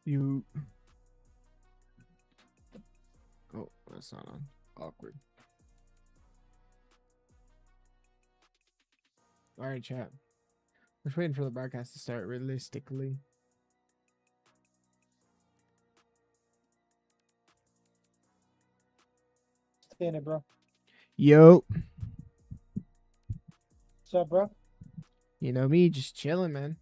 You. Oh, that's not on. Awkward. All right, chat. We're just waiting for the broadcast to start realistically. Stay in it, bro. Yo. What's up, bro? You know me, just chilling, man.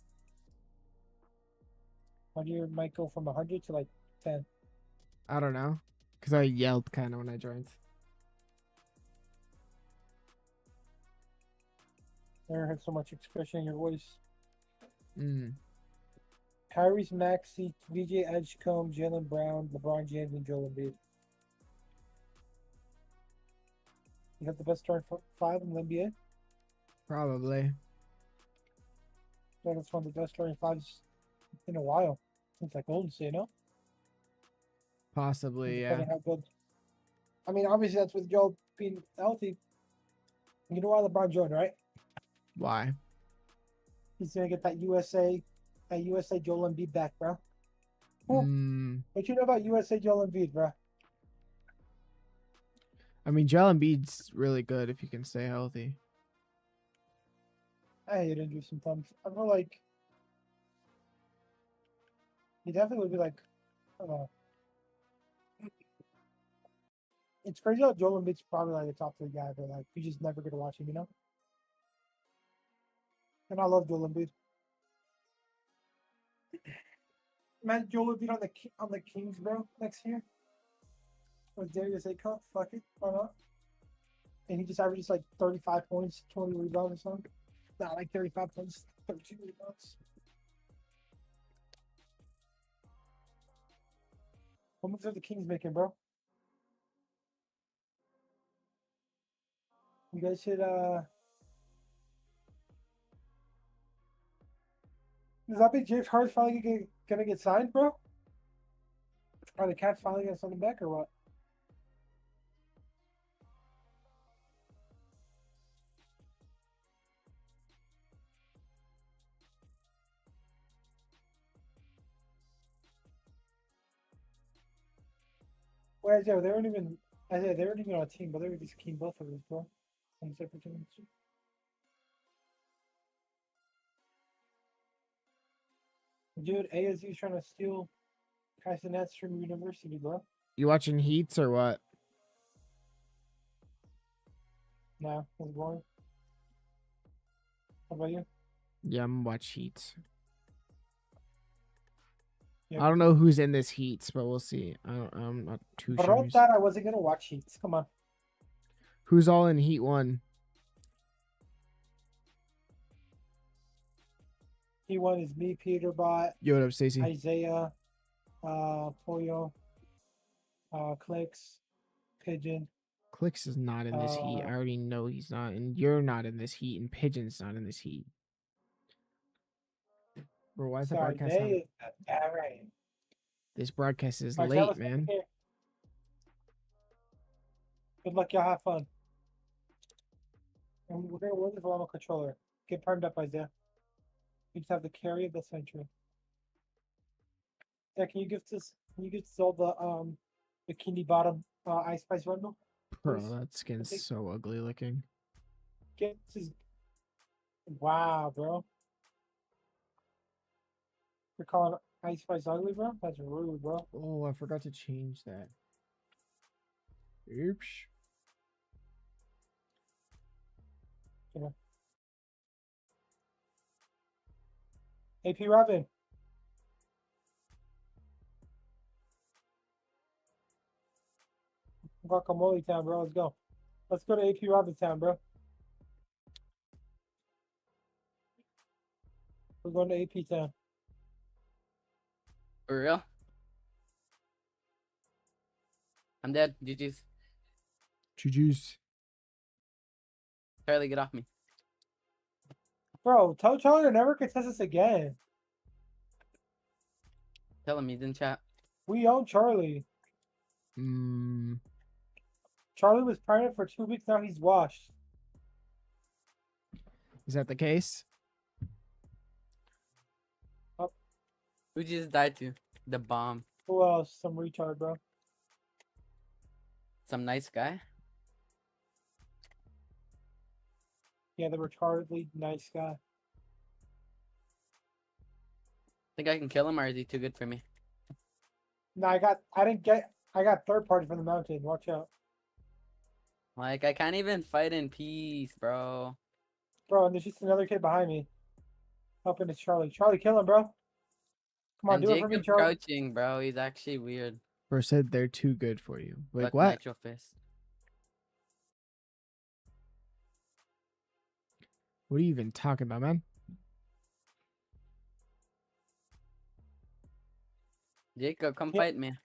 Why do your mic go from 100 to like 10? I don't know. Because I yelled kind of when I joined. Never had so much expression in your voice. Mm. Tyrese Maxey, VJ Edgecombe, Jalen Brown, LeBron James, and Joel Embiid. You got the best starting five in the NBA? Probably. I think it's one of the best starting fives in a while. Since like Golden State, no? Possibly, yeah. Depending how good. I mean, obviously that's with Joel being healthy. You know why LeBron joined, right? Why? He's gonna get that USA Joel Embiid back, bro. Mm. What you know about USA Joel Embiid, bro? I mean, Joel Embiid's really good if you can stay healthy. I hate injury sometimes. I feel like he definitely would be like, I don't know. It's crazy how Joel Embiid's probably like a top three guy, but like you just never get to watch him, you know? And I love Joel Embiid. Man, Joel Embiid on the Kings, bro, next year. With Darius A. Cup, fuck it, why not? And he just averages like 35 points, 20 rebounds or something. Not like 35 points, 13 rebounds. What moves are the Kings making, bro? You guys should does that mean James Harden's finally gonna get signed, bro? Are the Cats finally gonna send him back or what? Well, yeah, they weren't even. I said they weren't even on a team, but they were just keeping both of us, bro. On separate teams. Dude, ASU's trying to steal Castanets from University, bro. You watching Heats or what? Nah, that's boring. How about you? Yeah, I'm gonna watch Heats. Yeah, I don't know who's in this Heats, but we'll see. I'm not too sure. bro, that I wasn't gonna watch Heats. Come on. Who's all in Heat 1? He1 is me, Peterbot, Yo, what up, Stacy? Isaiah, Pollo, Clicks, Pigeon. Clicks is not in this Heat. I already know he's not, and you're not in this Heat, and Pigeon's not in this Heat. Bro, why is the broadcast on? All right. This broadcast is late, man. Good luck, y'all have fun. And we're gonna win the Volamo controller. Get primed up, Isaiah. You just have the carry of the century. Yeah, can you give all the bikini bottom Ice Spice bundle? Bro, that skin's so ugly looking. Get this. Wow, bro. You're calling Ice Spice ugly, bro? That's rude, bro. Oh, I forgot to change that. Oops. Yeah. AP Robin. Guacamole town, bro. Let's go. Let's go to AP Robin town, bro. We're going to AP town. For real? I'm dead. GG's. GG's. Charlie, get off me. Bro, tell Charlie to never contest us again. Tell him he's in chat. We own Charlie. Charlie was pregnant for 2 weeks. Now he's washed. Is that the case? Oh. Who just died to? The bomb. Who else? Some retard, bro. Some nice guy. Yeah, the retardedly nice guy. Think I can kill him, or is he too good for me? No, I got third party from the mountain. Watch out. Like, I can't even fight in peace, bro. Bro, and there's just another kid behind me. Helping is Charlie. Charlie, kill him, bro. Come on, And do it for me, Jacob's Charlie. crouching, bro. He's actually weird. Or said they're too good for you. Like Look, what? Nitro Fist. What are you even talking about, man? Jacob, come Yeah. fight me.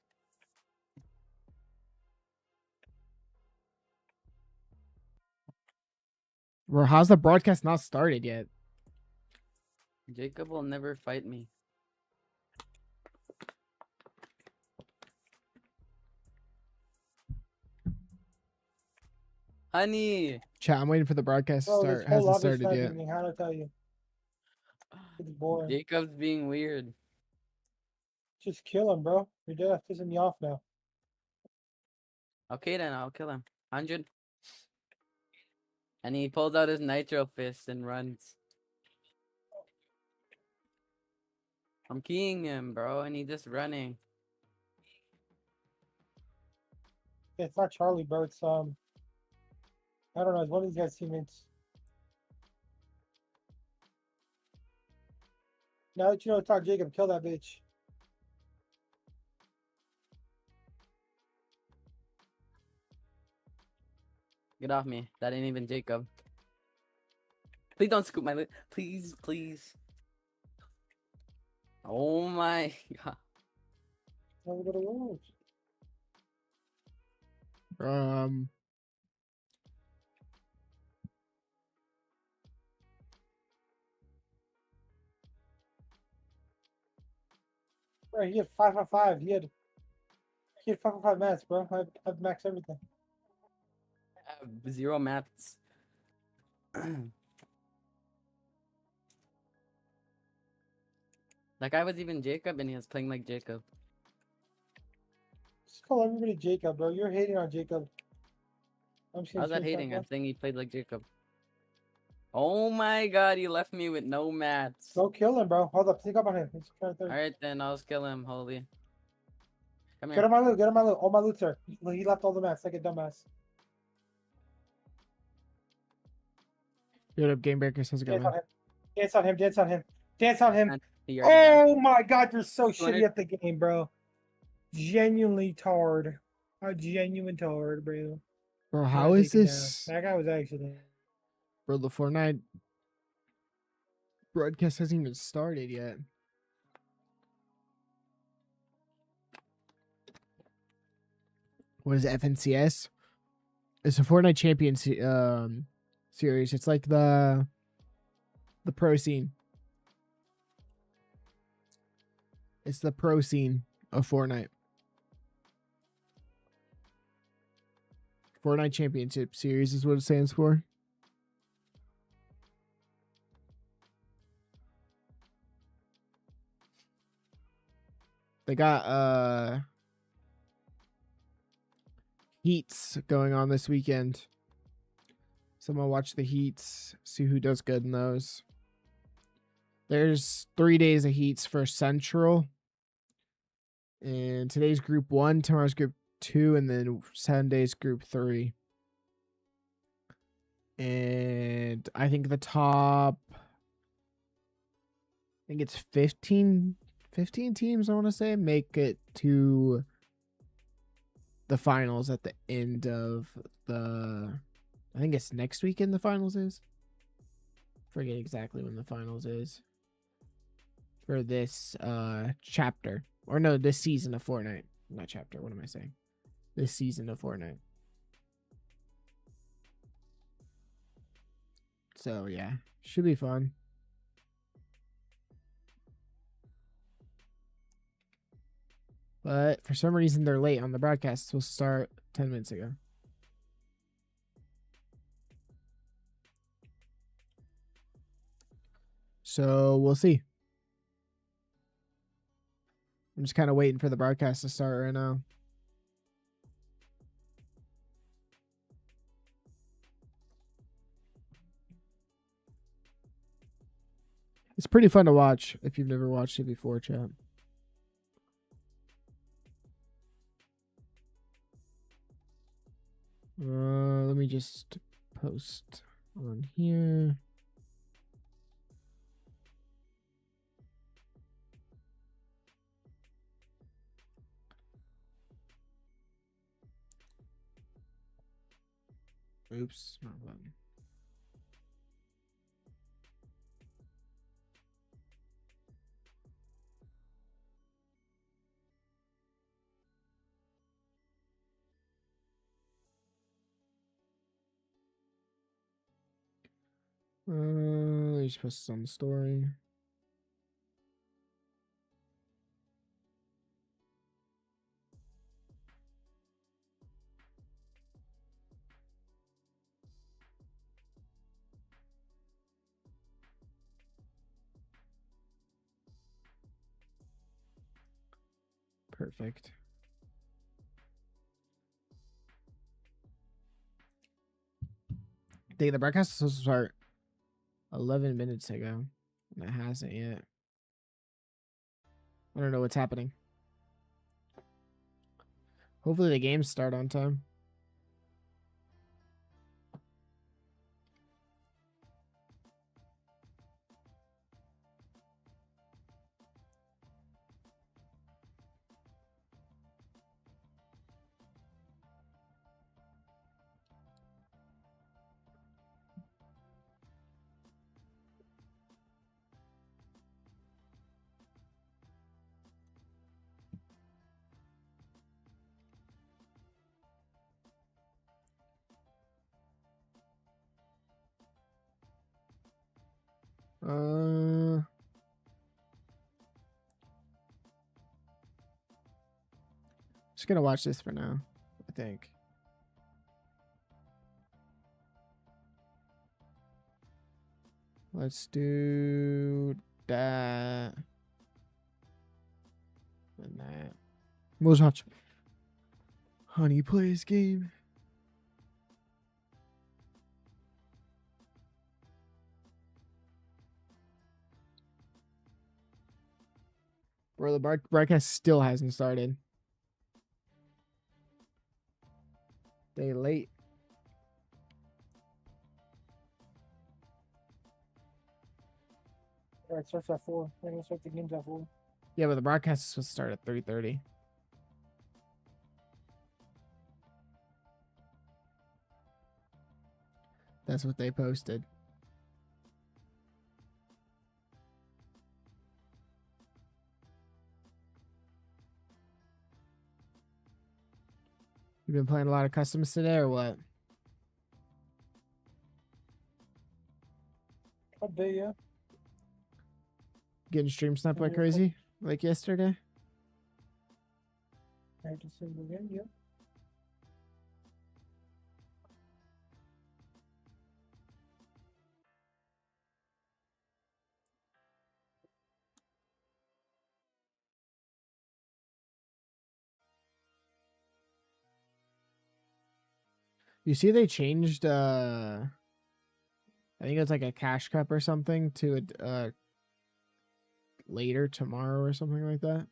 Bro, how's the broadcast not started yet? Jacob will never fight me. Honey! Chat, I'm waiting for the broadcast to Bro, this start. whole Hasn't lobby started yet. sniping thing, how do I tell you? It's boring. Jacob's being weird. Just kill him, bro. Your death pissing me off now. Okay, then I'll kill him. 100. And he pulls out his Nitro Fist and runs. I'm keying him, bro, and he's just running. It's not Charlie, bro. It's I don't know. It's one of these guys' teammates. Now that you know it's not Jacob, kill that bitch. Get off me. That ain't even Jacob. Please don't scoop my loot. Please, please. Oh my god. Never go to Wolves. Um, Bro, he had 5 on 5. He had 5 on 5 mats, bro. I've maxed everything. I have 0 mats. That guy was even Jacob and he was playing like Jacob. Just call everybody Jacob, bro. You're hating on Jacob. I'm just How's gonna that screenshot hating? that. I'm saying he played like Jacob. Oh my god, he left me with no mats. Go kill him, bro. Hold up, sneak up on him. He's trying to Alright then, I'll kill him, holy. Come Get here. him my loot, get him my loot. All my loot's there. He left all the mats like a dumbass. What up, Game Breakers? How's it Dance going? on him. Dance on him. Dance on him. Dance on him. And he already died. Oh my god, you're so 200. shitty at the game, bro. Genuinely tard. A genuine tard, bro. Bro, Gotta how is take it down. this? That guy was actually. Bro, the Fortnite broadcast hasn't even started yet. What is it, FNCS? It's a Fortnite Champion series. It's like the pro scene. It's the pro scene of Fortnite. Fortnite Championship Series is what it stands for. They got heats going on this weekend. Someone watch the heats, see who does good in those. There's 3 days of heats for Central. And today's group 1, tomorrow's group 2, and then Sunday's group 3. And I think the top, I think it's 15 teams, I want to say, make it to the finals at the end of the, I think it's next weekend the finals is. Forget exactly when the finals is for this chapter, or no, this season of Fortnite. Not chapter, what am I saying? This season of Fortnite. So yeah, should be fun. But for some reason they're late on the broadcast. It's supposed to start 10 minutes ago. So we'll see. I'm just kind of waiting for the broadcast to start right now. It's pretty fun to watch if you've never watched it before, chat. Let me just post on here. Oops, wrong button. Let me just post this on the story. Perfect. The broadcast is supposed to start 11 minutes ago, and it hasn't yet. I don't know what's happening. Hopefully the games start on time. Just gonna watch this for now, I think. Let's do that and that. We'll watch Honey plays game. Bro, the broadcast still hasn't started. They late. Yeah, it starts at 4. They're gonna start the games at 4. Yeah, but the broadcast is supposed to start at 3:30. That's what they posted. You've been playing a lot of customs today or what? A bit, yeah. Getting stream snapped like Yeah. crazy like yesterday? Every single game, yeah. You see they changed I think it's like a cash cup or something to a later tomorrow or something like that.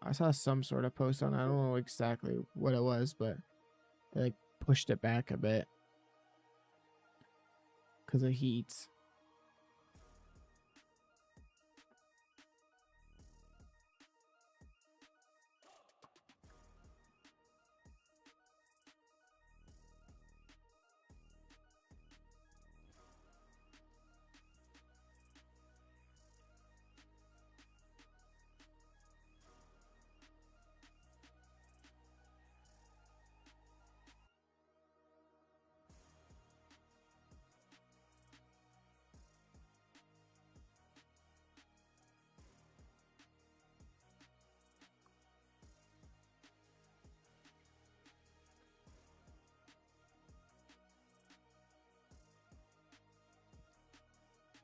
I saw some sort of post on it. I don't know exactly what it was, but they like pushed it back a bit because of heat.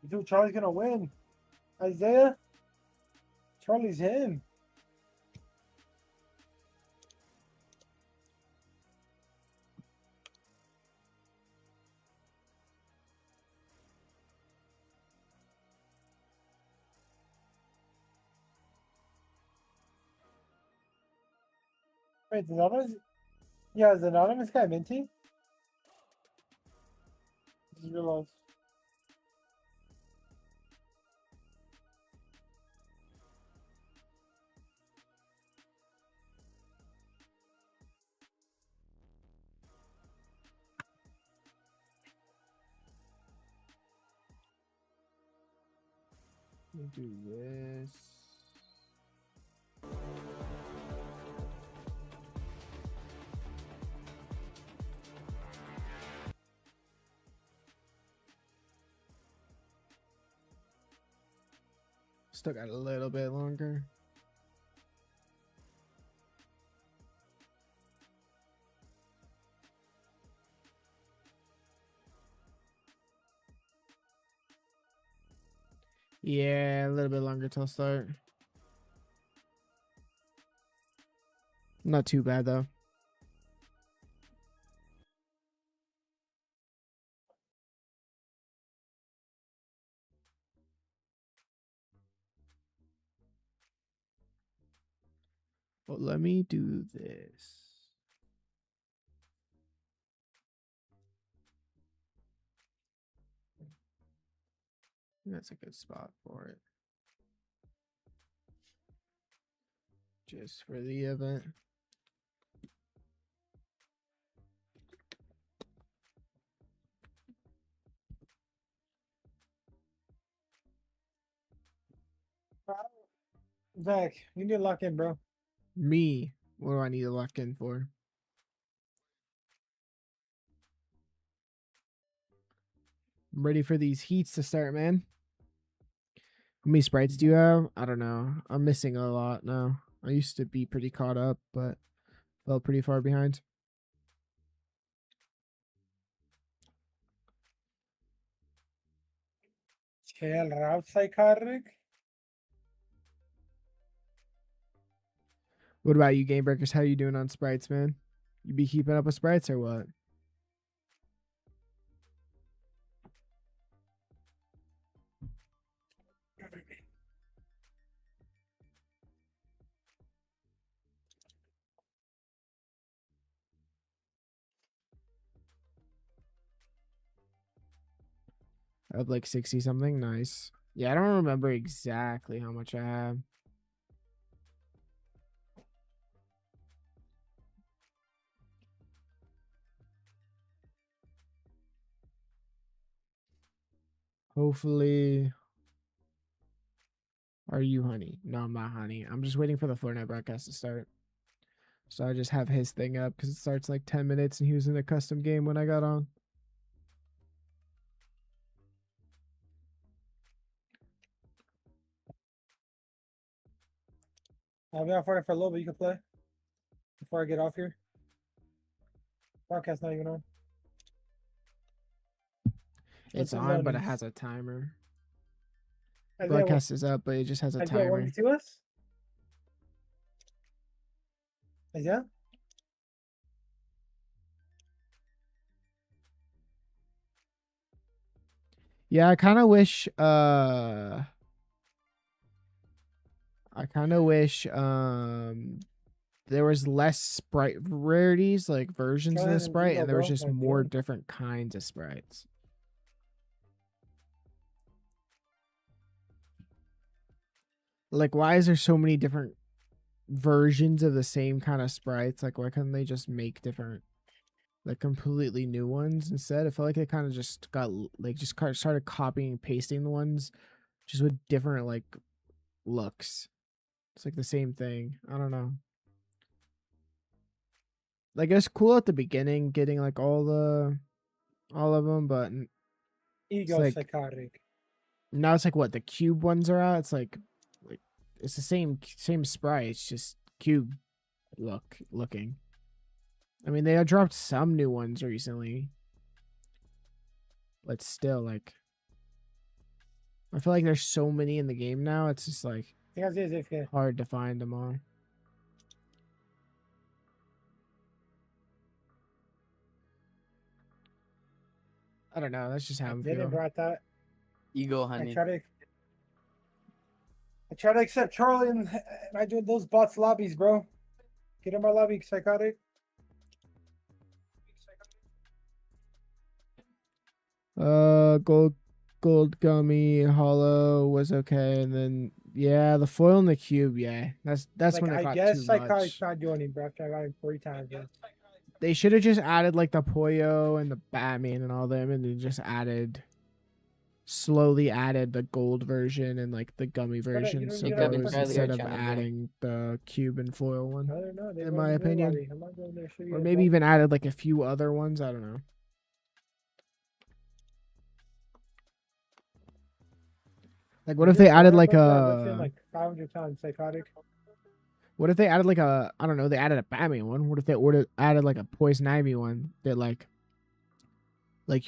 Dude, Charlie's gonna win. Isaiah, Charlie's him. Wait, is anonymous? Yeah, is anonymous guy minty? Just realized. Let me do this. Still got a little bit longer. Yeah, a little bit longer till start. Not too bad though. Well, let me do this. That's a good spot for it. Just for the event. Zach, you need to lock in, bro. Me. What do I need to lock in for? I'm ready for these heats to start, man. How many sprites do you have? I don't know. I'm missing a lot now. I used to be pretty caught up, but fell pretty far behind. Chill, outside Carrick. What about you, Game Breakers? How you doing on sprites, man? You be keeping up with sprites or what? I have like 60 something. Nice. Yeah, I don't remember exactly how much I have. Hopefully. Are you honey? No, I'm not honey. I'm just waiting for the Fortnite broadcast to start. So I just have his thing up because it starts like 10 minutes and he was in a custom game when I got on. I'll be on for it for a little bit. You can play before I get off here. Broadcast not even on. It's on, but it has a timer. Isaiah, Broadcast is up, but it just has a Isaiah, timer. 1v2 us? Isaiah? Yeah, I kind of wish there was less sprite rarities, like versions Go of the ahead and sprite, reload, and there was bro. just Like, more dude. different kinds of sprites. Like, why is there so many different versions of the same kind of sprites? Like, why couldn't they just make different, like, completely new ones instead? I feel like they kind of just got, like, just started copying and pasting the ones just with different, like, looks. It's like the same thing. I don't know. Like, it's cool at the beginning getting, like, all of them, but it's Ego like, psychotic. now it's like, what, the cube ones are out? It's like it's the same sprite. It's just cube looking. I mean, they dropped some new ones recently, but still, like, I feel like there's so many in the game now. It's just like think I see if Hard to find them all. I don't know. That's just how I I'm didn't, feeling. bro. I thought Ego, I honey. try to accept Charlie and I joined those bots lobbies, bro. Get in my lobby, psychotic. Gold gummy hollow was okay, and then yeah, the foil and the cube. Yeah, that's Like when it I got guess too psychotic's much. not joining, bro. After I got him 3 times, bro. They should have just added like the Poyo and the Batman and all them, and then just slowly added the gold version and like the gummy versions of Jacob and those Charlie are instead of trying to go. adding the cube and foil one. No, they In run my in their opinion, lobby. I'm not going there. Show you or guys maybe lobby. even added like a few other ones. I don't know. Like, what if they added like like 500 times psychotic? what if they added like a, I don't know, they added a Batman one? What if they added like a Poison Ivy one that like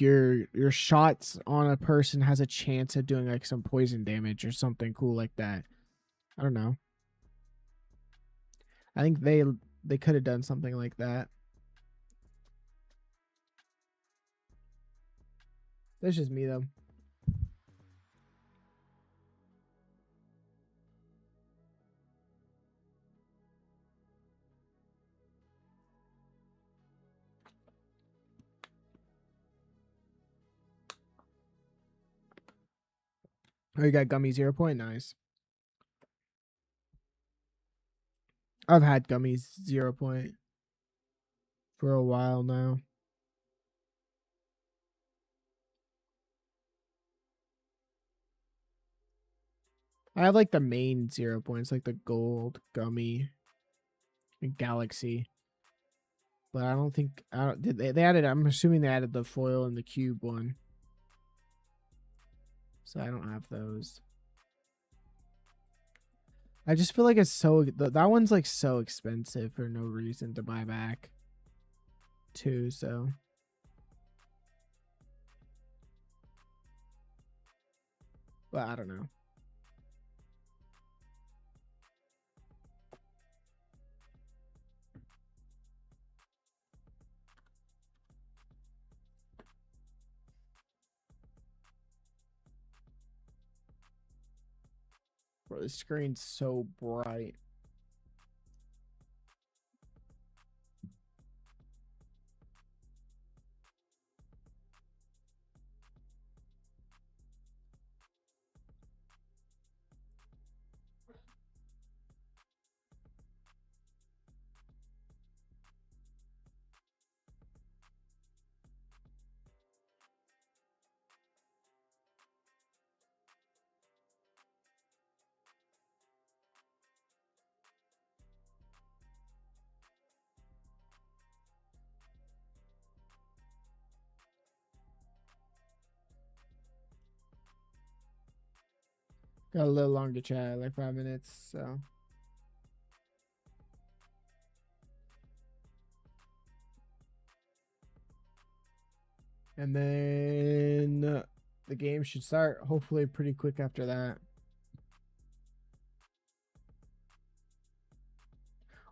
your shots on a person has a chance of doing like some poison damage or something cool like that. I don't know. I think they could have done something like that. That's just me though. Oh, you got gummy 0 point. Nice. I've had gummies 0 point for a while now. I have like the main 0 points, like the gold, gummy, and galaxy. But I don't think did they added. I'm assuming they added the foil and the cube one. So I don't have those. I just feel like it's so that one's like so expensive for no reason to buy back. Too, so but I don't know. Bro, the screen's so bright. Got a little longer chat, like 5 minutes, so. And then the game should start hopefully pretty quick after that.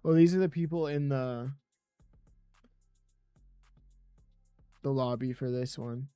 Oh, these are the people in the lobby for this one.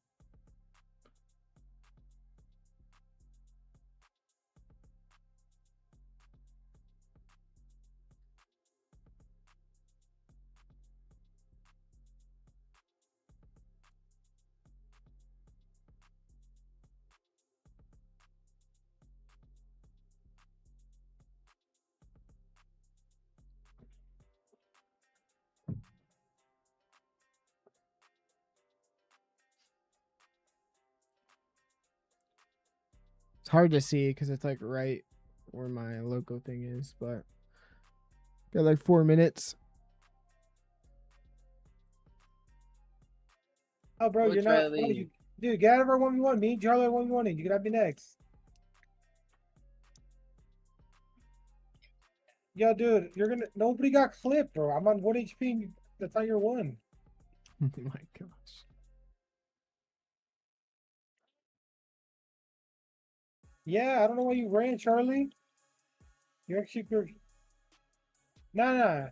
It's hard to see because it's like right where my logo thing is, but got like 4 minutes. Oh, bro, We'll you're try not. to leave. Dude, get out of our 1v1. Me and Charlie are 1v1. You can have me next. Yo, dude, you're gonna. Nobody got clipped, bro. I'm on 1 HP. That's how you're 1. Oh my gosh. Yeah, I don't know why you ran, Charlie. You're actually good. No.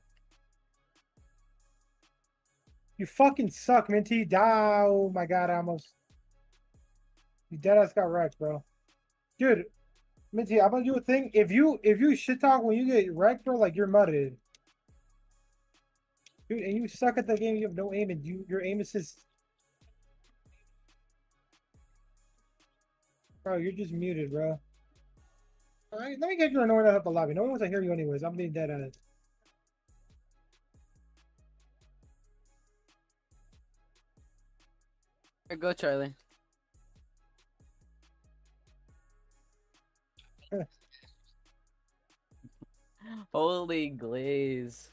You fucking suck, Minty. Oh my god, I almost. You deadass got wrecked, bro. Dude, Minty, I'm gonna do a thing. If you shit talk when you get wrecked, bro, like you're mudded. Dude, and you suck at the game, you have no aim, and your aim assist. Bro, you're just muted, bro. Alright, let me get you annoyed out of the lobby. No one wants to hear you anyways. I'm being dead ass. Here, go, Charlie. Holy glaze.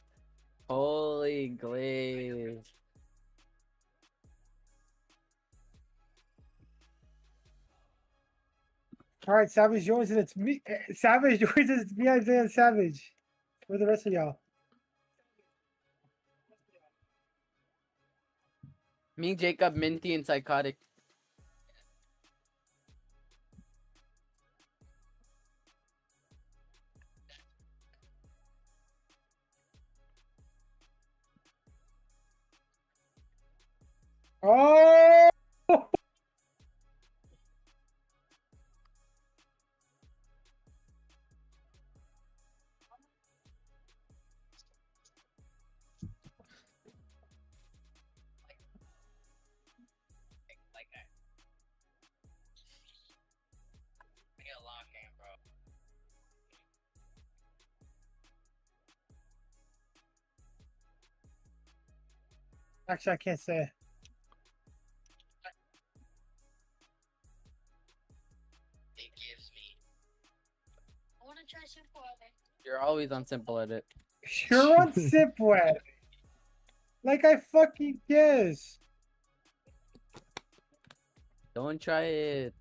Holy glaze. Alright, Savage joins and it's me. Savage joins and it's me, Isaiah, and Savage. Where the rest of y'all? Me, Jacob, Minty, and Psychotic. Oh! Actually, I can't say. You're always on simple edit. You're on Sipwet. Like I fucking guess. Don't try it.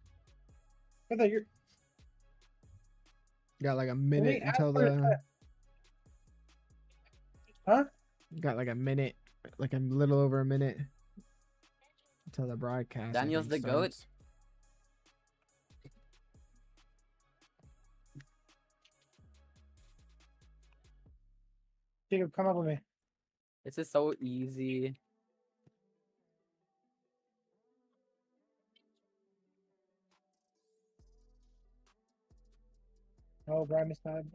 Brother, you're. Got like a minute until after the. Huh? Got like a minute, like a little over a minute until the broadcast. I Daniel's think, the GOAT. starts. Jacob, come up with me. This is so easy. Oh, Brian missed time.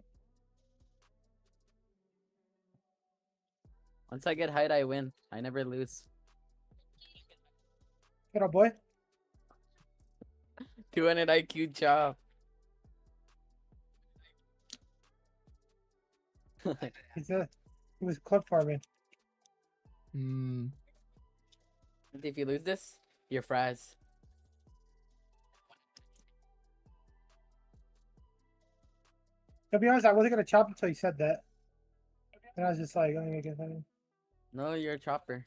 Once I get height, I win. I never lose. Get up, boy. 200 IQ chop. He was clip farming. If you lose this, you're fries. To be honest, I wasn't gonna chop until you said that. And I was just like, let me make it funny. No, you're a chopper.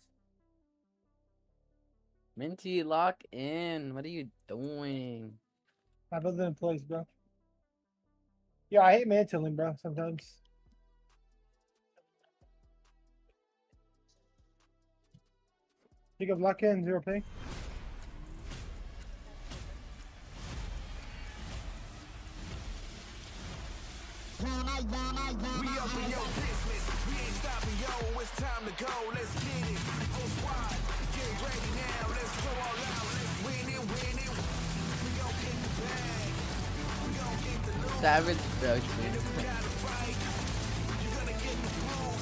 Minty, lock in. What are you doing? I built it in place, bro. Yeah, I hate mantling, bro, sometimes. Jacob, lock in, 0 ping. We up in your business. We ain't stopping, yo. It's time to go. Let's get it. Whole squad, get ready now. Let's go all out. Let's win it, win it. We gon' get the bag. We gon' get the loot. Savage approach, And if we gotta fight, you're gonna get the proof.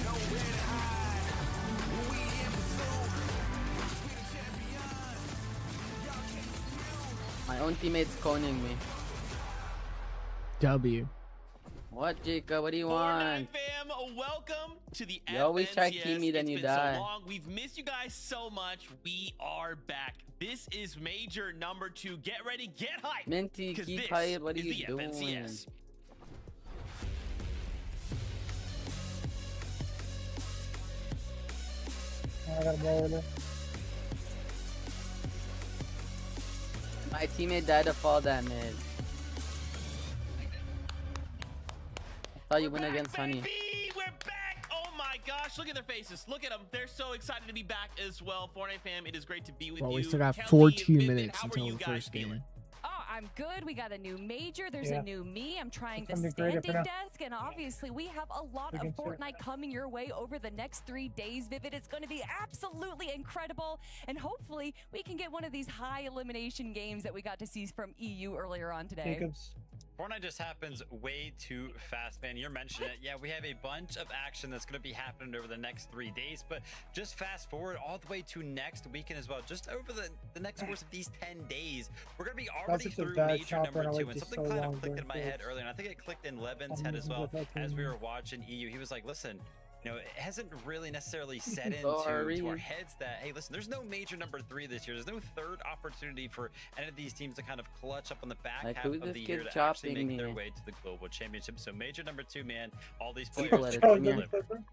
Nowhere to hide. When we in pursuit, we the champions. Y'all can't dispute. My own teammates coning me. W. What, Jacob? What do you Fortnite want? fam, welcome to the You always try to FNCS. keep me, then It's you been die. So long. We've missed you guys so much. We are back. This is major number 2. Get ready, get hyped. Minty, 'cause keep this hype. What are is you the doing? FNCS. I got a ball with it. My teammate died of fall damage. I thought you win against Honey. Baby, we're back. Oh my gosh, look at their faces. Look at them. They're so excited to be back as well. Fortnite fam, it is great to be with Well, you. we still got Kelly, 14 Vivid, minutes how are until you the guys first feeling? game. Oh, I'm good. We got a new major. There's Yeah. a new me. I'm trying the I'm the greater standing for now. desk. And obviously, we have a lot of Against it. Fortnite coming your way over the next 3 days, Vivid. It's going to be absolutely incredible. And hopefully, we can get one of these high elimination games that we got to see from EU earlier on today. Jacobs. Fortnite just happens way too fast, man. You're mentioning it. Yeah, we have a bunch of action that's going to be happening over the next 3 days, but just fast forward all the way to next weekend as well. Just over the next course of these 10 days, we're going to be already such a through bad major chopper, and I number 2, like and this something so kind long of clicked going in my head forward. earlier, and I think it clicked in Levin's I'm head as using well the as we fucking- were watching EU. He was like, listen, you know, it hasn't really necessarily set into Sorry. to our heads that, hey, listen, there's no major number 3 this year. There's no third opportunity for any of these teams to kind of clutch up on the back Like, half who of this the kid year to actually chopping make their me? way to the global championship. So major number 2, man, all these People players let it Oh, come you're in. the Clipper?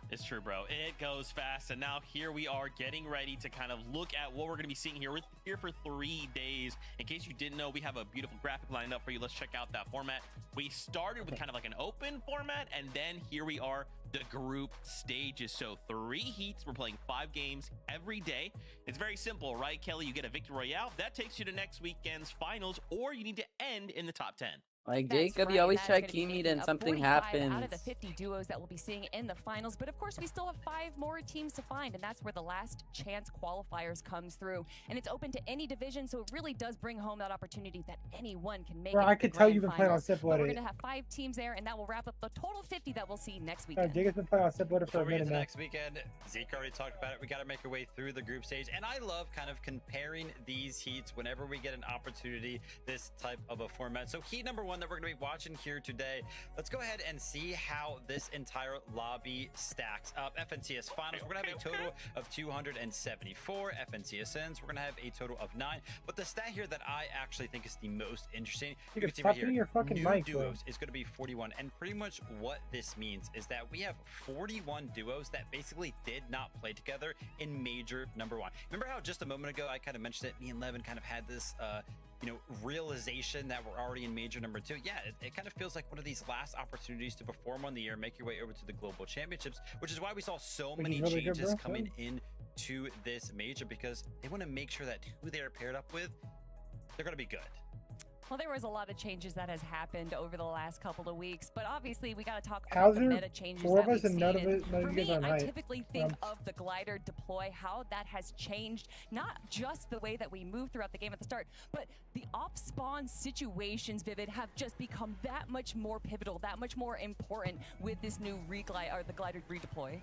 It's true, bro. It goes fast, and now here we are getting ready to kind of look at what we're going to be seeing here. We're here for 3 days. In case you didn't know, we have a beautiful graphic lined up for you. Let's check out that format. We started with kind of like an open format, and then here we are, the group stages. So 3 heats. We're playing 5 games every day. It's very simple, right, Kelly? You get a victory royale. That takes you to next weekend's finals, or you need to end in the top 10. Like That's Jacob, right, you always that's try gonna be key me, making then up something 45 happens. out of the 50 duos that we'll be seeing in the finals. But of course, we still have 5 more teams to find, and that's where the last chance qualifiers comes through. And it's open to any division, so it really does bring home that opportunity that anyone can make. Bro, it I to could the tell grand you've been playing on finals. But we're Simulator. going to have 5 teams there, and that will wrap up the total 50 that we'll see next Oh, weekend. Jacobs been playing on Simulator for Before a we get minute to now. next weekend, Zeke already talked about it. We got to make our way through the group stage, and I love kind of comparing these heats whenever we get an opportunity, this type of a format. So heat number 1 that we're going to be watching here today, let's go ahead and see how this entire lobby stacks up. FNCS finals, we're going to have a total of 274. FNCSNs, we're going to have a total of 9. But the stat here that I actually think is the most interesting, you can see stop right here, hitting your fucking new mic, bro. duos is going to be 41. And pretty much what this means is that we have 41 duos that basically did not play together in major number 1. Remember how just a moment ago I kind of mentioned that me and Levin kind of had this you know, realization that we're already in major number 2. Yeah, it kind of feels like one of these last opportunities to perform on the year, make your way over to the global championships, which is why we saw so Which many is really good, changes bro. coming into this major, because they want to make sure that who they are paired up with, they're going to be good. Well, there was a lot of changes that has happened over the last couple of weeks, but obviously we got to talk How's about the there meta changes 4 that of us we've and none seen. of it- none For of you guys me, are on I height? typically think of the glider deploy, how that has changed, not just the way that we move throughout the game at the start, but the op spawn situations, Vivid, have just become that much more pivotal, that much more important with this new the glider redeploy.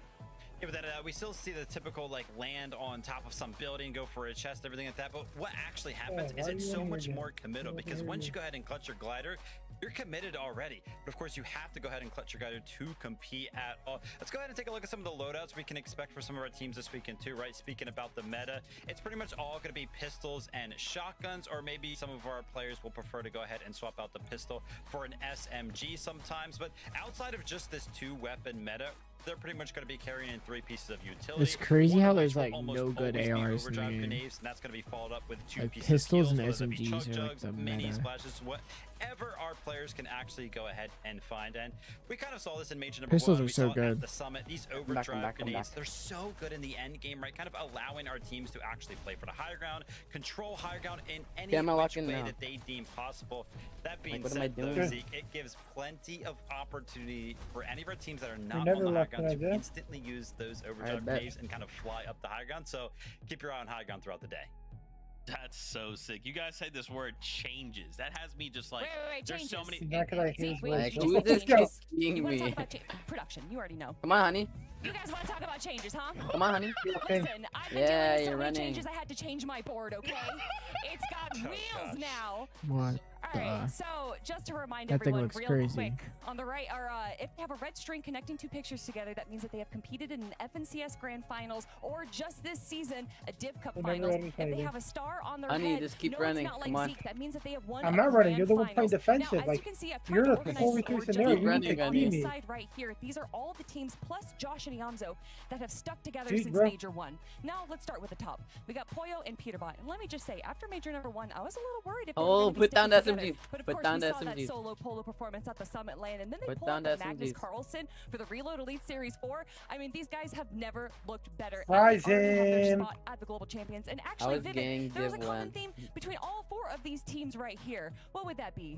Yeah, but then we still see the typical like land on top of some building, go for a chest, everything like that. But what actually happens why is are it's you so in here much again? more committal, Over because here once you again. go ahead and clutch your glider, you're committed already. But of course, you have to go ahead and clutch your glider to compete at all. Let's go ahead and take a look at some of the loadouts we can expect for some of our teams this weekend too, right? Speaking about the meta, it's pretty much all going to be pistols and shotguns, or maybe some of our players will prefer to go ahead and swap out the pistol for an SMG sometimes. But outside of just this 2-weapon meta, they're pretty much going to be carrying in 3 pieces of utility. It's crazy One how of there's, which will like, almost no good always be ARs in the overdrive game. grenades, and that's going to be followed up with 2 Like, pieces pistols of and heals, whether that be SMGs chug are, like, jugs, the mini meta. splashes, whatever our players can actually go ahead and find. And we kind of saw this in major number Pistols 1. are We so saw it good. at the summit. These overdrive grenades, they're so good in the end game, right? Kind of allowing our teams to actually play for the higher ground, control higher ground in any am I which locking way now? that they deem possible. That being what am I said, though, doing? Zeke, it gives plenty of opportunity for any of our teams that are not never on the high left ground when I to did. instantly use those overdrive bet. grenades and kind of fly up the high ground. So keep your eye on high ground throughout the day. That's so sick. You guys said this word changes. That has me just like, Wait, there's so changes. many. Not because I hate See, his wait, words, Like, bro. who Let's this go. kid seeing You want to me? talk about production? You already know. Come on, honey. You guys want to talk about changes, huh? Come on, honey. Okay. Listen, I've been Yeah, doing so you're many running. changes, I had to change my board, okay? It's got wheels now. What? All right, the- so just to remind That thing everyone looks real crazy. quick, on the right are, if they have a red string connecting 2 pictures together, that means that they have competed in an FNCS Grand Finals, or just this season, a Div Cup We'll never Finals. run If they anything. have a star on their Honey, head, just keep no, running. it's not Come like on. Zeke. That means that they have won I'm a not running. grand You're the one playing finals. defensive. Now, as Like, you can see, I've tried you're to the organize 4v3 this board scenario. just You a need bit to on team this me. side right here. These are all the teams plus Josh and Iamzo that have stuck together Jeez, since bro. Major 1. Now let's start with the top. We got Poyo and Peterbot. And let me just say, after Major number 1, I was a little worried if they were Oh, gonna be put down sticking the SMGs. But of Put course, down we the saw that SMGs. solo polo performance at the Summit Lane, and then they Put pulled down up the Magnus SMGs. Carlsen for the Reload Elite Series 4. I mean, these guys have never looked better. Rise and they already have their him. spot at the Global Champions. And actually, was gang Vivid, there's a give common one. theme between all 4 of these teams right here. What would that be?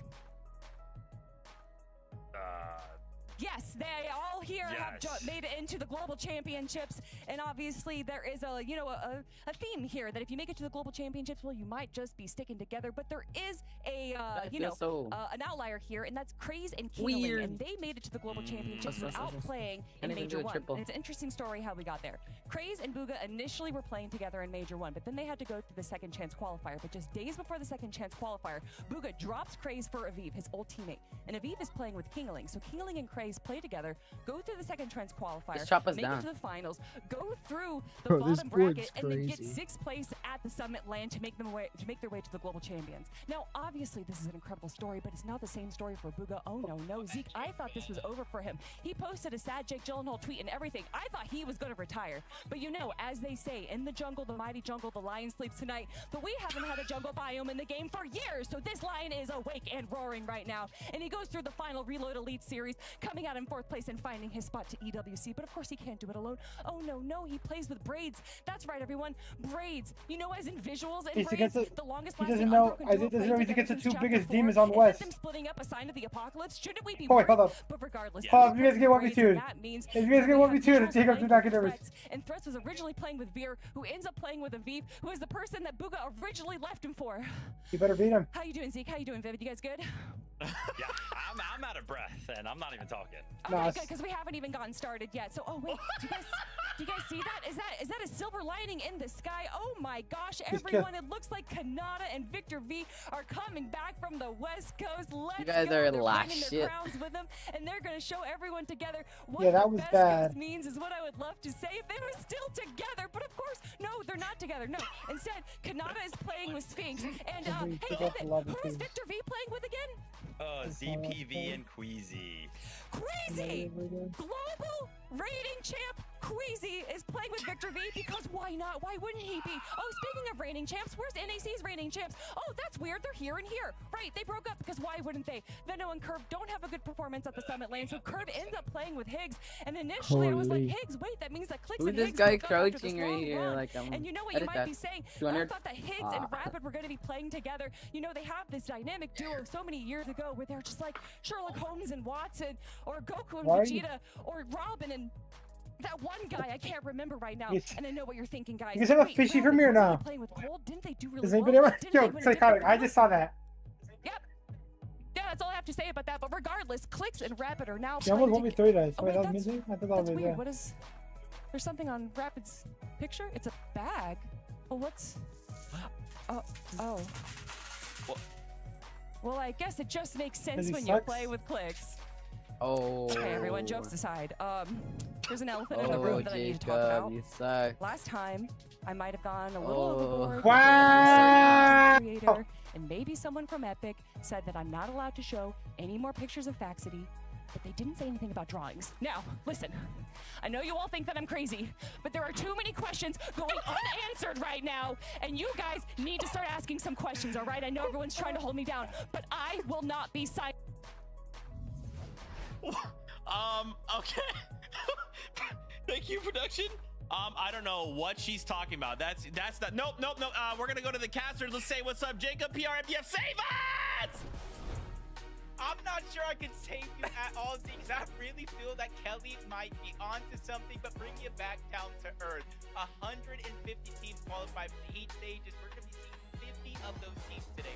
Yes, they all here have made it into the global championships, and obviously there is a a theme here that if you make it to the global championships, well, you might just be sticking together. But there is a an outlier here, and that's Craze and Keeling, and they made it to the global championships without playing in Can't even do Major a 1. triple. And it's an interesting story how we got there. Craze and Booga initially were playing together in Major 1, but then they had to go to the second chance qualifier. But just days before the second chance qualifier, Booga drops Craze for Aviv, his old teammate, and Aviv is playing with Keeling. So Keeling and Craze play together, go through the second trans qualifier, Just chop us make down. it to the finals, go through the Bro, this bottom board's bracket, and then get crazy. 6th place at the Summit Land to make their way to the global champions. Now, obviously, this is an incredible story, but it's not the same story for Booga. Oh no, Zeke, I thought this was over for him. He posted a sad Jake Gyllenhaal tweet and everything. I thought he was going to retire. But you know, as they say, in the jungle, the mighty jungle, the lion sleeps tonight. But we haven't had a jungle biome in the game for years, so this lion is awake and roaring right now. And he goes through the final Reload Elite Series, coming out in 4th place and finding his spot to EWC. But of course, he can't do it alone. Oh no, he plays with Braids. That's right, everyone. Braids. You know, as in visuals and He's Braids, against the longest he lasting doesn't know. unbroken Isaiah duo doesn't played know he's together against the since 2 chapter biggest 4. demons on the Isn't West. them splitting up a sign of the apocalypse? Shouldn't we be Oh, wait, hold worried? up. But regardless, Hold up, you guys Booga get Braids, 1v2. and that means If you guys that get we have 1v2, visuals Jacob, do playing not get with nervous. Threats, and Threats was originally playing with Veer, who ends up playing with Aviv, who is the person that Booga originally left him for. You better beat him. How you doing, Zeke? How you doing, Vivid? You guys good? Yeah, I'm out of breath, and I'm not even talking. Okay, Nice. good, because we haven't even gotten started yet. So, oh wait, do you guys see that? Is that a silver lining in the sky? Oh my gosh, everyone! It looks like Kanata and Victor V are coming back from the West Coast. Let's You guys go. are They're last bringing their shit. crowns with them, and they're gonna show everyone together what Yeah, that the was West bad. Coast means. Is what I would love to say if they were still together. But of course, no, they're not together. No, instead, Kanata is playing with Sphinx. And hey, Vivid, who is Victor V playing with again? ZPV and Queasy. Crazy! Global rating champ Queasy is playing with Victor V because why not? Why wouldn't he be? Oh, speaking of reigning champs, where's NAC's reigning champs? Oh, that's weird. They're here and here. Right, they broke up because why wouldn't they? Venno and Curve don't have a good performance at the Summit Lane, so Curve ends up playing with Higgs. And initially I was like, Holy. Higgs, wait, that means that Clicks Who's and this Higgs guy broke up after this crouching right long here? run. Like, and you know what you edit might that. be saying? I 200? thought that Higgs and Rapid were going to be playing together. You know, they have this dynamic duo so many years ago where they're just like Sherlock Holmes and Watson, or Goku and Why are you- Vegeta, or Robin and that one guy I can't remember right now. Yes. And I know what you're thinking, guys. You guys have a Wait, fishy Rapid premiere wasn't now. Playing with Cold, didn't they do really Does well? anybody ever? Didn't they Yo, win a psychotic. different I just saw that. Yep. Yeah, that's all I have to say about that. But regardless, Clicks and Rapid are now Yeah, playing almost together. 1v3 dice. Oh, Wait, wait, that was that's- music? I thought that That's was weird. yeah. What is? There's something on Rapid's picture. It's a bag. Well, what's? Oh. Well, I guess it just makes sense he when you sucks? play with Clicks. Oh. Okay, everyone. Jokes aside, there's an elephant in the Oh, room that I need to talk Jacob, about. you suck. Last time, I might have gone a little Oh. overboard. with Wow. a certain creator, and maybe someone from Epic said that I'm not allowed to show any more pictures of Faxity, but they didn't say anything about drawings. Now, listen, I know you all think that I'm crazy, but there are too many questions going unanswered right now, and you guys need to start asking some questions, all right? I know everyone's trying to hold me down, but I will not be silent. Okay. Thank you, production. I don't know what she's talking about. That's not. Nope. We're gonna go to the casters. Let's say what's up, Jacob. PRMPF, save us! I'm not sure I can save you at all, Z, because I really feel that Kelly might be onto something, but bring you back down to earth. 150 teams qualified for the 8 stages. We're going to be seeing 50 of those teams today.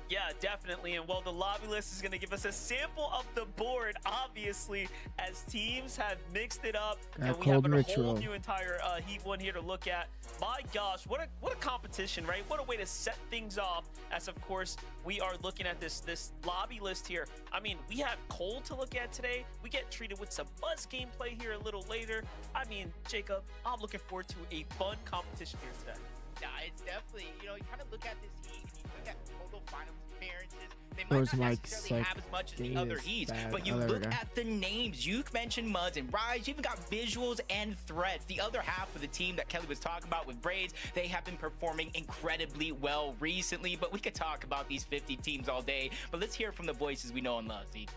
Yeah, definitely. And well, the lobby list is going to give us a sample of the board, obviously, as teams have mixed it up. Got And we cold have a ritual. whole new entire Heat 1 here to look at. My gosh, what a competition, right? What a way to set things off, as of course, we are looking at this lobby list here. I mean, we have Cole to look at today. We get treated with some Buzz gameplay here a little later. I mean, Jacob, I'm looking forward to a fun competition here today. Nah, it's definitely, you know, you kind of look at this heat and you look at total finals appearances. They Or might is not Mike's, necessarily like, have as much as the game other is heats, bad? but you Oh, there we look go. at the names. You mentioned Muzz and Rise. You even got visuals and threats. The other half of the team that Kelly was talking about with Braids, they have been performing incredibly well recently, but we could talk about these 50 teams all day. But let's hear from the voices we know and love, Z.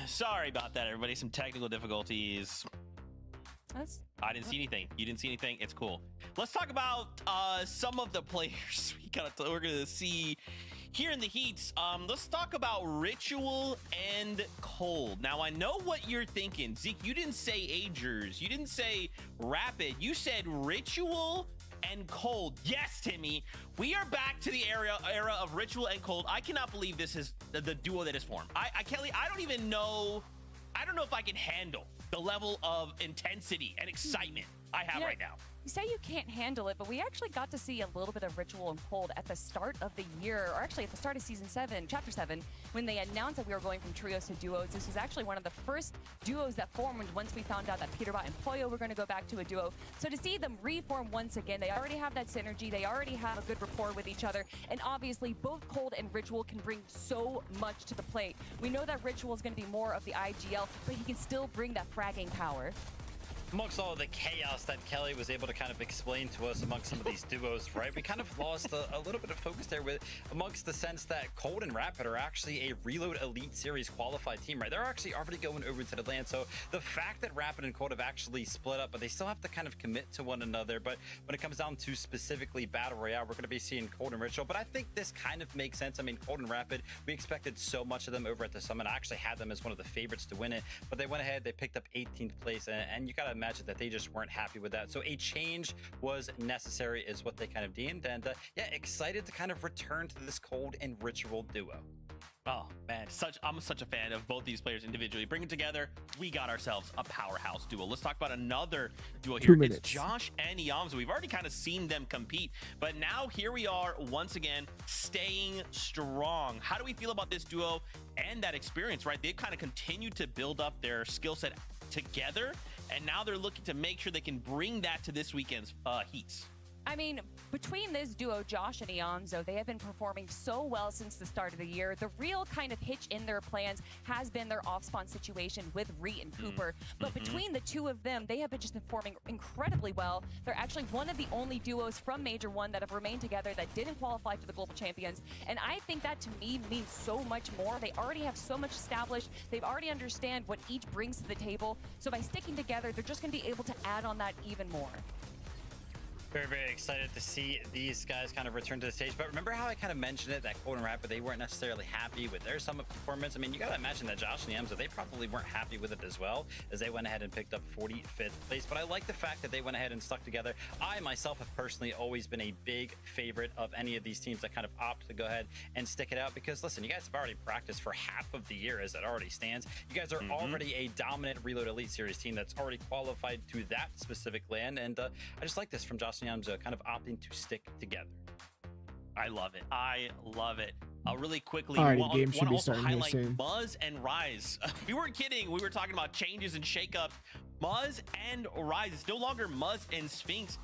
Sorry about that, everybody. Some technical difficulties. That's I didn't see anything. You didn't see anything. It's cool. Let's talk about some of the players we're gonna see here in the heats. Let's talk about Ritual and Cold. Now I know what you're thinking, Zeke. You didn't say Agers. You didn't say Rapid. You said Ritual and Cold. Yes, Timmy. We are back to the era of Ritual and Cold. I cannot believe this is the duo that is formed. Kelly, I don't even know. I don't know if I can handle the level of intensity and excitement I have right now. You say you can't handle it, but we actually got to see a little bit of Ritual and Cold at the start of the year, or actually at the start of season 7, chapter 7, when they announced that we were going from trios to duos. This was actually one of the first duos that formed once we found out that Peterbot and Poyo were going to go back to a duo. So to see them reform once again, they already have that synergy, they already have a good rapport with each other, and obviously both Cold and Ritual can bring so much to the plate. We know that Ritual is going to be more of the IGL, but he can still bring that fragging power. Amongst all of the chaos that Kelly was able to kind of explain to us amongst some of these duos, right? We kind of lost a little bit of focus there with amongst the sense that Cold and Rapid are actually a Reload Elite Series qualified team, right? They're actually already going over to the LAN. So the fact that Rapid and Cold have actually split up, but they still have to kind of commit to one another. But when it comes down to specifically Battle Royale, we're going to be seeing Cold and Ritual. But I think this kind of makes sense. I mean, Cold and Rapid, we expected so much of them over at the Summit. I actually had them as one of the favorites to win it, but they went ahead, they picked up 18th place, and you got to imagine that they just weren't happy with that. So a change was necessary is what they kind of deemed. And yeah, excited to kind of return to this Cold and Ritual duo. Oh man, I'm such a fan of both these players individually. Bring it together, we got ourselves a powerhouse duo. Let's talk about another duo here. 2 minutes. It's Josh and Iamza. We've already kind of seen them compete, but now here we are once again staying strong. How do we feel about this duo and that experience, right? They've kind of continued to build up their skill set together, and now they're looking to make sure they can bring that to this weekend's heats. I mean, between this duo, Josh and Iamzo, they have been performing so well since the start of the year. The real kind of hitch in their plans has been their off-spawn situation with Reet and Cooper. But between the two of them, they have been just performing incredibly well. They're actually one of the only duos from Major 1 that have remained together that didn't qualify for the Global Champions. And I think that to me means so much more. They already have so much established. They've already understand what each brings to the table. So by sticking together, they're just going to be able to add on that even more. Very, very excited to see these guys kind of return to the stage. But remember how I kind of mentioned it, that Cold and Rapid, they weren't necessarily happy with their Summit performance. I mean, you got to imagine that Josh and Iamza, they probably weren't happy with it as well, as they went ahead and picked up 45th place. But I like the fact that they went ahead and stuck together. I myself have personally always been a big favorite of any of these teams that kind of opt to go ahead and stick it out, because listen, you guys have already practiced for half of the year as it already stands. You guys are already a dominant Reload Elite Series team that's already qualified to that specific land. And I just like this from Josh and Iamza, kind of opting to stick together. I love it. I love it. Really quickly, Alrighty, want game should to be also starting here highlight soon. Muzz and Rise. We weren't kidding. We were talking about changes and shakeups. Muzz and Rise. It's no longer Muzz and Sphinx.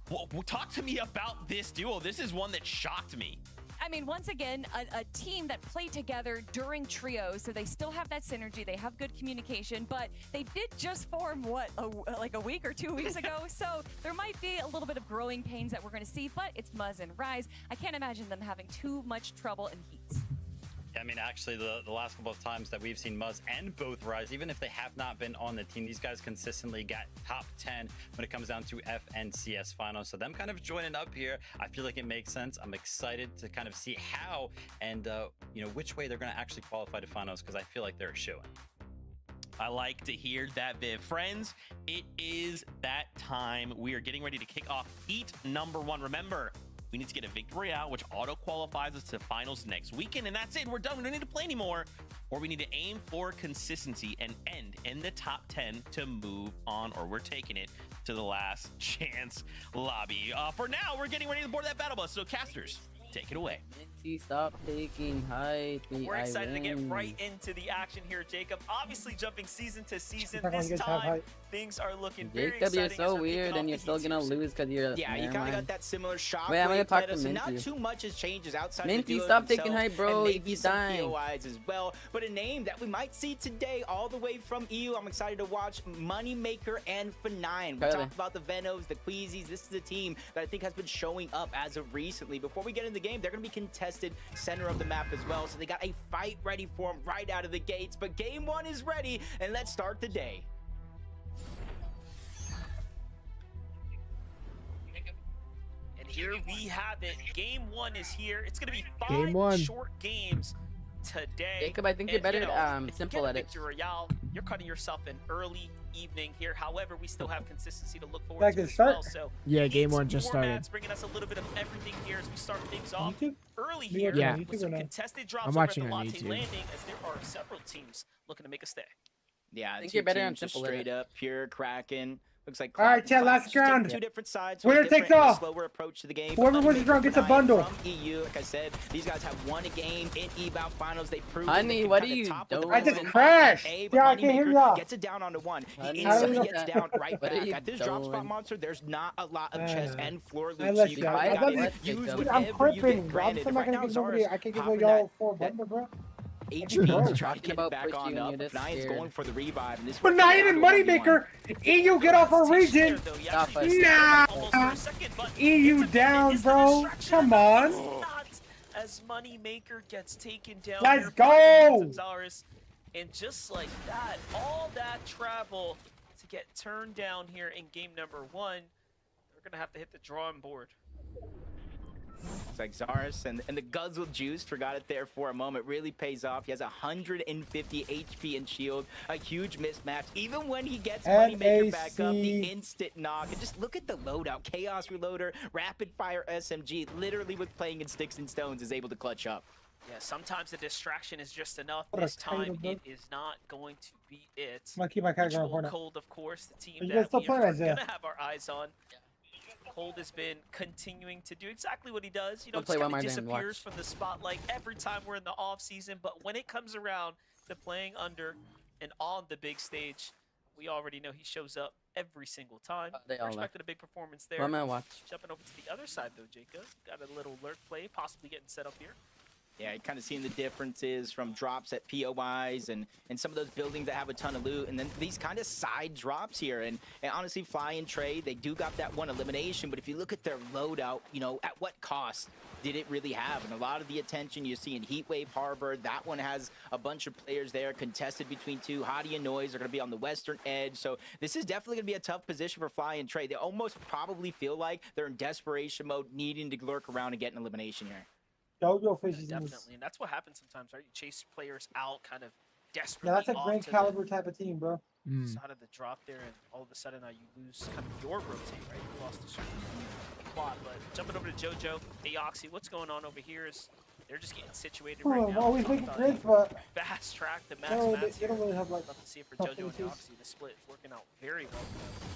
Well, talk to me about this duo. This is one that shocked me. I mean, once again, a team that played together during trios, so they still have that synergy, they have good communication, but they did just form, what, like a week or 2 weeks ago? So there might be a little bit of growing pains that we're going to see, but it's Muzz and Rise. I can't imagine them having too much trouble in heats. I mean, actually, the last couple of times that we've seen Muzz and both Rise, even if they have not been on the team, these guys consistently got top 10 when it comes down to FNCS finals. So them kind of joining up here, I feel like it makes sense. I'm excited to kind of see how and, you know, which way they're going to actually qualify to finals, because I feel like they're showing. I like to hear that, Viv. Friends, it is that time. We are getting ready to kick off heat number 1. Remember, we need to get a victory royale, which auto qualifies us to finals next weekend, and that's it. We're done. We don't need to play anymore. Or we need to aim for consistency and end in the top 10 to move on, or we're taking it to the last chance lobby. For now, we're getting ready to board that battle bus. So, casters, take it away. Minty, stop taking height. We're excited to get win. right into the action here, Jacob. Obviously, jumping season to season, Back on, this you guys have time height. things are looking very Jacob, exciting. you're as so we're kicking weird, off and you're the still heat gonna series. lose because you're. Yeah, you Never kind of mind. got that similar shock. Wait, I'm gonna talk meta, to so not Minty. too much has changes outside Minty, of the duos stop taking themselves, height, bro. and maybe He's some dying. POIs as well. But a name that we might see today, all the way from EU. I'm excited to watch Moneymaker and F9. We Kylie. talked about the Venos, the Queasies. This is a team that I think has been showing up as of recently. Before we get in the game, they're going to be contested center of the map as well. So they got a fight ready for them right out of the gates. But game one is ready, and let's start the day. And here we have it. Game one is here. It's going to be Game 5 one. short games today. Jacob, I think you're And, better you know, at if you simple get a edits. Victory Royale, you're cutting yourself an early evening here. However, we still have consistency to look forward Back to to as start. well. So Yeah, game heats, one just started. formats, bringing us a little bit of everything here as we start things off YouTube? early You here watching on with YouTube some or no? contested drops I'm over at watching the on Latte YouTube. Landing, as there are several teams looking to make a stay. Yeah, I think two you're better on teams just simple straight edit. up, pure Kraken. Looks like All right, Cloud chat, and last Fox just take round. two different sides. Winner different takes all. slower approach to the game. Whoever wins the Moneymaker round gets a F9 bundle. From EU, like I said, these guys have won a game in EVOW finals. They proved Honey, they what can are kinda you top with the doing? I just Wilson crashed. A, but Yeah, I can't hear Moneymaker y'all. gets it down onto one. Honey, He what instantly are gets you- down right what are back. you At this drop spot doing? monster, there's not a lot of chest and floor I loot, let so you you- kinda I gotta let you- use Dude, Dude, whatever I'm you get cripping, bro. I'm granted. still not Right gonna now, give nobody. Zara's I can't give popping y'all that- 4 that bundle, bro. HP bro. to try to Talking get it about back Frisky on when up. you're this Nine's scared. going for the revive. And this But one not comes even down to 1v1. Moneymaker. EU get off a region. Stop us. Nah. EU down, bro. Come on. Not as Moneymaker gets taken down. Let's here by the hands go. of Zaris. And just like that, all that travel to get turned down here in game number 1, they're gonna have to hit the drawing board. It's like Zaris and the guzzle juice, forgot it there for a moment, really pays off. He has 150 HP and shield, a huge mismatch. Even when he gets Moneymaker back up, the NAC. instant knock. And just look at the loadout. Chaos Reloader, Rapid Fire SMG, literally with playing in sticks and stones, is able to clutch up. Yeah, sometimes the distraction is just enough. What a This time, title, bro. it is not going to be it. I'm gonna keep my character on Ritual Fortnite. Cold, of course, the team Are you that guys still we playing, are Isaiah? gonna have our eyes on. Cold has been continuing to do exactly what he does. You know, We'll play just one kind more of game, disappears watch. from the spotlight every time we're in the off season. But when it comes around to playing under and on the big stage, we already know he shows up every single time. They all left. Expected a big performance there. Well, I'm gonna watch. Jumping over to the other side though, Jacob. Got a little lurk play, possibly getting set up here. Yeah, you're kind of seeing the differences from drops at POIs and some of those buildings that have a ton of loot, and then these kind of side drops here. And honestly, Fly and Trey, they do got that one elimination, but if you look at their loadout, you know, at what cost did it really have? And a lot of the attention you see in Heatwave Harbor, that one has a bunch of players there contested between two. Hottie and Noise are going to be on the western edge, so this is definitely going to be a tough position for Fly and Trey. They almost probably feel like they're in desperation mode, needing to lurk around and get an elimination here. Jojo fishes in this. Definitely, and that's what happens sometimes, right? You chase players out kind of desperately. Yeah, that's a off grand to caliber type of team, bro. Mm. the side of the drop there, and all of a sudden now you lose kind of your rotate, right? You lost the plot, but jumping over to JoJo, Aoxy, what's going on over here is they're just getting situated right now. Always Talking making about grids, but fast track the max no, mats they don't here. really have like. Love to see it for tough JoJo and issues. Aoxy. The split working out very well for them.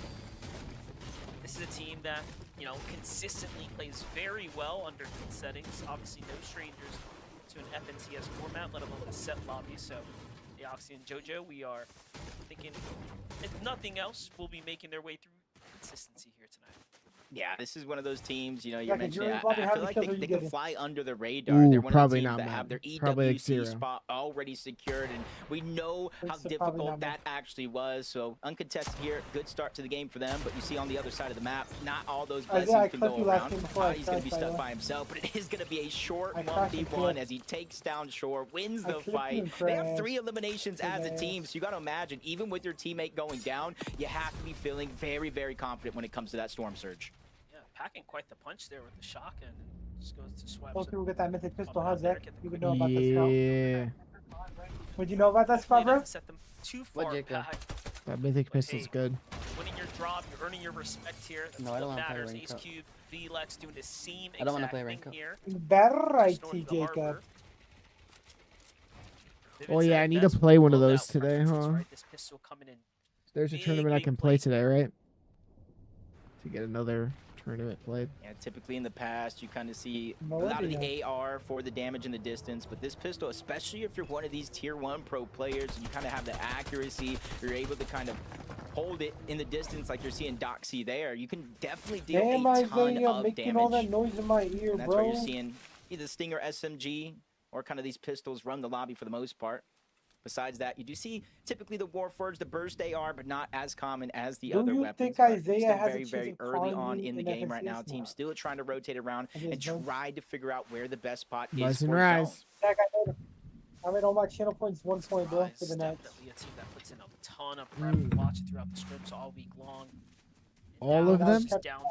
This is a team that, you know, consistently plays very well under heat settings. Obviously, no strangers to an FNCS format, let alone a set lobby. So, Aoxy and JoJo, we are thinking, if nothing else, will be making their way through consistency here tonight. Yeah, this is one of those teams, you know, you Yeah, 'cause mentioned you're it. probably I how feel many like kills they, are you they can getting? fly under the radar. Ooh, They're one probably of the not, teams that man. have their Probably like EWC 0. spot already secured, and we know how It's probably difficult not that actually was. So uncontested here, good start to the game for them, but you see on the other side of the map, not all those blessings I can clipped go you last around. game before I He's going to be crashed, by the stuck way. by himself, but it is going to be a short I crashed and 1v1 killed. as he takes down Shore, wins I the clipped you fight. and They have crashed. 3 eliminations Good as a ass. team, so you got to imagine, even with your teammate going down, you have to be feeling very, very confident when it comes to that Storm Surge. Yeah, packing quite the punch there with the shotgun, and just goes to swipe. Most people get that mythic pistol, Up huh, out there, Zach? get the You would quick know about this spell. Yeah, Would you know about that spell, bro? Doesn't set them too What, far Jacob? back. that mythic But pistol's hey, good. Winning your drop, you're earning your respect here. That's No, I what don't wanna play matters. rank Ace up. Cube, VLEX doing the same I don't wanna exact play thing rank up. here. Better Just right, north T. of the Jacob. harbor. Oh, Vivid yeah, said I need to best play one of loadout those today, preferences, huh? right? This pistol coming in There's a big, tournament I big can play play. today, right? To get another tournament played. Yeah, typically in the past, you kind of see a Millennia. lot of the AR for the damage in the distance, but this pistol, especially if you're one of these tier 1 pro players, you kind of have the accuracy, you're able to kind of hold it in the distance like you're seeing Doxy there. You can definitely deal Damn, a ton Isaiah, of making all that damage. noise in my ear, And that's bro. why you're seeing either Stinger SMG or kind of these pistols run the lobby for the most part. Besides that, you do see typically the Warforged, the Burst AR, but not as common as the Do other you weapons. think but Isaiah still has a very, chance very of early on climbing in the in game right now. FNCS? Team still trying to rotate around I and just don't- try to figure out where the best spot is Buzz and for zone. Rise. Zach, I made all my channel points 1 point, bro, for the Nets. Definitely a team that puts in a ton of prep. We watch it throughout the scripts all week long. And All now of it's them? just down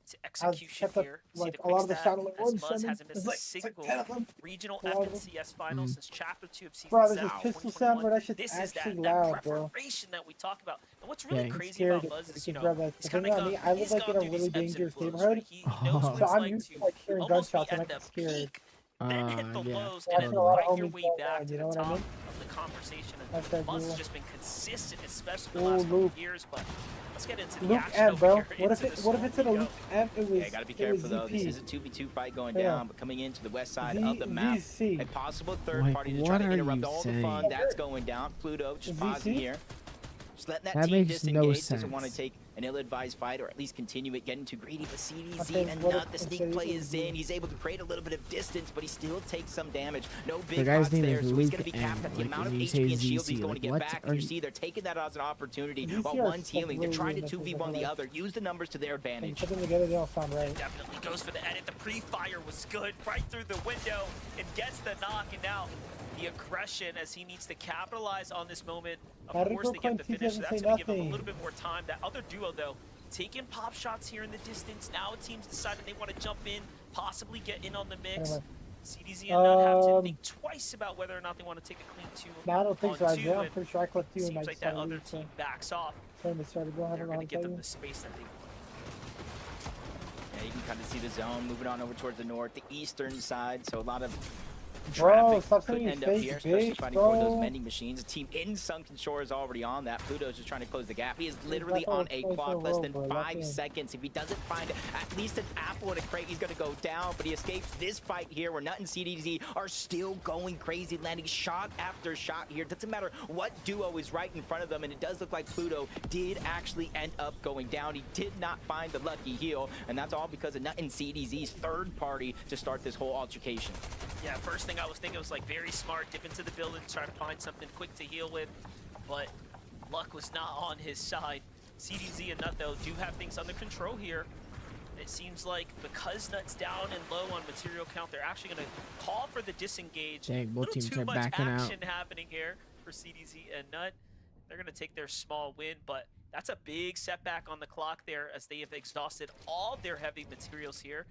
to execution kept up, here. like, See the a lot quick of the stat, satellite as ones, Muzz Simon. hasn't missed It's a like single 10 of them. regional A lot of them. FNCS finals since Chapter 2 of Season Bro, this 7 is of pistol sound, 2021. but that shit's This is actually that loud, bro. preparation that we talk about. And what's really Dang. crazy Scared about it, Buzz is, because, bro, he's the kind thing of about me, I live he's like gone in a through really these ebbs dangerous and flows, neighborhood. right? He knows what So it's I'm like used to to like hearing almost be gunshots and I at get the scared. peak, then hit the Yeah, lows, Watching and then a lot of fight your homies way fall back down, to you the know what I top mean? of the conversation. That's And that Buzz cool. has just been consistent, especially the Ooh, last couple Luke. of years. But let's get into the Luke action M, over bro. here. What if into it? the What if it's in a storm we Luke go. M? It was. Yeah, gotta be it was careful though. This ZP. is a 2v2 fight going Yeah. down, but coming into the west side of the map, ZC. a possible third Like, party to what try to are interrupt you all the saying? fun that's going down. Pluto just pausing ZC? here. Just letting that That team makes no disengage. Doesn't want to sense. take an ill-advised fight or at least continue it, getting too greedy. But CDZ Okay, and what if Nut, the instead sneak he play was is in. He's able to create a little bit of distance, but he still takes some damage. No The big guy's pots name there, is so he's Luke going to be M. capped at the Like, amount of when you HP say and shields he's ZC, going like, to get what back. are And you you- see they're taking that as an opportunity. ZC While are one's healing, they're literally trying to in the 2v1 the like- other. Use the numbers to their When you advantage. put them together, they don't sound right. Definitely goes for the edit. The pre-fire was good right through the window and gets the knock. And now the aggression as he needs to capitalize on this moment. How Of did course, Go they get the Clemson finish. doesn't That's say going to give him a nothing? little bit more time. That other duo, though, taking pop shots here in the distance. Now teams decided they want to jump in, possibly get in on the mix. Anyway. CDZ and Nut have to think twice about whether or not they want to take a clean 2 No, I don't think so. on Isaiah. 2. I'm pretty sure I clicked you and Seems I like that saw other you. team backs off. Tournament started going. I They're don't know going how to to give tell them you. the space that they want. Yeah, you can kind of see the zone moving on over towards the north, the eastern side. So a lot of Bro, traffic stop could saying you end up fake here, especially bitch, fighting for those bro. vending machines. A team in Sunken Shore is already on that. Pluto's just trying to close the gap. He is literally That's all on it's a twice in clock, a less row, than bro. 5 Lock in. seconds. If he doesn't find at least an apple in a crate, he's going to go down. But he escapes this fight here where Nut and CDZ are still going crazy, landing shot after shot here. Doesn't matter what duo is right in front of them. And it does look like Pluto did actually end up going down. He did not find the lucky heal. And that's all because of Nut and CDZ's third party to start this whole altercation. Yeah, first thing I was thinking was like very smart, dip into the building, try to find something quick to heal with, but luck was not on his side. CDZ and Nut, though, do have things under control here. It seems like because Nut's down and low on material count, they're actually going to call for the disengage. Dang, both Little teams too are much backing out. action happening here for CDZ and Nut. They're going to take their small win, but that's a big setback on the clock there as they have exhausted all their heavy materials here.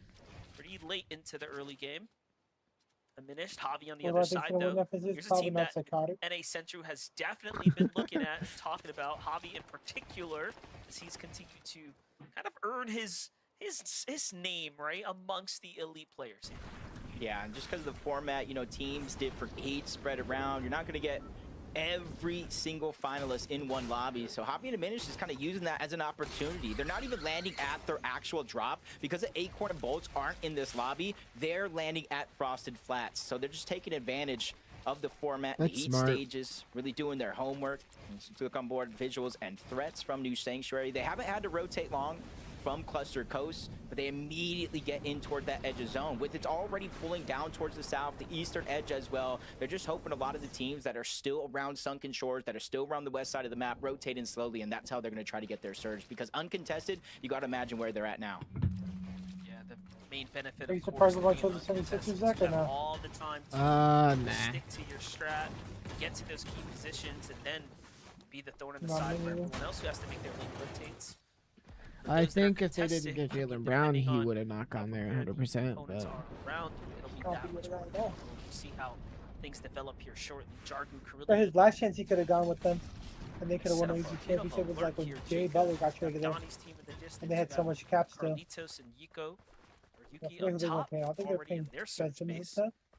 Pretty late into the early game. Diminished. Javi on the What other I think's side, gonna win though. that is Here's a probably team not that psychotic. NA Central has definitely been looking at and talking about. Javi in particular, as he's continued to kind of earn his name, right, amongst the elite players. Yeah, and just because of the format, you know, teams different age spread around, you're not going to get every single finalist in one lobby. So Javi and Diminish is kind of using that as an opportunity. They're not even landing at their actual drop because the Acorn and Bolts aren't in this lobby. They're landing at Frosted Flats. So they're just taking advantage of the format, That's the heat smart. stages, really doing their homework. Took on board visuals and threats from New Sanctuary. They haven't had to rotate long from Cluster Coast, but they immediately get in toward that edge of zone. With it's already pulling down towards the south, the eastern edge as well. They're just hoping a lot of the teams that are still around Sunken Shores, that are still around the west side of the map, rotating slowly, and that's how they're going to try to get their surge. Because uncontested, you got to imagine where they're at now. Yeah, the main benefit Are you of surprised course, if I being chose the 76ers, uncontested is Zach, or you have no? all the time to Nah. stick to your strat, get to those key positions, and then be the thorn in the Not side me for neither. everyone else who has to make their lane rotates. For I those that are think if they didn't contested, get I mean, Jalen Brown, he depending on would have knocked on there where the 100%. opponents But are around you, it'll be Can't that be much good more at all. difficult. We'll see how things develop here shortly. Jargon For Carrillo his last chance, he could have gone with them, and they could have won set an up easy a bit of a championship. It was like when lurk here, Jay Jacob. Butler got traded there, Donnie's team in the distance. and they had you so got much cap still. Carlitos and Yuko, or I Yuki forget who up they were top, playing. I think they were already in playing their Ben search Simmons and space. stuff.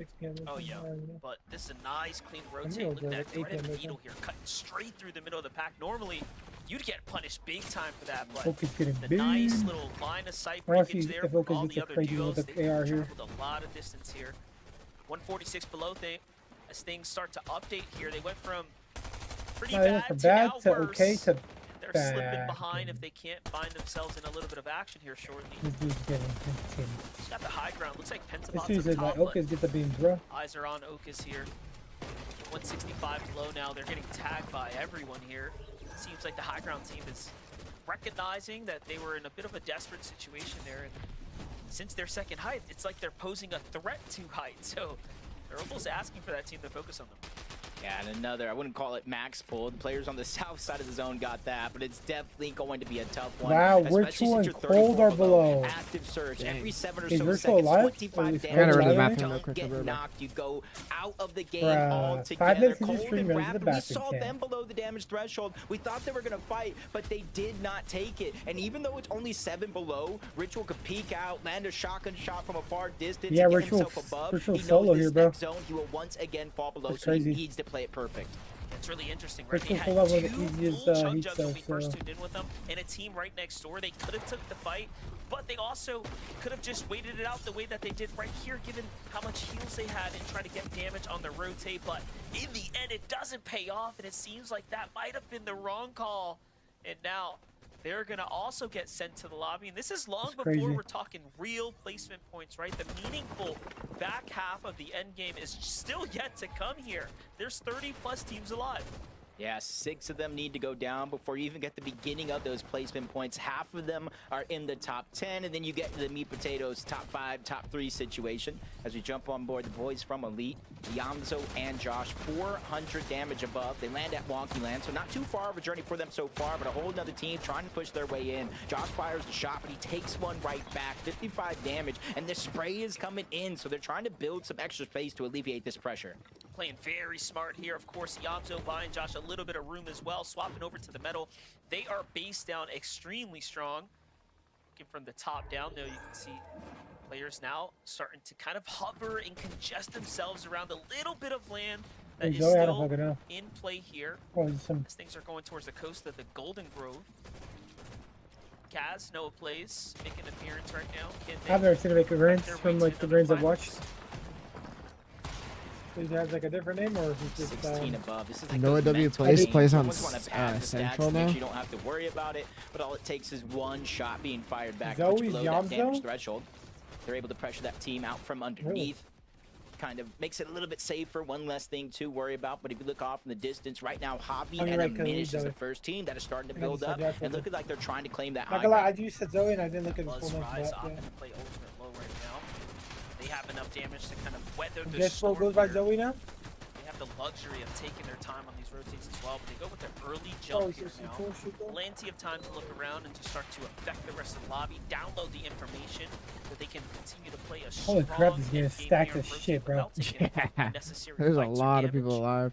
6 p.m. Oh yeah, Yeah. but this is a nice clean gonna rotate. go Look at for that, like 8 right in the PM middle here, cutting straight through the middle of the pack. Normally, you'd get punished big time for that, but Focus getting the big. nice little line of sight I wanna breakage see there if from Focus all gets the a other crazy duos. with They've the AR here. traveled a lot of distance here. 146 below as things start to update here. They went from pretty No, they went bad from to bad now to worse. okay to They're bad. slipping behind if they can't find themselves in a little bit of action here shortly. This dude's getting insane. He's got the high ground. Looks like This Pentabot's dude's up like, top, Okas get the beams, bro. but eyes are on Okas here. 165 below now. They're getting tagged by everyone here. seems like the high ground team is recognizing that they were in a bit of a desperate situation there. And since their second height, it's like they're posing a threat to height. So they're almost asking for that team to focus on them. Yeah, and another, I wouldn't call it max pull. The players on the south side of the zone got that, but it's definitely going to be a tough one. Wow, especially Virtual since and you're Cold 34 are below. Active surge. Dang. Every 7 or Is so Virtual seconds, alive? 25 Or is damage. Gotta Cold rid of the alive? map real Don't quick, get Roberto. knocked. You go out of the game Bruh, altogether. 5 minutes into Cold stream and runs to the Raptor, we back saw again. them below the damage threshold. We thought they were going to fight, but they did not take it. And even though it's only 7 below, Ritual could peek out, land a shotgun shot from a far distance, Yeah, and get Ritual- himself above. Ritual He knows solo this here, bro. next zone, he will once again fall below, That's so he crazy. needs to play it perfect. It's really interesting, right? They Ritual had pull up one of two the easiest, full chug heats jugs when of, we first so- tuned in with them, and a team right next door. They could have took the fight, but they also could have just waited it out the way that they did right here, given how much heals they had and try to get damage on the rotate. But in the end, it doesn't pay off, and it seems like that might have been the wrong call. And now they're going to also get sent to the lobby. And this is long That's before crazy. we're talking real placement points, right? The meaningful back half of the end game is still yet to come here. There's 30+ teams alive. Yeah, 6 of them need to go down before you even get the beginning of those placement points. Half of them are in the top 10, and then you get to the meat potatoes top 5, top 3 situation. As we jump on board the boys from Elite, Yamzo and Josh, 400 damage above. They land at Wonky Land, so not too far of a journey for them so far, but a whole nother team trying to push their way in. Josh fires the shot, but he takes one right back, 55 damage, and the spray is coming in, so they're trying to build some extra space to alleviate this pressure. Playing very smart here. Of course, Yamzo buying Josh a little bit of room as well, swapping over to the metal. They are base down extremely strong. Looking from the top down, though, you can see players now starting to kind of hover and congest themselves around a little bit of land that is Zoe had a still fucking up. in play here. Oh, there's some As things are going towards the coast of the Golden Grove. Kaz, Noah plays, making an appearance right now. Can they I've never seen him make a rinse their from way like to the the rings I've finals? watched. Does he have like a different name or is he just 16 above. This is like Noah those W mental plays games. You on almost wanna pad the stats Central to make now. sure you don't have to worry about it, but all it takes is one shot being fired back, Zoe's which below that damage Yamzo? threshold. They're able to pressure that team out from underneath. Kind of makes it a little bit safer, one less thing to worry about. But if you look off in the distance, right now, Hobby Oh, you're and right, 'cause Aminish is the Zoe. first team that is starting to I build just said up that, and but- looking like they're trying to claim that Not high gonna lie, ground. I just said Zoe and I didn't look at his Buzz full name. Rise but, opting yeah. to play Ultimate Low right now. They have enough damage to kind of weather the Guess what storm goes by here. Zoe now? They have the luxury of taking their time on these rotates as well, but they go with their early Oh, jump he's here just now. cool shit though. Plenty of time to look around and to start to affect the rest of the lobby, download the information so they can continue to play a Holy strong crap, this game is end-game stacked here as and rotate shit, bro. without taking Yeah. unnecessary There's a fights or lot of people damage. alive.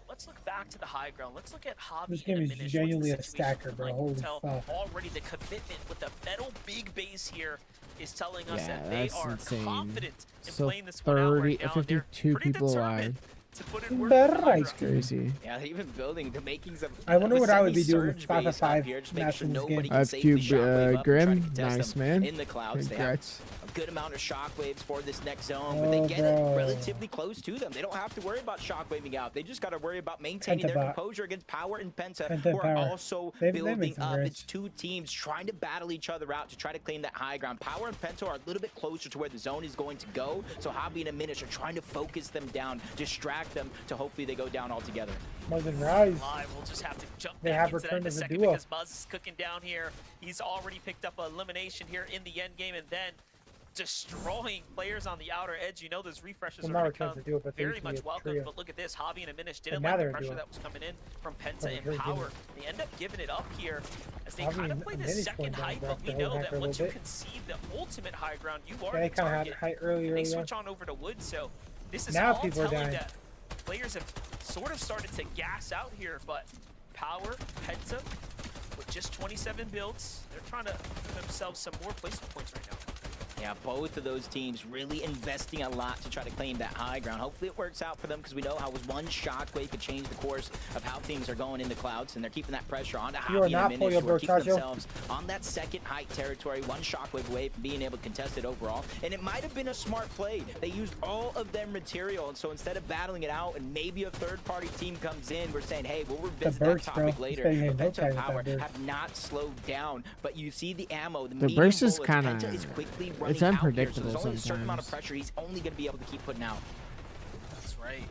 Let's look back to the high ground. Let's look at Hobby This game and is Diminish. What's genuinely the a situation stacker, look bro. like? Holy You can tell fuck. already the commitment with the metal big base here is telling us Yeah, that they that's are insane. confident in So playing this one out right 30 now. and they're 52 pretty people determined alive. to put in work Better for the high ice ground. cream. Crazy. Yeah, they're even building the makings of. I wonder of a what I would be doing with semi-surge 5 base for 5 up here, just making match sure in this nobody game. can I've safely cubed shockwave up and try Grim. to contest Nice, them man. in the clouds. They have Congrats. a good amount of shockwaves for this next zone, but they Oh, get bro. it relatively close to them. They don't have to worry about shockwaving out. They just got to worry about maintaining their Pentabot. composure against Power and Penta, Penta who are Power. also They made building some up. grades. It's two teams trying to battle each other out to try to claim that high ground. Power and Penta are a little bit closer to where the zone is going to go, so Hobby and Aminish are trying to focus them down, distract them to hopefully they go down altogether. Muzz and Rise. Live, we'll just have to jump They back have into that returned in a as a second duo. because Muzz is cooking down here. He's already picked up an elimination here in the end game and then destroying players on the outer edge. You know those refreshes Well, are now going we're to trying come to do it, but they very used to be much a welcome. trio. But look at this, Hobby and Aminish But didn't now like the they're a pressure duo. that was coming in from Oh, Penta they're and very good. Power. They end up giving it up here as they Hobby kind of and play the Aminish second going down height, back but we the know whole that hack a once you little bit. conceive the ultimate high ground, you are Yeah, they the kind of had target. it height earlier. And they Yeah. switch on over to wood, so this is Now all people are telling dying. that players have sort of started to gas out here, but Power, Penta, with just 27 builds, they're trying to give themselves some more placement points right now. Yeah, both of those teams really investing a lot to try to claim that high ground. Hopefully it works out for them because we know how one shockwave could change the course of how things are going in the clouds, and they're keeping that pressure on to You are Hobby not and Pollo Aminish, who are keeping Brocaggio. themselves on that second height territory, one shockwave away from being able to contest it overall. And it might have been a smart play. They used all of their material, and so instead of battling it out and maybe a third-party team comes in, we're saying, hey, we'll revisit that burst, topic bro. later. This guy But getting Penta no and time Power with that burst. have not slowed down, but you see the ammo, the The medium burst is bullets. kinda- Penta is quickly running it's out here, so unpredictable there's only a certain amount of sometimes. pressure he's only going to be able to keep putting out. That's right.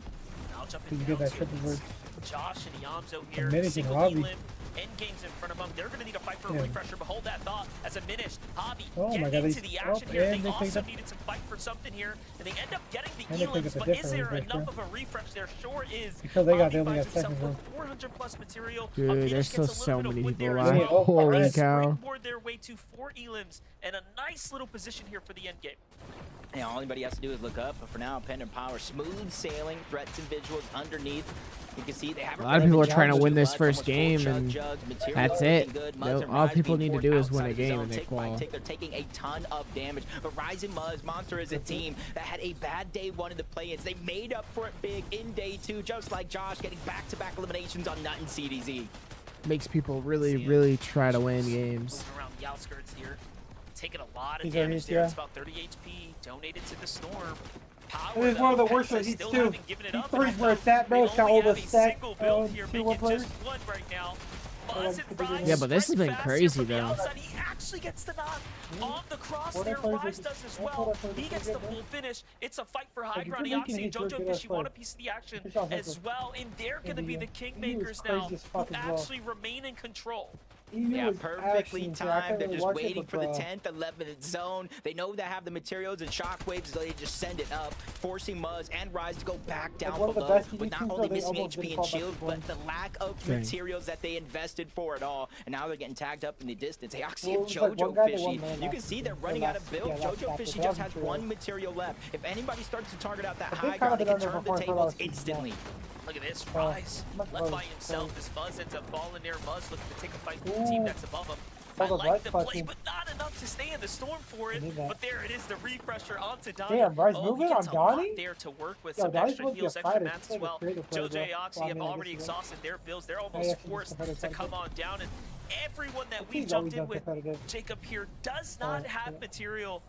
Now jumping Did you down get that to triple burst? Josh and Yamzo here. Aminish and Single Hobby. elim end games in front of them. They're going to need a fight for a Yeah. refresher. But hold that thought as a Minish, Hobby, Oh my get God, into they- the action oh, here. and They they picked also up- needed to fight for something here, and they end up getting the And they picked elims. up a But is different there refresher. enough of a refresh there? Sure is. Because they Hobby only finds got himself seconds with 400 plus material. Dude, Minish there's gets a still little so bit of many wood people there as alive. Yeah, well. oh, Holy They right. cow. springboard their way to 4 elims and a nice little position here for the end game. Yeah, all anybody has to do is look up. But for now, Pen and Power, smooth sailing, threats and visuals underneath. You can see they have A lot of people are trying to win this first game, and that's it. All people need to do is win a game, and they qual. They're taking a ton of damage. But Rising Muzz, Monster is a team that had a bad day one of the play-ins. They made up for it big in day 2, just like Josh, getting back-to-back eliminations on Nut and CDZ. Makes people really try to win games. Moving around the outskirts here, taking a lot of He's damage already- there. yeah. It's about 30 HP donated to the Storm. Power, It is one of the though, worst Penta of these still too. haven't given it He up, threes and where it's at, bro. they It's got only all the have a stack, single build here, two making players. just one right now. Oh, Buzz and it's the Rise Yeah, but this has strike been fast crazy, here from the though. outside. He actually gets the knock on the cross What there. I played Rise with- does as what well. I played He with gets good, the bro. full finish. It's a fight for high Like, ground. you're making Eoxy and hits JoJo good Fish, you want a play. piece of the action It's all as good. well, and they're going to be the He was kingmakers now, crazy as who fuck as well. actually remain in control. Yeah, was perfectly action, so I timed. couldn't They're really just watch it, waiting but, for the 10th, 11th zone. They know they have the materials and shockwaves, so they just send it up, forcing Muzz and Rise to go back down one of the below. best But not teams, only though, they missing almost HP didn't and fall back shield, to but the lack of Dang. materials that they invested for it all. And now they're getting tagged up in the distance. Eoxy Well, and it was like one JoJo guy that Fishy. won man You can last see they're season, running or out of last- build. yeah, last JoJo battle, Fishy but just that has was one true. material left. If anybody starts to target out that But high they've ground, kinda they can been turn under the for tables last season, instantly. Look at this, Rise much left by better. himself as Muzz ends up falling there. Muzz looking to take a fight with the Ooh. team that's above him. I Hold on, like Rise the play, clutching. but not enough to stay in the storm for it. need that. But there it is, the refresher onto Donnie. Damn, Rise he moving gets on a lot Donnie? there to work with. Yo, Some Donnie's extra supposed to be heals, a extra fighter. mats He's as like a well. creative player, JoJo bro. and Eoxy Well, I have mean, I already guess, exhausted their builds. They're I almost guess he's forced to competitive. come on down. And everyone that we've He's jumped always in done with, competitive. Jacob here, does not have material.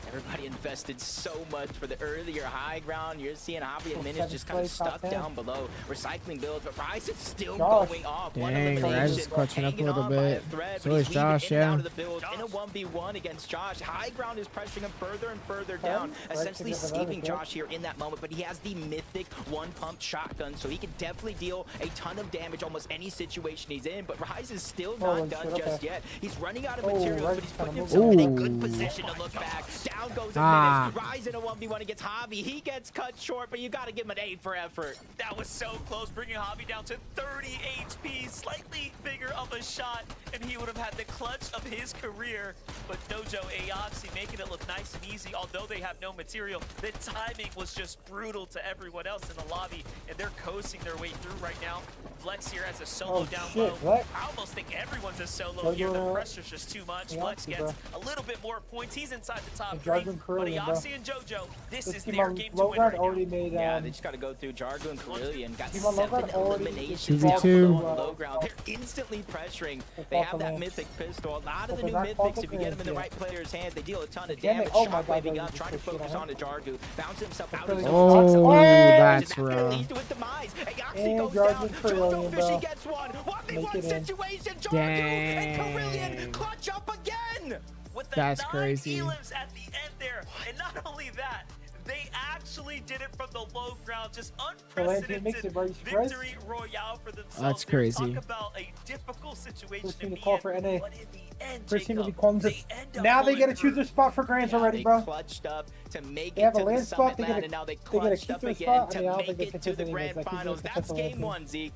Everybody invested so much for the earlier high ground. You're seeing Hobby and Well, Minutes seventh just kind of place, top stuck 10. down below. Recycling builds, but Rise is still Josh. going off. One Dang, elimination, Rise is clutching up a hanging little on by a bit. thread, So but is he's weaving Josh, in and yeah. out of the builds in a 1v1 against Josh. High ground is pressuring him further and further down, Right, essentially together, escaping right? Josh here in that moment. But he has the mythic one-pump shotgun, so he can definitely deal a ton of damage almost any situation he's in. But Rise is still not Holy done shit, just okay. yet. He's running out of Oh, materials, Rise but he's is putting kinda himself in a moving. good position to look back. Down goes a Ah. Minute. Rise in a 1v1 against Hobby. He gets cut short, but you got to give him an A for effort. That was so close, bringing Hobby down to 30 HP, slightly bigger of a shot, and he would have had the clutch of his career. But Dojo Eoxy making it look nice and easy, although they have no material. The timing was just brutal to everyone else in the lobby, and they're coasting their way through right now. Flex here has a solo Oh, down shit, low. Flex. I almost think everyone's a solo here. The Dojo, pressure's just too much. Eoxy, Flex gets bro. a little bit more points. He's inside the top And 3, Jargon but Carillion, bro. Eoxy and Jojo, this This is team their on game to low win ground right now. already made Yeah, they just got to go through Jargo and Carillion. Got Team on low 7 ground already eliminations 2v2. on low ground. They're instantly pressuring. They have that mythic pistol. A lot of the new mythics, if you get them in the right player's hands, they deal a ton of Damn it. damage. Oh my God, Shockwaving they up, just trying to pushed it focus on on the Jargo. Bounce himself out of really his good. own Oh, box. that's That rough. leads to a demise. Eoxy And goes Jargon down. Carillion, JoJo bro. Fishy gets one. 1v1 Make it in. situation. Jargo and Dang. Carillion clutch up again. With the That's 9 crazy. elims at the end there. And not only that, they actually did it from the low ground. Just Atlantean makes it, bro. You surprised? victory royale for themselves. That's There. crazy. Talk about a difficult situation First to team to be call in, for NA. but in the end, First team to be Jacob, Qualms. they end up Now they pulling get to choose through. their spot for Grands Yeah, already, they bro. clutched up to make They it have to a land the spot, summit they land, gotta- and now they they gotta clutched keep up their again spot. I to mean, I don't make think they it to the contested grand anyways, like, finals. they That's contested game anything. 1, Zeke.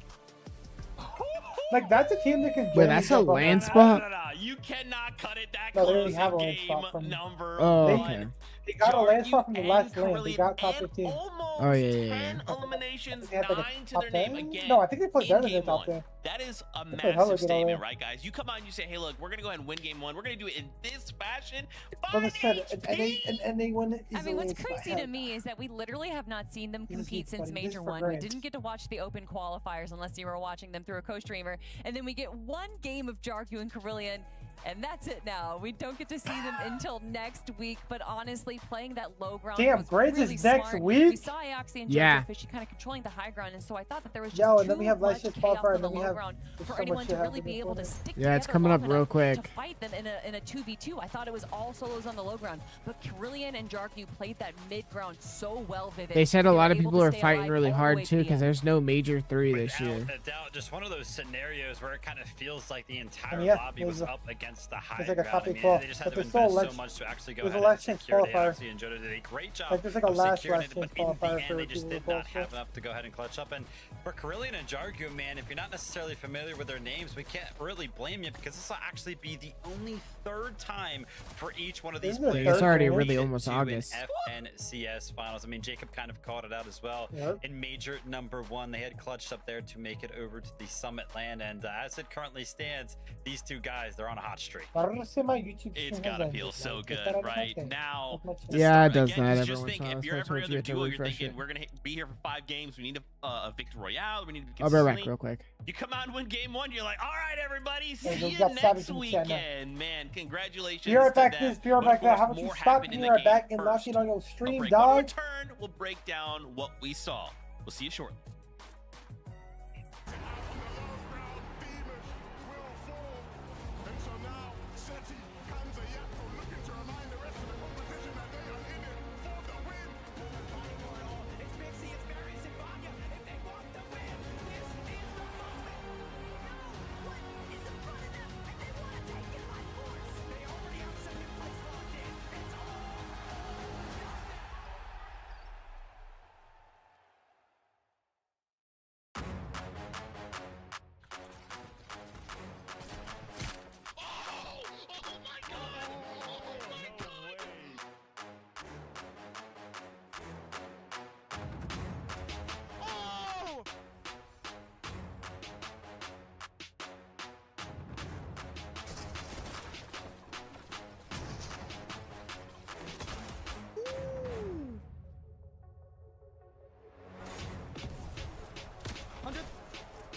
Like, that's a team that can. Wait, that's a genuinely land go spot? You cannot cut it that No, they close already have a in land game spot from- number Oh, They- okay. They got a land spot from the and last land. They Carillion got top and 15. Almost Oh, yeah, yeah, 10 yeah. eliminations, They had like a 9 to top their name 10? again. No, I think they played in better than game top 1. 10. That is a They played hella massive good statement, already. right, guys? You come out and you say, hey, look, we're going to go ahead and win game 1. We're going to do it in this fashion. But they 5 said, HP. and they won it. I mean, what's easily. crazy to me is that we literally have not seen them This is compete since funny. This is Major for 1. We grades. didn't get to watch the open qualifiers unless you were watching them through a co-streamer. And then we get one game of Jarku and Carillion, And that's it now. We don't get to see them until next week, but honestly, playing that low ground Damn, was Grades really is next smart. week? We saw Axie and Yeah. Fishy kind of controlling the high ground, and so I thought that there was just Yo, and too then we have much License chaos Qualifier, on and the then we low have ground there's for so anyone much to shit really be happening able to for it. stick Yeah, it's together coming long up real enough quick. to fight them in a 2v2. I thought it was all solos on the low ground, but Carillion and Jarknew played that mid ground so well, Vivid. They said a They were lot of able people to are stay fighting alive really all the hard way to too the because end. there's no major 3 this Without year. a doubt, just one of those scenarios where it kind of feels like the entire yeah, lobby was up against the high there's like a ground. topic I mean, call, they just but had to there's still a invest so leg- much to actually go there's a ahead and last chance secure it. qualifier. Axie and Jodo did a great job Like, there's like a of last securing it, chance but in qualifier the for end, they just people did to not qualify. have enough to go ahead and clutch up. And for Carillion and Jarknew, man, if you're not necessarily familiar with their names, we can't really blame you because this will actually be the only 3rd time for each one of these Isn't it players. third It's already time? really made it almost to an August. FNCS finals. I mean, Jacob kind of called it out as well. Yep. In major number 1, they had clutched up there to make it over to the Summit land. And as it currently stands, these 2 guys, they're on a hot streak. I don't say my YouTube It's stream gotta has feel ended, so like, good is that on right my thing? now. That's my to Yeah, start it does again, that 'cause every just once think in a while. if you're That's why I every told you other to duo, you're refresh thinking it. we're gonna be here for 5 games. We need a victory royale. We need to be I'll be right back consistently. real quick. You come out and win game 1, you're like, all right, everybody, see we you got next Savage in the chat now. weekend, man. Congratulations. Be right to back, them. this. Be right But of back that. How course, about you more stop happened in being the right back game and lock first. it on your A stream, break. When we dog? return, we'll break down what we saw. We'll see you shortly.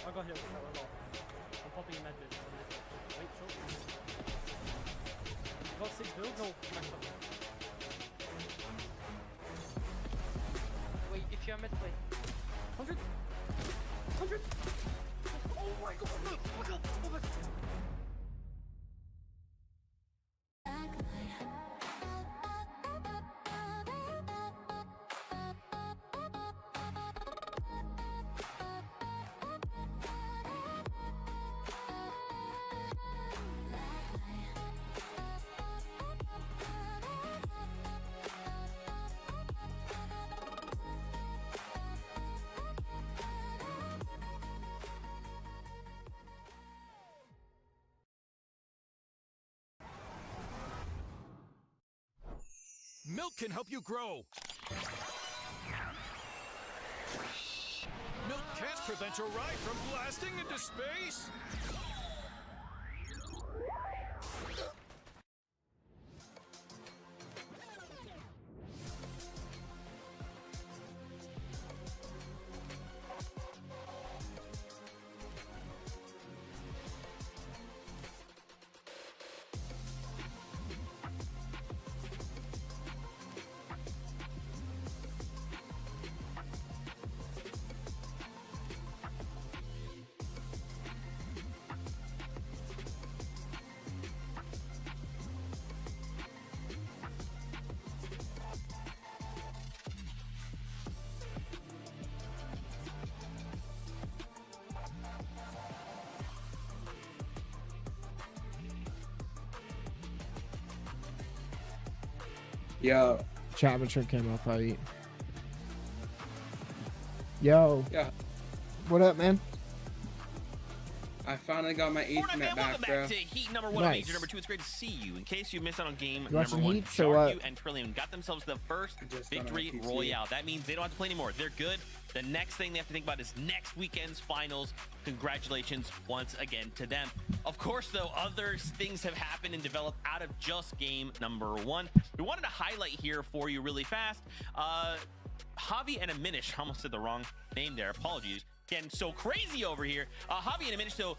I got hit. I'm popping a med bit. Wait, short. Got 6 builds? No, max up. Wait, if you're mid, wait. 100! 100! Oh my god! Look! Oh my god! Oh my god! Milk can help you grow. Milk can't prevent your ride from blasting into space. Yo. Chapman came off fight. Yo. Yeah. What up, man? I finally got my Fortnite Ethernet man, back, welcome bro. back to Heat number 1, Nice. Major number 2. It's great to see you. In case you missed out on game You watching number 1, Heat, so what? Jarknew and Trillium got themselves the first just got on victory PC. royale. That means they don't have to play anymore. They're good. The next thing they have to think about is next weekend's finals. Congratulations once again to them. Of course, though, other things have happened and developed out of just game number 1. We wanted to highlight here for you really fast. Javi and Aminish, I almost said the wrong name there. Apologies. Getting so crazy over here. Javi and Aminish, so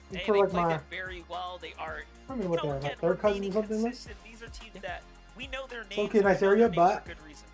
Hey, For they like played my, it very well. They are, I mean, what you know, they're again, like third cousin or remaining something. Like, consistent. These are teams that we know their names. okay, and we nice know area, their names but for good reason.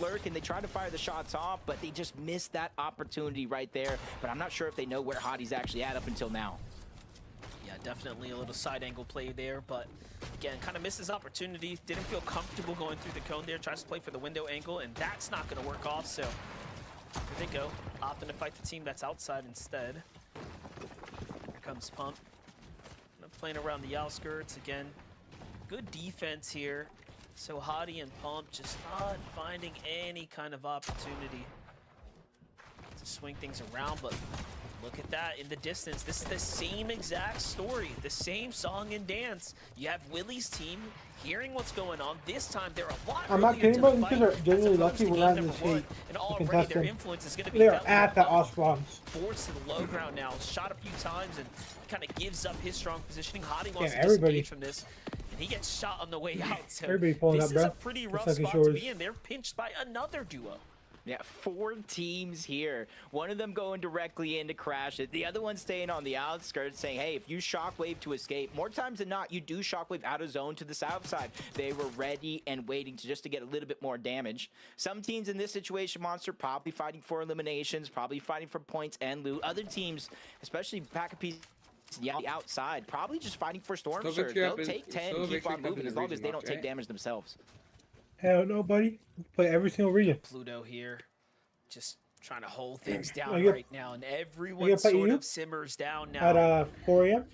lurk and they try to fire the shots off, but they just missed that opportunity right there. But I'm not sure if they know where Hottie's actually at up until now. Yeah, definitely a little side angle play there, but again, kind of missed his opportunity. Didn't feel comfortable going through the cone there. Tries to play for the window angle, and that's not going to work off. So here they go, opting to fight the team that's outside instead. Here comes Pump, playing around the outskirts again. Good defense here. So Hottie and Pump just not finding any kind of opportunity to swing things around, but look at that in the distance. This is the same exact story, the same song and dance. You have Willie's team hearing what's going on. This time they're a lot I'm not kidding, but because they're genuinely lucky we're not in this heat. And already their influence is going to be They're at the off-spawns. forced to the low ground now. Shot a few times and kind of gives up his strong positioning. Hottie wants to disengage from this, and he gets shot on the way out. So Everybody pulling this up, is bro. a pretty rough Second spot shores. to be in. They're pinched by another duo. Yeah, 4 teams here. One of them going directly in to crash it. The other one staying on the outskirts saying, hey, if you shockwave to escape, more times than not, you do shockwave out of zone to the south side. They were ready and waiting just to get a little bit more damage. Some teams in this situation, Monster, probably fighting for eliminations, probably fighting for points and loot. Other teams, especially Pack-a-Piece, yeah, the outside, probably just fighting for Storm Surge. They'll take 10 and keep on moving as long as they don't take damage themselves. Hell no, buddy. Play every single region. Pluto here, just trying to hold things down I get- right now, and I everyone get sort you? of simmers down now. At 4 a.m.?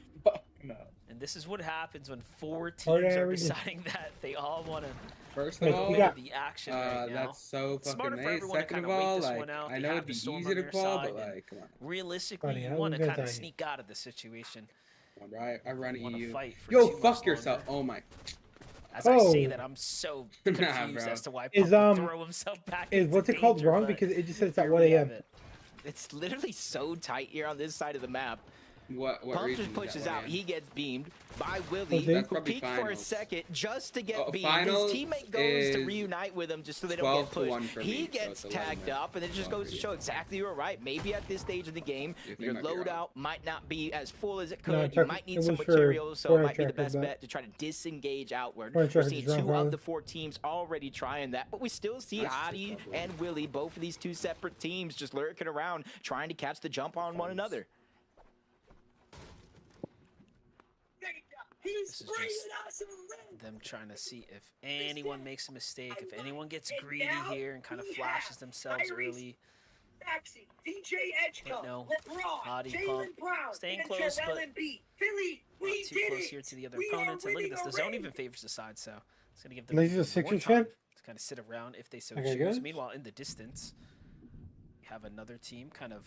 No. And this is what happens when 4 Hard teams are region. deciding that they all want to First Wait, of all, we got- the action right now. that's so fucking Smarter for nice. everyone to Second kind of of wait all, this like, one out. I They know have it'd the be storm easy on to their call, side, but and like, come on. realistically, Buddy, you I want to was kind gonna of tell you. sneak out of the situation. I run Want to EU. fight for Yo, too fuck much yourself. longer. Oh my. As I say Oh. that, I'm so Nah, confused bro. as to why Is, Pump would throw himself back Is into what's it called danger, wrong? but Because it just says it's at here 1 we have a.m. it. It's literally so tight here on this side of the map. What Pump region just is pushes that out. one He gets beamed by Willie, Okay. That's who probably peeked for a finals. second just to get Oh, beamed. finals His teammate goes to is reunite with him just so they don't 12 get to pushed. 1 for He me, so gets it's 11 tagged there. up, and it just 12 goes to for show you. exactly you're right. Maybe at this stage of the game, You think your might be wrong. loadout might not be as full as it No, could. check- You might it need was some for materials, so it foreign might be the trackers, best but- bet to try to disengage outward. Foreign We're trackers seeing is wrong, 2 of brother. the 4 teams already trying that, but we still see That's Hottie just a and Willie, both of these 2 separate teams, just lurking around, trying to catch the jump on one another. This is just them trying to see if anyone makes a mistake, if anyone gets greedy here and kind of flashes themselves early. But no, Hottie Pump staying close, but not too close here to the other opponents. And look at this, the zone even favors the side, so it's going to give them This is a more Sixers time fan? to kind of sit around if they so Okay, choose. good. Meanwhile, in the distance, we have another team kind of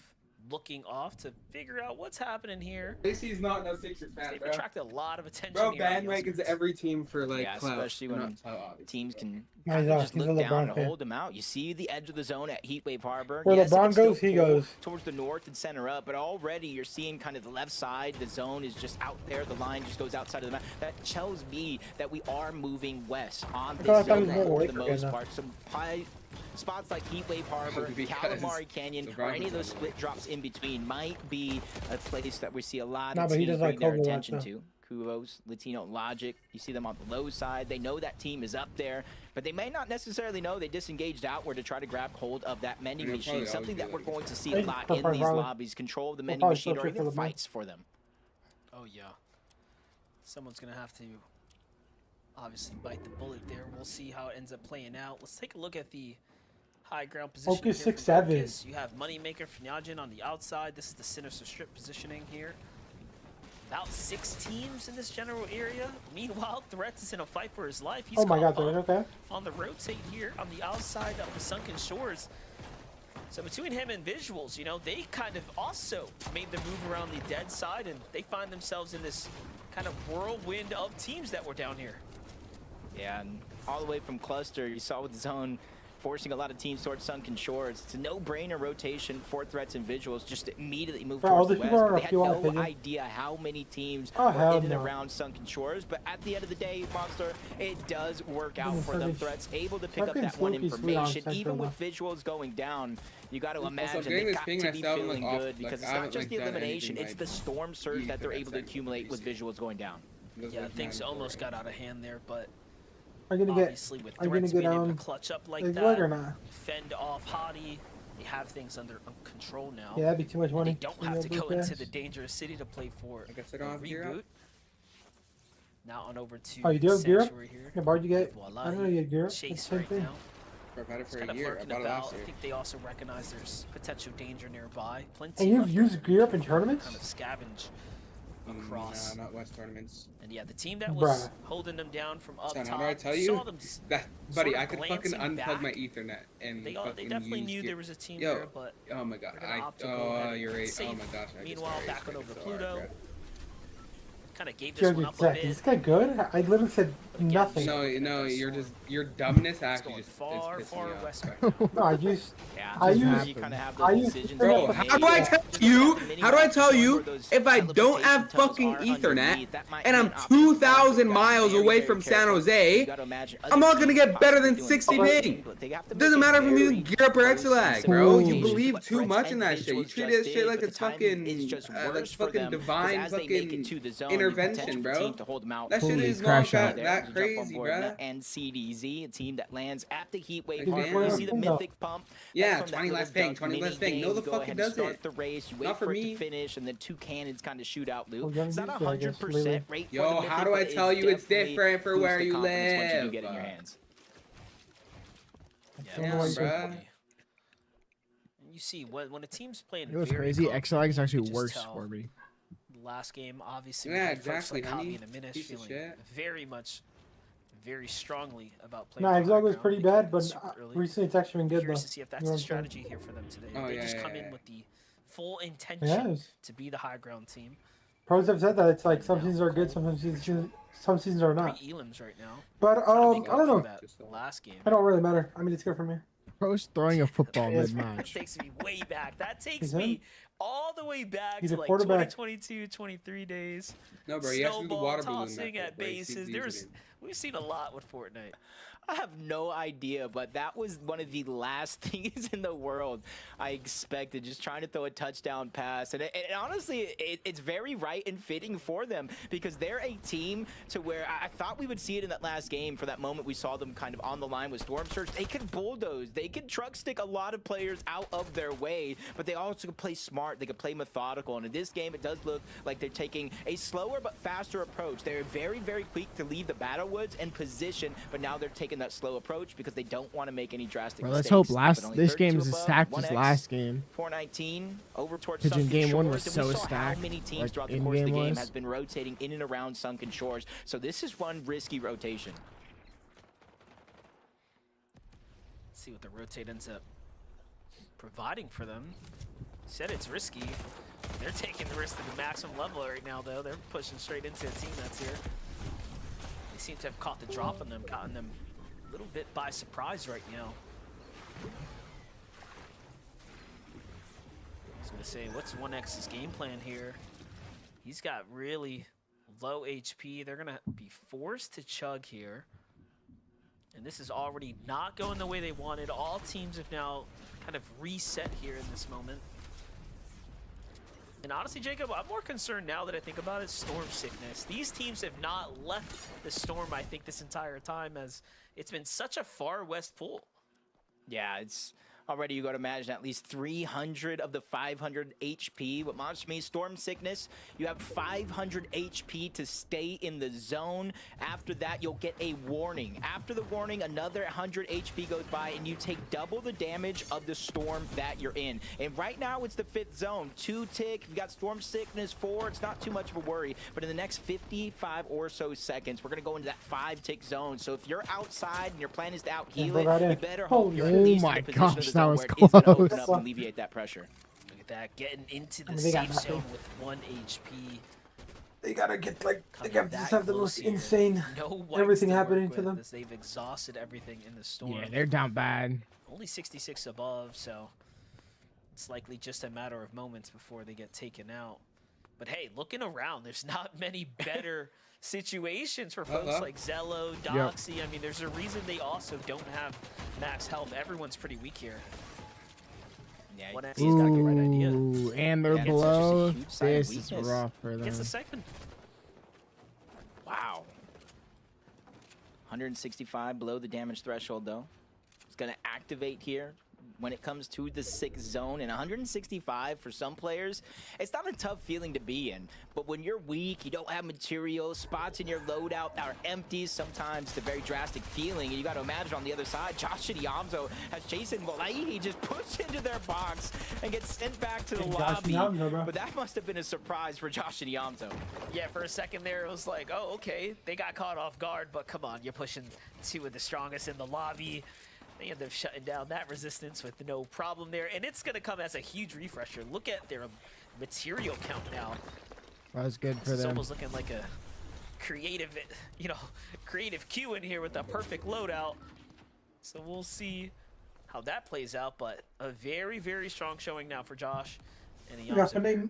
looking off to figure out what's happening here. Lacey's not no Sixers fan, They've bro. attracted a lot of attention Bro, here on the bandwagons outskirts. every team for like Yeah, clout. especially Not when clout, obviously, teams but- can Nice, kind of just he's a look down LeBron and fan. hold them out. You see the edge of the zone at Heatwave Harbor. Where Yes, it can LeBron still goes, he pull goes. towards the north and center up, but already you're seeing kind of the left side. The zone is just out there. The line just goes outside of the map. That tells me that we are moving west on this I thought zone it was more for the Laker most again, part. Some high spots like Heatwave Harbor, Because Calamari Canyon, LeBron or any of was those on the split drops in between might be a place that we see a lot Nah, of but he teams does like bring their Kobe attention watch, to. Kuos, Latino Logic. You see them on the low side. They know that team is up there, but they may not necessarily know they disengaged outward to try to grab hold of that mending It'll machine. probably Something always that be we're like going to see Hey, a lot for in these probably- lobbies. Control of the mending probably machine still or check for even the money. fights for them. Oh yeah. Someone's gonna have to obviously bite the bullet there. We'll see how it ends up playing out. Let's take a look at the high ground position. Focus here from 6-7. Focus. You have Moneymaker Fnyajin on the outside. This is the Sinister Strip positioning here. About 6 teams in this general area. Meanwhile, Threats is in a fight for his life. He's Oh my caught god, they're up okay. on the rotate here on the outside of the Sunken Shores. So between him and Visuals, you know, they kind of also made the move around the dead side, and they find themselves in this kind of whirlwind of teams that were down here. Yeah, and all the way from Cluster, you saw with the zone forcing a lot of teams towards Sunken Shores. It's a no-brainer rotation for Threats and Visuals, just immediately move Bro, all towards the these west. people are But they a had few on no opinion. idea how many teams Oh, were hell in and no. around Sunken Shores. But at the end of the day, Monster, it does work out for them. Fucking- Threats able to pick up fucking that one Smokey's sweet on information. Central Even with now. Visuals going down, you got to Also, imagine getting they've this got ping to be myself, I'm, feeling like, off, good like, because I it's not haven't, just like, the done elimination, anything, it's like, the storm surge deep that they're in able to that accumulate with season. Visuals going down. Those Yeah, are things mad almost boring. got out of hand there, but Are you gonna get? obviously with Are you gonna Threats get being able to on? clutch up like Like that, what or not? fend off Hottie, They have things under control now. Yeah, that'd be too much and money. they don't have to go into the dangerous city to play for I guess I a don't have gear reboot. up. Now on over to Oh, you do have gear up? Sanctuary here. Yeah, Bard, you get. Voila, I don't know you get gear up. It's the Chase same right thing. now. I've had it for Kind a of year. I lurking bought it about. last I year. think they also recognize there's potential danger nearby. Plenty. And you've left used over gear up in to tournaments? Kind of scavenge across. No, not West tournaments. And yeah, the team that was Bruh. holding them down from up Son, top. how do I tell saw you? them That, sort buddy, of I could fucking glancing unplug back. my Ethernet and They fucking definitely use knew gear. there was a team Yo, there, but oh my god, they're gonna opt to go ahead you're and right. save Oh it. my gosh, I Meanwhile, just back on over so hard, Pluto. bro. Kind of gave this Jared, one up a exactly. bit. Is this guy good? I literally said nothing. No, your dumbness actually going just far, is pissing far me off. west right now. No, I used. Yeah, I just use- where you kind of have I those use- decisions. Bro, being How made. do I tell Just you? look at the How do I mini-map, tell the one you where those if I don't have teleportation tunnels fucking are Ethernet underneath, that might and be I'm an option for you. 2,000 You gotta miles be away very from San careful. Jose? You gotta imagine I'm other not gonna teams get better possibly than doing 60 the same ping. thing, but they have to Doesn't make matter if I'm very using gear up or close extra lag, specific bro. You rotations. believe What too Threats much and in that shit. You Visuals treat just this shit did, like but it's the timing fucking is just like worse for fucking them, 'cause divine as they make fucking it to the zone, intervention, potential for bro. team to hold them out. That shit Holy is crash not out. that There to jump on crazy, board bro. and CDZ, a team that lands at the heat wave Like, hard. man. You see the mythic pump. Yeah, That's from that 20 little less ping, duck 20 less mini ping. No, game. the You go fuck ahead it and start doesn't. the race. You wait Not for for it me. to finish, and then two cannons kind of shoot out loot. Well, young It's not dudes, I guess, 100% really. rate for Yo, the mythic, how do I but tell you it's definitely different for boosts where the you confidence once you do live? get it in your hands. Yeah, Damn, most bro. certainly. And you see when a team's playing. It was very crazy. confident, Extra lag is you actually can just worse tell. for me. Last game, obviously, Yeah, we played folks exactly, like Javi honey. and Aminish Piece of feeling shit. very strongly about playing. No, for Exog was high pretty ground. They bad, came in but super early. recently it's actually been good though. Curious to see if that's You know the what I'm saying? strategy here for them today. Oh, They yeah, just yeah, come yeah. in with the full intention Yes. to be the high ground team. Pros have said that it's like some Now seasons are good, Cole some seasons are not. 3 elims right now. But Trying to I make up don't for know. that last game. I don't really matter. I mean, it's good for me. Pros throwing a football Yes. mid That match. takes me way back. That takes He's him. me all the way back He's to a like quarterback. 2022, 23 days. No, bro, you have to do the Snowball water balloon tossing method, at bro. You see bases. the There's username. we've seen a lot with Fortnite. I have no idea, but that was one of the last things in the world I expected, just trying to throw a touchdown pass. And honestly, it's very right and fitting for them because they're a team to where I thought we would see it in that last game for that moment we saw them kind of on the line with Storm Surge. They could bulldoze. They could truck stick a lot of players out of their way, but they also could play smart. They could play methodical. And in this game, it does look like they're taking a slower but faster approach. They're very, very quick to leave the battle woods and position, but now they're taking that slow approach because they don't want to make any drastic Well, mistakes. let's hope But only this game 32 is as above, stacked as 1x, last game. 419 over towards Pigeon Sunken game one Shores, was and we so saw stacked, how many teams like throughout the course of the in-game game was. has been rotating in and around Sunken Shores. So this is one risky rotation. See what the rotate ends up providing for them. Said it's risky. They're taking the risk to the maximum level right now, though. They're pushing straight into a team that's here. They seem to have caught the drop on them, gotten them a little bit by surprise right now. I was gonna say, what's 1X's game plan here? He's got really low HP. They're gonna be forced to chug here. And this is already not going the way they wanted. All teams have now kind of reset here in this moment. And honestly, Jacob, I'm more concerned now that I think about it, storm sickness. These teams have not left the storm, I think, this entire time, as it's been such a far west pool. Yeah, it's already, you got to imagine at least 300 of the 500 HP. What monsters mean storm sickness, you have 500 HP to stay in the zone. After that, you'll get a warning. After the warning, another 100 HP goes by, and you take double the damage of the storm that you're in. And right now, it's the 5th zone. 2 tick, you got storm sickness, 4. It's not too much of a worry. But in the next 55 or so seconds, we're going to go into that 5 tick zone. So if you're outside and your plan is to out heal it, you better hope you're at least in the position of the that zone was where it's going to open close. up and alleviate that pressure. Look at that, getting into the I mean, they got safe nothing. zone with 1 HP. They gotta get like they Coming gotta that just have the close most here. insane No wipes everything to work happening to with them. as they've exhausted everything in the storm. Yeah, they're down bad. Only 66 above, so it's likely just a matter of moments before they get taken out. But hey, looking around, there's not many better situations for folks like Zello, Doxy. I mean, there's a reason they also don't have max health. Everyone's pretty weak here. Yeah, One X's got the right idea. Ooh, and they're Yeah, it's just a below. huge sign of This is weakness. rough for them. Gets the second. Wow. 165 below the damage threshold, though. It's going to activate here. when it comes to the 6th zone. And 165 for some players, it's not a tough feeling to be in. But when you're weak, you don't have materials, spots in your loadout are empty, sometimes it's a very drastic feeling. And you got to imagine on the other side, Josh and Yamzo has Jason Malaihi just pushed into their box and gets sent back to the lobby. But that must have been a surprise for Josh and Yamzo. Yeah, for a second there, it was like, oh, okay, they got caught off guard, but come on, you're pushing 2 of the strongest in the lobby. They end up shutting down that resistance with no problem there, and it's going to come as a huge refresher. Look at their material count now. That was good for It's them. almost looking like a creative, creative queue in here with a perfect loadout. So we'll see how that plays out, but a very, very strong showing now for Josh. And We got Fanaya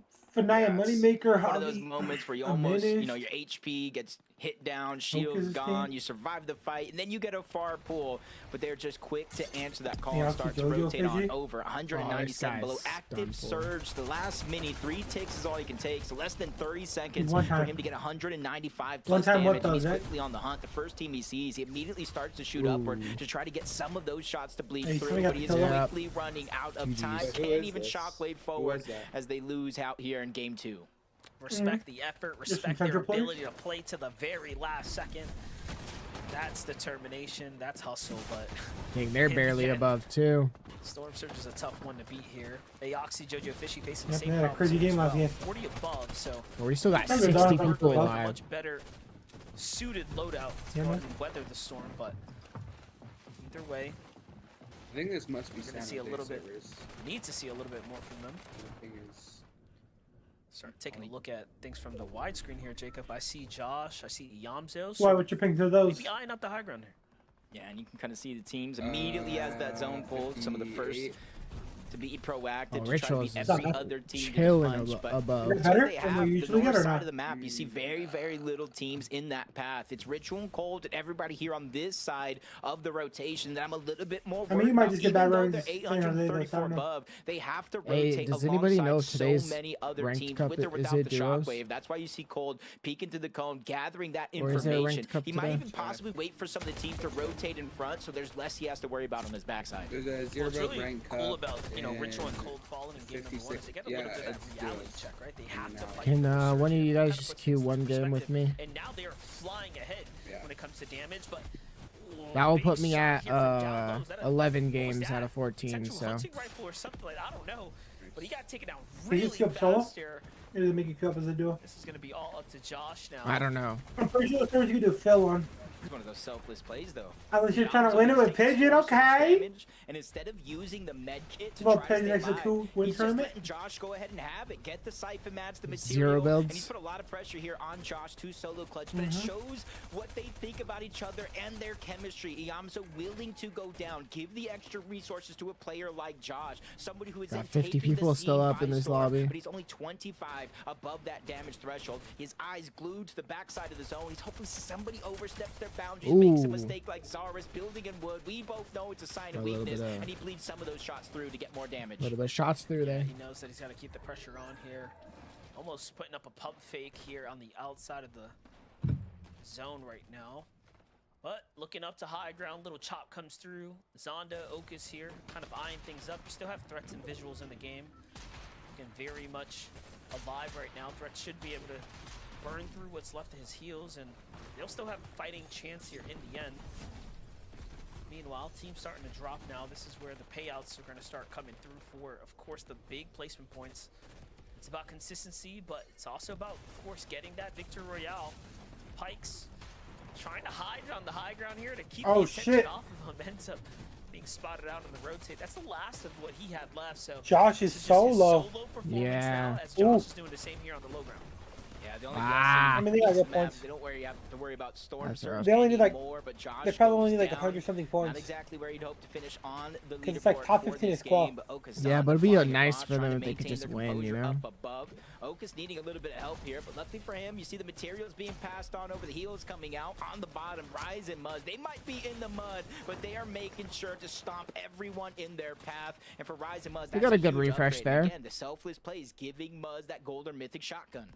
Moneymaker. One of those moments where you almost, your HP gets hit down, shield's gone, you survive the fight, and then you get a far pull. But they're just quick to answer that call and start to rotate on over. 197 below. Active surge. The last mini, 3 ticks is all he can take. So less than 30 seconds for him to get 195 plus damage. And he's quickly on the hunt. The first team he sees, he immediately starts to shoot upward to try to get some of those shots to bleed through. But he is quickly running out of time. Can't even shockwave forward as they lose out here in game 2. Respect the effort, respect their ability to play to the very last second. That's determination, that's hustle, but I think they're barely above too. Storm Surge is a tough one to beat here. Aoxy, Jojo Fishy facing the Yep, same they had a problem crazy game last game. 40 above, so Well, we still got That's 60 a people lot. alive. much better suited loadout to go ahead and weather the storm, but either way, I think this must be we're gonna see a little bit. Need to see a little bit more from them. Start taking a look at things from the widescreen here, Jacob. I see Josh, I see Yamzo. Why would you pick those? Maybe eyeing up the high ground here. Yeah, and you can kind of see the teams immediately as that zone pulls. Some of the first to be proactive to try to beat every other team chilling to punch, but above. because Better they than have we the usually north get or side not? of the map, you see very, very little teams in that path. It's Ritual and Cold and everybody here on this side of the rotation that I'm a little bit more I mean, worried you might about. just get Even bad though ratings they're saying they 834 don't know. above, they have to Hey, rotate does anybody know if alongside today's so many other ranked teams cup with or is without it the duos? shockwave. That's why you see Cold peek into the cone, gathering that Or is there a information. ranked cup He might today? even possibly wait for some of the teams to rotate in front, so there's less he has to worry about on his backside. There's a Well, zero it's really rank cool cup about Ritual and and Cold falling in game number 1 is they get a little bit of it's that reality duos. check, right? They have to fight. Can for the one of surge. you guys Kinda just puts queue things one in game with perspective. me? And now they are flying ahead when it comes to damage, but That will big put me shot at here from down low. Is that a- 11 what was games that? out of 14. Potential So hunting rifle or something like that. I don't know, but he got taken down Can you really skip solo? fast here. Or do they make you queue up as a duo? This is gonna be all up to Josh now. I don't know. I'm pretty sure you can do Phil one. It's one of those selfless plays, though. Unless you're trying to win it with Pigeon, okay? And instead of using the med kit to Well, try to Pigeon stay next to alive, two win he's just tournament. letting Josh go ahead and have it. Get the siphon mats, the Zero material. builds. And he's put a lot of pressure here on Josh to solo clutch, but it shows what they think about each other and their chemistry. Iamso willing to go down, give the extra resources to a player like Josh, somebody who is Got in 50 taking the people still scene up in by this storm, lobby. but he's only 25 above that damage threshold. His eyes glued to the backside of the zone. He's hoping somebody oversteps their boundaries, makes a Ooh. mistake like Zaris building in wood. We both know it's a sign of A little weakness, bit of- and he bleeds some of those shots through to get more damage. A little bit of shots through there. He knows that he's got to keep the pressure on here. Almost putting up a pump fake here on the outside of the zone right now. But looking up to high ground, little chop comes through. Zonda, Okus here, kind of eyeing things up. You still have threats and visuals in the game. Looking very much alive right now. Threats should be able to burn through what's left of his heals, and they'll still have a fighting chance here in the end. Meanwhile, team's starting to drop now. This is where the payouts are going to start coming through for, of course, the big placement points. It's about consistency, but it's also about, of course, getting that Victor Royale. Pikes trying to hide on the high ground here to keep the attention off of him. Ends up being spotted out on the rotate. That's the last of what he had left. So Josh is this just his solo. performance Yeah. now, as Josh is doing the same here on the low ground. Yeah, the only Ah. I mean, they got good points. They don't have to worry about storm That's surge rough. They only need, like- anymore, but Josh They probably goes only need like down. 100-something Not points. exactly where you'd hope to finish on the 'Cause it's like leaderboard top for 15 this is qual. game, but Okus Yeah, on but it'd be flying nice across, for them trying if to they could maintain just their win, you composure know? up above. Okus needing a little bit of help here, but luckily for him, you see the materials being passed on over the heels coming out on the bottom. Rise and Muzz, they might be in the mud, but they are making sure to stomp everyone in their path. And for Rise and Muzz, They that's got a a good huge refresh upgrade. there. Again, the selfless play is giving Muzz that gold or mythic shotgun.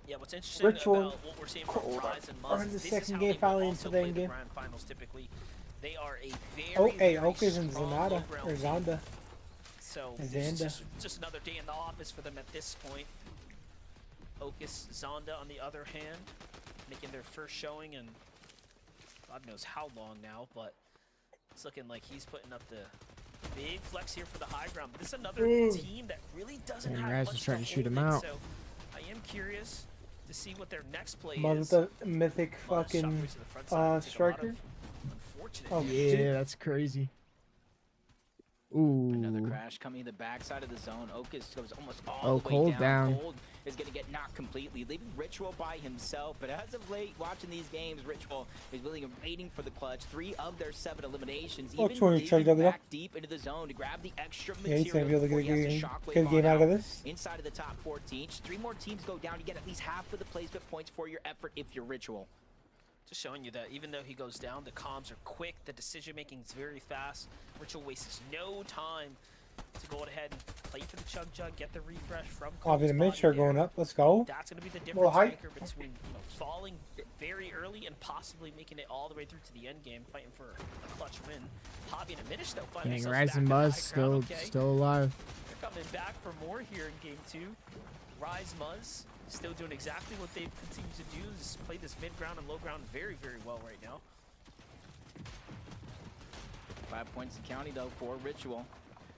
Yeah, what's interesting Ritual about what we're seeing from Rise and are Muzz in the is this second is how game they will finally also into the play game. grand finals typically. They are a very, Oh, hey, very Okus and strong Zanata low-ground or team. Zonda. So Xanda. it's just another day in the office for them at this point. Ocus, Zonda on the other hand, making their first showing in God knows how long now, but it's looking like he's putting up the big flex here for the high ground. But this is another team that really doesn't And have Raz much is trying to shoot him hold in, out. So I am curious to see what their next play Mud is. with the mythic Mud fucking shockwaves to the front side, take a lot of striker. unfortunate Oh, damage. shit. Yeah, that's crazy. Ooh. Another crash coming in the backside of the zone. Ocus goes almost all Oh, the way Cold down. Cold is going to get knocked completely, leaving Ritual by himself. But as of late, watching these games, Ritual is willing and waiting for the clutch. 3 of their 7 eliminations, Oh, even 20 digging chug back deep into the zone to grab the extra Yeah, he's gonna material be able to before get he a has game, to shockwave get a game on out of this. inside of the top 14. Each 3 more teams go down, you get at least half of the placement points for your effort if you're Ritual. Just showing you that even though he goes down, the comms are quick, the decision making is very fast. Ritual wastes no time to go ahead and play for the Chug Jug, get the refresh from I'll be the mid-share going up. Let's go. That's going to be the Little difference height. maker between falling very early and possibly making it all the way through to the end game, fighting for a clutch win. Hobby and a Minish though, find Dang, themselves Raz back and in the Muzz high ground. still alive. They're coming back for more here in game 2. Rise Muzz still doing exactly what they've continued to do, is play this mid ground and low ground very, very well right now. 5 points to county though for Ritual.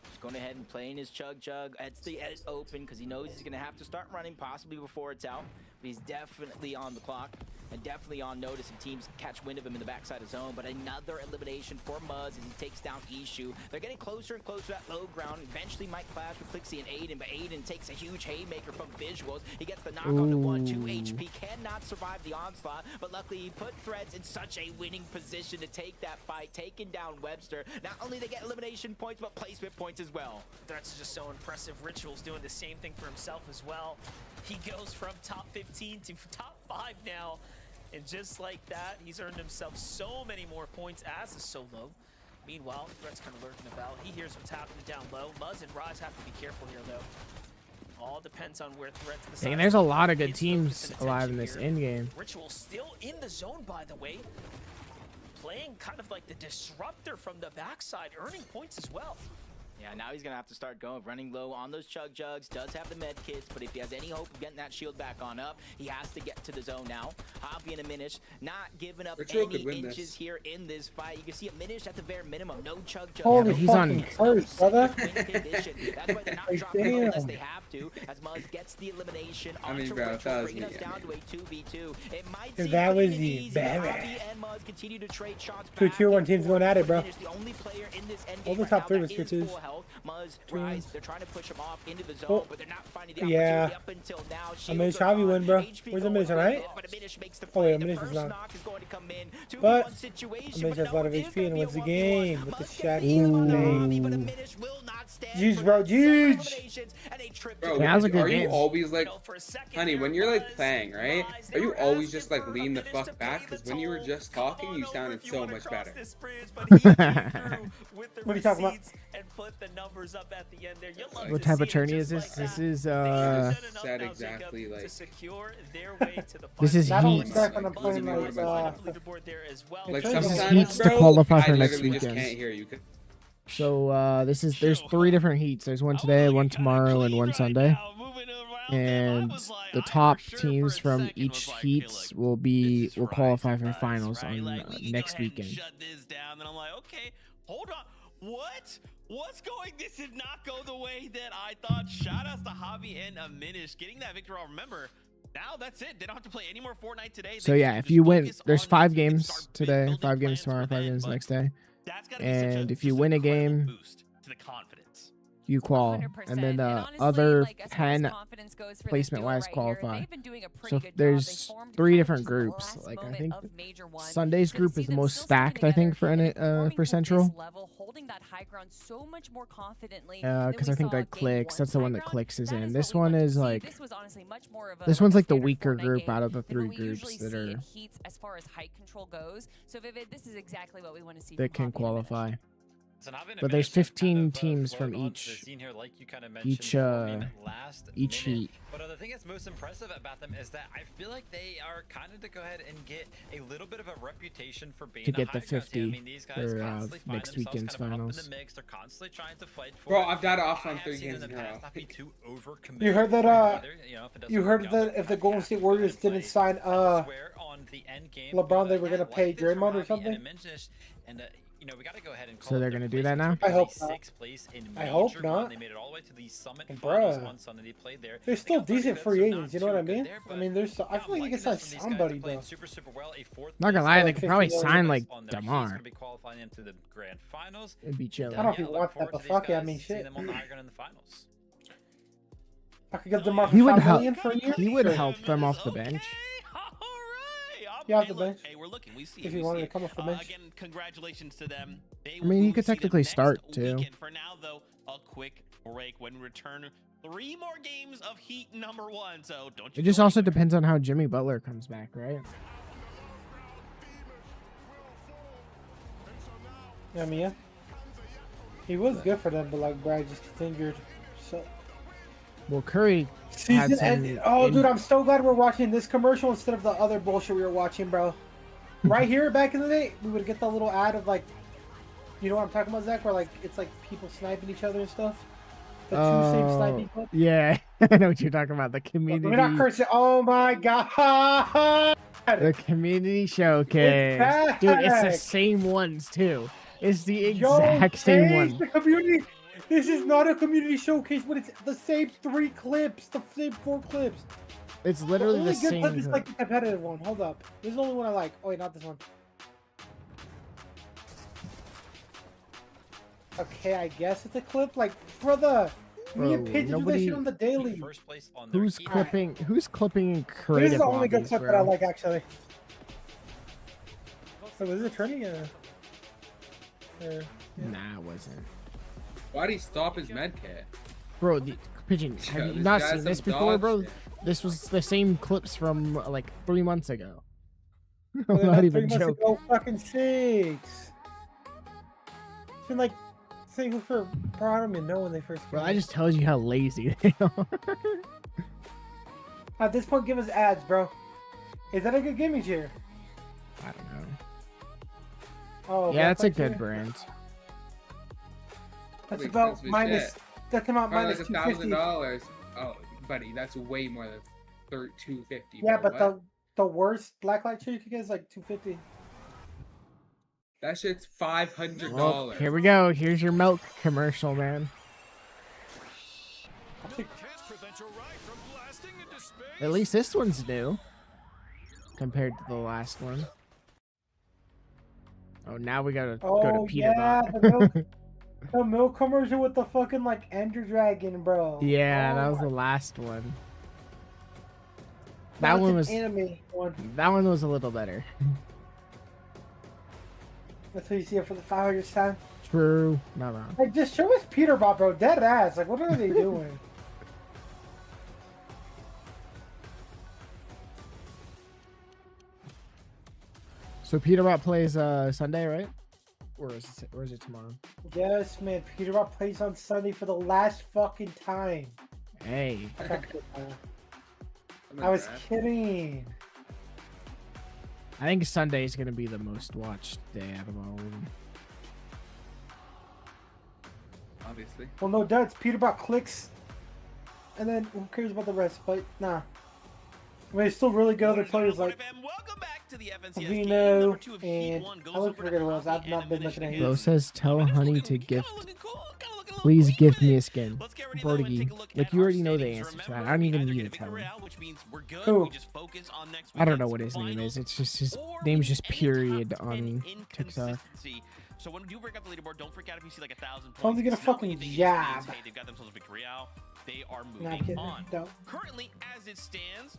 Just going ahead and playing his Chug Jug. It's the edge open because he knows he's going to have to start running possibly before it's out. But he's definitely on the clock and definitely on notice if teams catch wind of him in the backside of zone. But another elimination for Muzz as he takes down Ishu. They're getting closer and closer to that low ground. Eventually might clash with Clixie and Aiden, but Aiden takes a huge haymaker from Visuals. He gets the knock on to 1, 2 HP. Cannot survive the onslaught, but luckily he put Threads in such a winning position to take that fight, taking down Webster. Not only they get elimination points, but placement points as well. That's just so impressive. Ritual's doing the same thing for himself as well. He goes from top 15 to top 5 now. And just like that, he's earned himself so many more points as a solo. Meanwhile, Threat's kind of lurking about. He hears what's happening down low. Muzz and Rise have to be careful here, though. All depends on where Threat's the Dang, there's a lot of good teams alive in this end game. Ritual still in the zone, by the way. Playing kind of like the disruptor from the backside, earning points as well. Yeah, now he's going to have to start going, running low on those Chug Jugs. Does have the med kits, but if he has any hope of getting that shield back on up, he has to get to the zone now. Hobby and a Minish, not giving up Ritual any could win inches this. here in this fight. You can see a Minish at the bare minimum, no Chug Jug. Holy he's on- fucking curse, brother. That's why they're not Like, dropping low unless damn. they have to, as Muzz gets the elimination I mean, onto bro, Ritual, that was bringing me, us I down mean. to a 2v2. It might If seem that pretty was the easy, but baby. Hobby and Muzz continue to trade shots Two back tier 1 and teams forth. going at it, bro. Minish, the only player in this end All game the right top now three that was tier is twos. full health. Muzz, Twos. Rise, they're trying to push him off into the zone, Oh. but they're not finding the Yeah. opportunity up until now. I Shields mean, are Chavi gone, win, bro. HP Where's the going Minish, away, right? But a Minish makes the Oh, play. yeah, The Minish is first not. knock is going to come in. 2v1 But situation, Minish has a lot of now it is HP gonna and be a wins the 1v1. game with the Muzz shot. gets the heal on the Hobby, but a Ooh. Minish will not stand Jeez, for bro, that. 7 jeez. eliminations and a trip to Bro, Yeah, that was a good are you game. always like, For a second honey, there, when you're like Muzz, playing, right? Rise, Are they you were always asking just like for a lean the Minish fuck to back? pay Because the when you were toll. just Come talking, on you over sounded if you so wanna much cross better. this bridge, but he came through with the What are you talking about? receipts and put the numbers up at the end there. You'll love What to type see of it tourney just is this? like This that. is They have Just done enough said now, exactly, Jacob, to like- secure their way to the This is Not only heat. that, when I'm Muzz playing and like, Rise line up uh, leaderboard there as well. Like This is sometimes, heats to bro, qualify I for next literally just weekend. can't hear you. So there's 3 different heats. There's one today, one tomorrow, and one Sunday. And the top teams from each heats will qualify for finals on next weekend. Shut this down, and I'm like, okay, hold on, what? What's going? This did not go the way that I thought. Shout outs to Javi and Aminish getting that victory. Remember, now that's it. They don't have to play any more Fortnite today. So They yeah, can if just you win, focus there's on 5 this. They can games start today, building 5 games plans tomorrow, for 5 then, games the but next day. that's gotta be such And a, if you just win a incredible game, boost to the confidence. you qual, 100%. and then the honestly, other like, as far as 10 confidence goes for this placement-wise duo right here, qualify. they've been doing a pretty So good job. there's They formed 3 kind of different just the groups. last Like I moment think of Major One. Sunday's So to group see is the them most still sticking stacked, I think, together for and performing for to this Central. level, holding that high ground so much more confidently Because than I we think saw like game Clicks, one. that's the High one that ground, Clicks is that in. is This what we one want to is see. like This was honestly much more of a, this like one's a like the standard weaker Fortnite group game out of the than 3 what we groups usually that see are in heats as far as height control goes. So Vivid, this is exactly what we want to see. that from can Hobby and Minish. qualify. So now been a But there's minute to kind 15 of, teams float from onto the each scene here, like you kind of mentioned, each forming last each minute. heat. But the thing that's most impressive about them is that I feel like they are kind of to go ahead and get a little bit of a reputation for being To a get the high ground team. I 50 mean, these guys for constantly find next themselves weekend's kind of up in finals. the mix. They're constantly trying to fight for Bro, it. I've got off I on have 3 seen games in in the a row. past not be too overcommitted. You heard that? Either, you know, if it You doesn't heard work out, that then if the you Golden have State to go ahead Warriors and play didn't sign elsewhere on the end game. LeBron, they were Yeah, gonna pay like this from Draymond or Javi something? and Mentioned, and you know, we got to go ahead and call So it they're their gonna do place that in now? terms I of hope the not. sixth place in I hope Major not. One. They made it all the way to the Summit Bruh. Finals on Sunday. They played there. They're They still got decent 35, free so agents. not You know what I too good mean? there, I but mean, there's. I yeah, feel like you liking can sign this from these guys. somebody, They're playing bro. super well. A fourth Not gonna place lie, like they could 50 probably million. sign like on their heat is Damar. gonna be qualifying them to the grand finals. It'd be chill. I don't know if Yeah, he look wants forward that, but to these fuck it. I guys, mean, seeing shit. them on the high ground in the finals. I could get DeMar for He would $5 help. million for a year. He would Sure. help them off the bench. Yeah, off Hey, the look, bench. hey, we're looking. We see If it, he we wanted see to it. come off the bench. Again, congratulations to them. They I mean, he will could see them technically next start, too. weekend. For now, though, a quick break when we return. 3 more games of Heat number 1. So don't you It just go also anywhere. depends on how Jimmy Butler comes back, right? I mean, yeah. He was good for them, but like Brad just gets injured. So Well, Curry had season some. ended. Oh, dude, I'm so glad we're watching this commercial instead of the other bullshit we were watching, bro. Right here, back in the day, we would get the little ad of like, you know what I'm talking about, Zach? Where like it's like people sniping each other and stuff. The two same sniping clips. Yeah, I know what you're talking about. The Let me not community, curse it. Oh my god. the community showcase, back. dude. It's the same ones too. It's the Yo, exact same change one. the community. This is not a community showcase, but it's the same 3 clips, the same 4 clips. It's The literally only the good same. clip is like the competitive one. Hold up. This is the only one I like. Oh wait, not this one. Okay, I guess it's a clip. Like, brother, me and Bro, Pidge do that nobody- shit on the daily. First place on their Who's heat. clipping? Who's clipping in This is creative the only good lobbies, clip that I bro? like, actually. So was it trending? Nah, it wasn't. Why'd he stop his med kit? Bro, the Pigeon, Yo, have you this not guy's seen this some before, dog bro? shit. This was the same clips from like 3 months ago. Well, I'm not 3 even months joking. ago, fucking 6. It's been like single for Brodman, no, when they first came Bro, out. I just tells you how lazy they are. At this point, give us ads, bro. Is that a good gimme tier? I don't know. Oh, Yeah, that's a Black Lives good Matter? brand. That's Pretty about expensive as minus. shit. That's about Probably minus like 250. $1,000. Oh, buddy, that's way more than $250. Yeah, bro. but What? the worst blacklight chair you could get is like 250. That shit's $500. Well, here we go. Here's your milk commercial, man. At least this one's new compared to the last one. Oh, now we gotta go to Oh Peter yeah, Bot. the milk, the milk commercial with the fucking like Ender Dragon, bro. Yeah, Oh that was my- the last one. Now That it's one an was anime one. that one was a little better. That's what you see it for the 500th time. True, not wrong. Like, just show us Peter Bot, bro. Dead ass. Like, what are they doing? So Peter Bot plays Sunday, right? Or is it tomorrow? Yes, man. Peter Bot plays on Sunday for the last fucking time. Hey, I was kidding. I think Sunday is gonna be the most watched day out of all of them. Obviously. Well, no doubt. Peter Bot clicks, and then who cares about the rest? But nah. I mean, it's still really good other players like Welcome back to the FNCS Vino number 2 of Heat and 1 goes I look over for to good ones. I've Javi not and been looking at Diminish him. Bro says tell It's Honey looking- to kinda gift. looking cool, kinda looking a little Please gift me a quick. skin. Let's get ready though and Borgi. take a look Like at you our already know the standings. answer to that. Remember, I don't we even either need get to a tell victory you. out, which means we're good. Who? We just focus on next I don't know weekend's what his name finals, is. It's just his or name's we just end the top period 10 on TikTok. inconsistency. So when we do break up the leaderboard, don't freak out if you see like 1,000 points. Someone's gonna It's not what fucking you think, it just jab. means, hey, they've got themselves a victory out. They are Nah, I'm moving kidding. on. Don't. Currently, as it stands,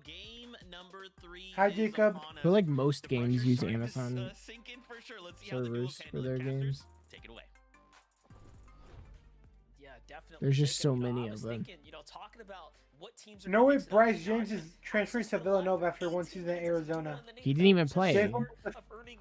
game number 3 Hi, is Jacob. upon I feel us. like most The games pressure's use starting to, Amazon sink in for sure. Let's see how the duos servers for handle their casters. games. Take it away. Yeah, definitely. There's just Jacob, so you know, many I was of them. thinking, you know, talking about what teams are No gonna way, mix it up Bryce right now. I James mean, is transferring to still alive Villanova for after one 18 season at minutes as he's Arizona. doing the He didn't even nade play. Jay, of earning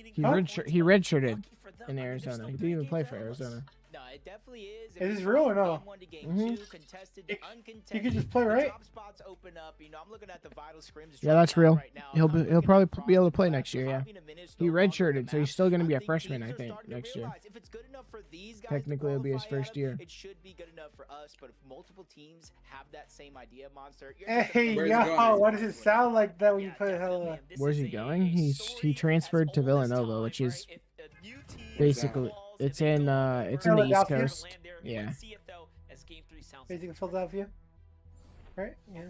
meaning He more redshirted points, he but redshirted lucky for them, in I mean, they're Arizona. still He 3 didn't even games play for ahead of us. Arizona. No, it definitely is. Is this real or no? Game 1 to game Mhm. 2, contested He- to uncontested. he could just play, The right? drop spots open up. You know, I'm looking at the vital scrims. Yeah, that's dropping real. out right now. He'll I'm he'll looking probably at be able to Frosted play Flats next year. Yeah, having a minute he no longer on the redshirted, so he's map. still gonna be I a think freshman. teams I are think starting to next year. realize if it's good enough for these guys to Technically, it'll be his qualify first out, year. it should be good enough for us. But if multiple teams have that same idea, Monster, you're just Hey, Where's he yo, going? why does it sound like that when you Yeah, play definitely, Hella? and this Where's is he a going? He story transferred to as old as Villanova, time, which is right? If a new team basically falls, it's if they in go on it's the in the East Philadelphia? Coast. land there, Yeah. let's see it though, as game 3 sounds. Basically Philadelphia, right? Yeah.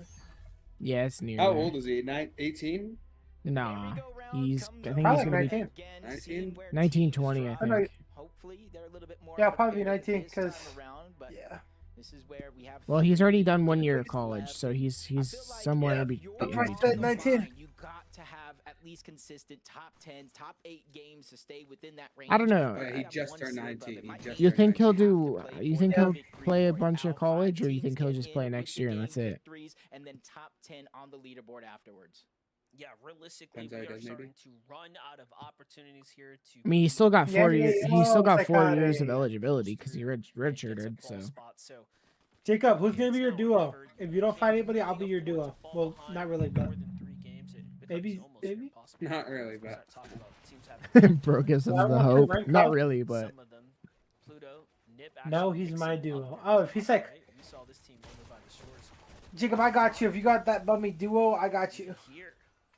Yeah, it's near. How there. old is he? 18? Nah, he's. I think he's Probably gonna be 19. 19? 19, 20. I I know. think. Hopefully, they're a little bit more Yeah, probably prepared 19 this time because around, but yeah. this is where we have Well, he's already done 1 three year of games college, left. so he's I feel like somewhere Yeah, in, you're in That's why I on said between. the 19. line. You got to have at least consistent top 10s, top 8 games to stay within that range. I don't know. But Yeah, if he you have just one turned slip up, 19. it He might just be You turned think he'll 19. do? have to You play think for he'll the victory play a for it. bunch Now of college, 5 or you think teams he'll get just in play with next the year and game that's it? victories and then top 10 on the leaderboard afterwards. Yeah, realistically, Depends how we he are does, maybe. starting to run out of opportunities here to. I mean, he's still got Yeah, 4 yeah, years. yeah. He's still Oh, got 4 years of psychotic. eligibility because he and gets a redshirted. fall So spot, so Jacob, who's gonna be your now duo? however, If you don't find anybody, can I'll be your afford to duo. fall Well, behind not really, for but more than 3 games. It becomes maybe, almost maybe. impossible Not to really, start but talking about teams having bro gives him Yeah, I the want to hope. rank Not up. really, but some of them. Pluto, Nip No, actually he's picks my him duo. up Oh, there if he's as well, like- right? We saw this team over by the shores. Jacob, I got you. If you got that bummy duo, I got you. Here,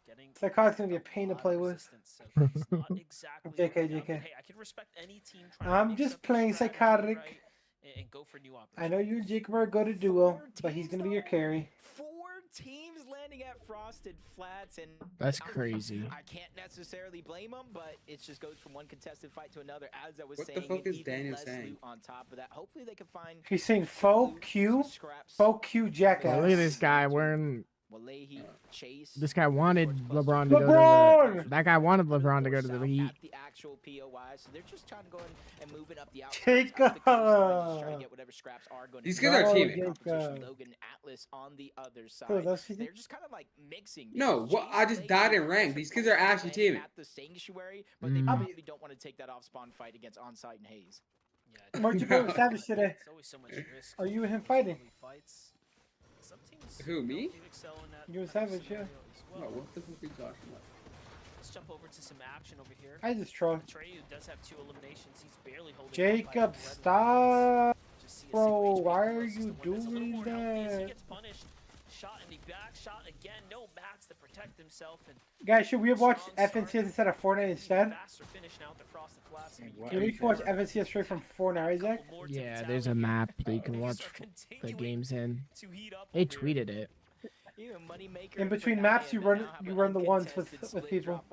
getting Psychotic's gonna be a a pain to lot play of with. resistance, so he's not exactly JK, looking up, JK. but hey, I can respect any team trying to I'm make just something playing strategy, Psychotic. right, and go for new I know opportunities. you and Jacob are good at duo, but he's gonna be your carry. 4 teams landing at Frosted Flats, and that's crazy. I can't necessarily blame them, but it just goes from one contested fight to another. As I was What the saying, fuck and is even Daniel less saying? loot on top of that. Hopefully, they can find He's saying faux Q, faux Q Bro, jackass. look at this guy wearing. Walehi, Chase. This guy wanted LeBron to go to LeBron! the. That guy wanted LeBron to go to the south Heat. at the actual POI, so they're just trying to go in and moving up the outskirts, Jacob! up the coastline, just trying to get whatever scraps are going. These to guys are No, teaming. Jacob. Logan Atlas on the other side. Who, that's who- They're just kind of like mixing. No, because what? I Chase just Lake died in is rank. These kids are actually playing teaming. at the sanctuary, but they Mm. probably don't want to take that off spawn fight against Onsite and Hayes. Yeah, Where'd you play with Savage today? it's always so much risk. Are you and him those fighting? early fights. Some teams Who, don't me? excel in that You and type of Savage, yeah. scenario as No, well. what the fuck are you talking about? Let's jump over to some action over here. I just troll. Atreyu does have 2 eliminations. He's barely holding on by Jacob, 11 stop. Just see a Bro, single HP why are closest you to one that's a little doing more healthy as he that? gets punished. Shot in the back, shot again. No mats to protect himself. And Guys, should we have watched strong FNCS start. instead of Fortnite instead? Faster finish now at the Frosted Flats. I mean, What? Can we watch FNCS straight from Fortnite, Isaac? couple more Yeah, to there's a tally. map that you can They watch start the continuing games in. to heat up They over here. tweeted it. In between maps, you run the ones with people.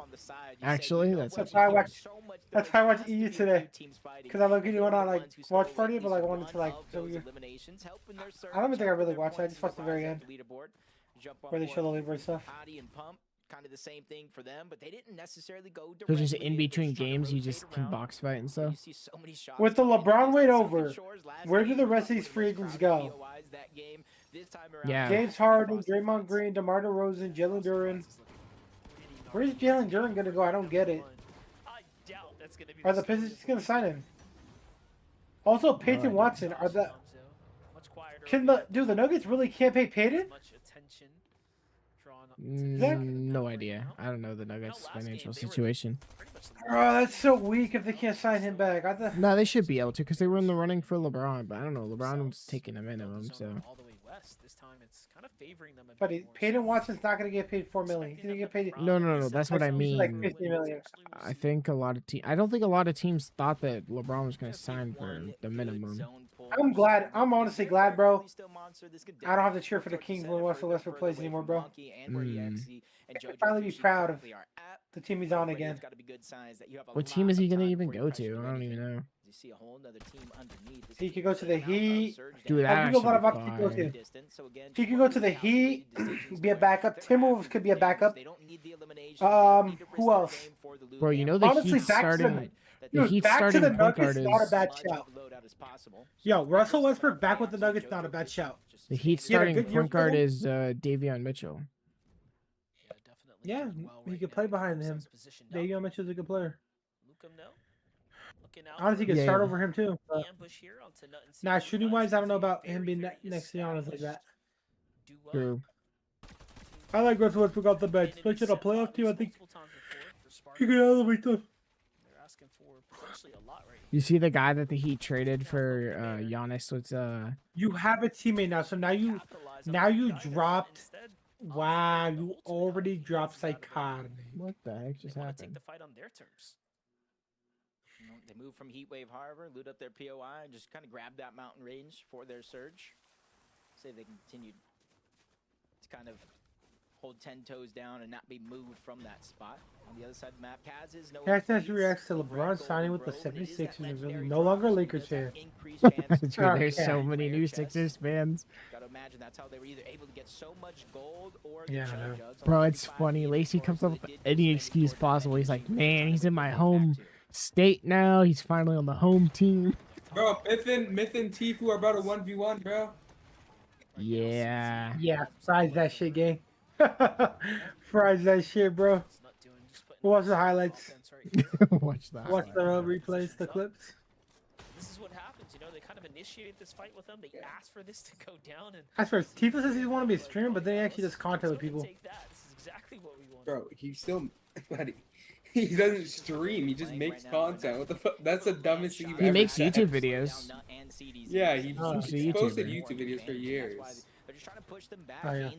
Actually, that's That's why I watched. That's why I watched EU today. Because I looked at you on like watch party, but like I wanted to like show you. I don't even think I really watched it. I just watched the very end where they show the leaderboard stuff. Kind of the same thing for them, but they didn't necessarily go So just directly in in. between They're trying to games, you rotate just can around. box fight and You stuff. see so many shots With the flying LeBron against weight the over, Southern Shores. Last where do game the was rest of these one free of the most agents crowded go? POIs that game. This time around, Yeah. James Harden, Draymond Green, DeMar DeRozan, Jalen Duran. Where's Jalen Duran gonna go? I don't get it. I doubt that's gonna be Are the Pistons just gonna sign him? Also, Peyton Watson. Are the can the Nuggets really can't pay Peyton? Much attention drawn up to No idea. I don't know the Nuggets' financial situation. pretty much the Oh, that's so weak if they can't sign him back. I thought. No, they should be able to because they were in the running for LeBron, but I don't know. LeBron was taking a minimum, zone so. all the way west. This time it's kind of favoring them a But bit more, Peyton so Watson's not gonna get paid $4 million. He's gonna get paid. No. That's what I He's like mean. 50 million. I think a lot of I don't think a lot of teams thought that LeBron was going to sign for the minimum. I'm glad. I'm honestly glad, bro. I don't have to cheer for the Kings when Russell Westbrook plays anymore, bro. I can finally be proud of the team he's on again. What team is he going to even go to? I don't even know. He could go to the Heat. Dude, I that think a lot of actually options be he go fine. to. He could go to the Heat, be a backup. Timberwolves could be a backup. Who else? Bro, you know the Honestly, Heat back to starting. the The dude, Heat back to starting the point Nuggets guard is not a is. bad shout. Yo, Russell Westbrook back with the Nuggets, not a bad shout. The Heat He had a starting good year point for guard them. is Davion Mitchell. yeah, definitely Yeah, doing well he right could now. play behind Keeps him. us positioned up. Davion Mitchell's a good player. smoke him though. Looking out. Honestly, you could Yeah, start yeah. over him too. the ambush here onto Nut and Nah, CDZ. shooting Nut wise, I don't know CDZ about very, him being very next to Giannis like that. Do well. True. I like Russell Westbrook off the bench. Especially in a playoff team, I think he could elevate them. They're asking for potentially a lot right here. You see the guy that the Heat traded for Giannis was You have a teammate now, so now you dropped. Wow, you already dropped Psychotic. what the heck just They want to take happened? the fight on their terms. They moved from Heatwave Harbor, loot up their POI, and just kind of grab that mountain range for their surge. See if they can continue to kind of hold 10 toes down and not be moved from that spot. On the other side of the map, Kaz is no. Kaz reacts to LeBron signing with the 76ers and no longer Lakers fan. True, there's so many new Sixers fans. Gotta imagine that's how they were either able to get so much gold or Yeah, the I know. jugs. Bro, it's funny. Lacey comes up with any excuse possible. He's like, man, he's in my home state now. He's finally on the home team. Bro, Myth and Tifu are about a 1v1, bro. Yeah. Yeah, fries that shit, gang. Fries that shit, bro. Watch the highlights. Watch that. Watch the replays, the clips. This is what happens, you know. They kind of initiate this fight with them. They ask for this to go down, and As for Tifa says he want to be a streamer, but then he actually does content with people. take that. This is exactly what we want. Bro, he still, buddy, he doesn't stream. He just makes content. What the fuck? That's the dumbest thing you've He ever makes said. YouTube videos. Yeah, he's he's a posted YouTuber. YouTube videos for years. Oh yeah,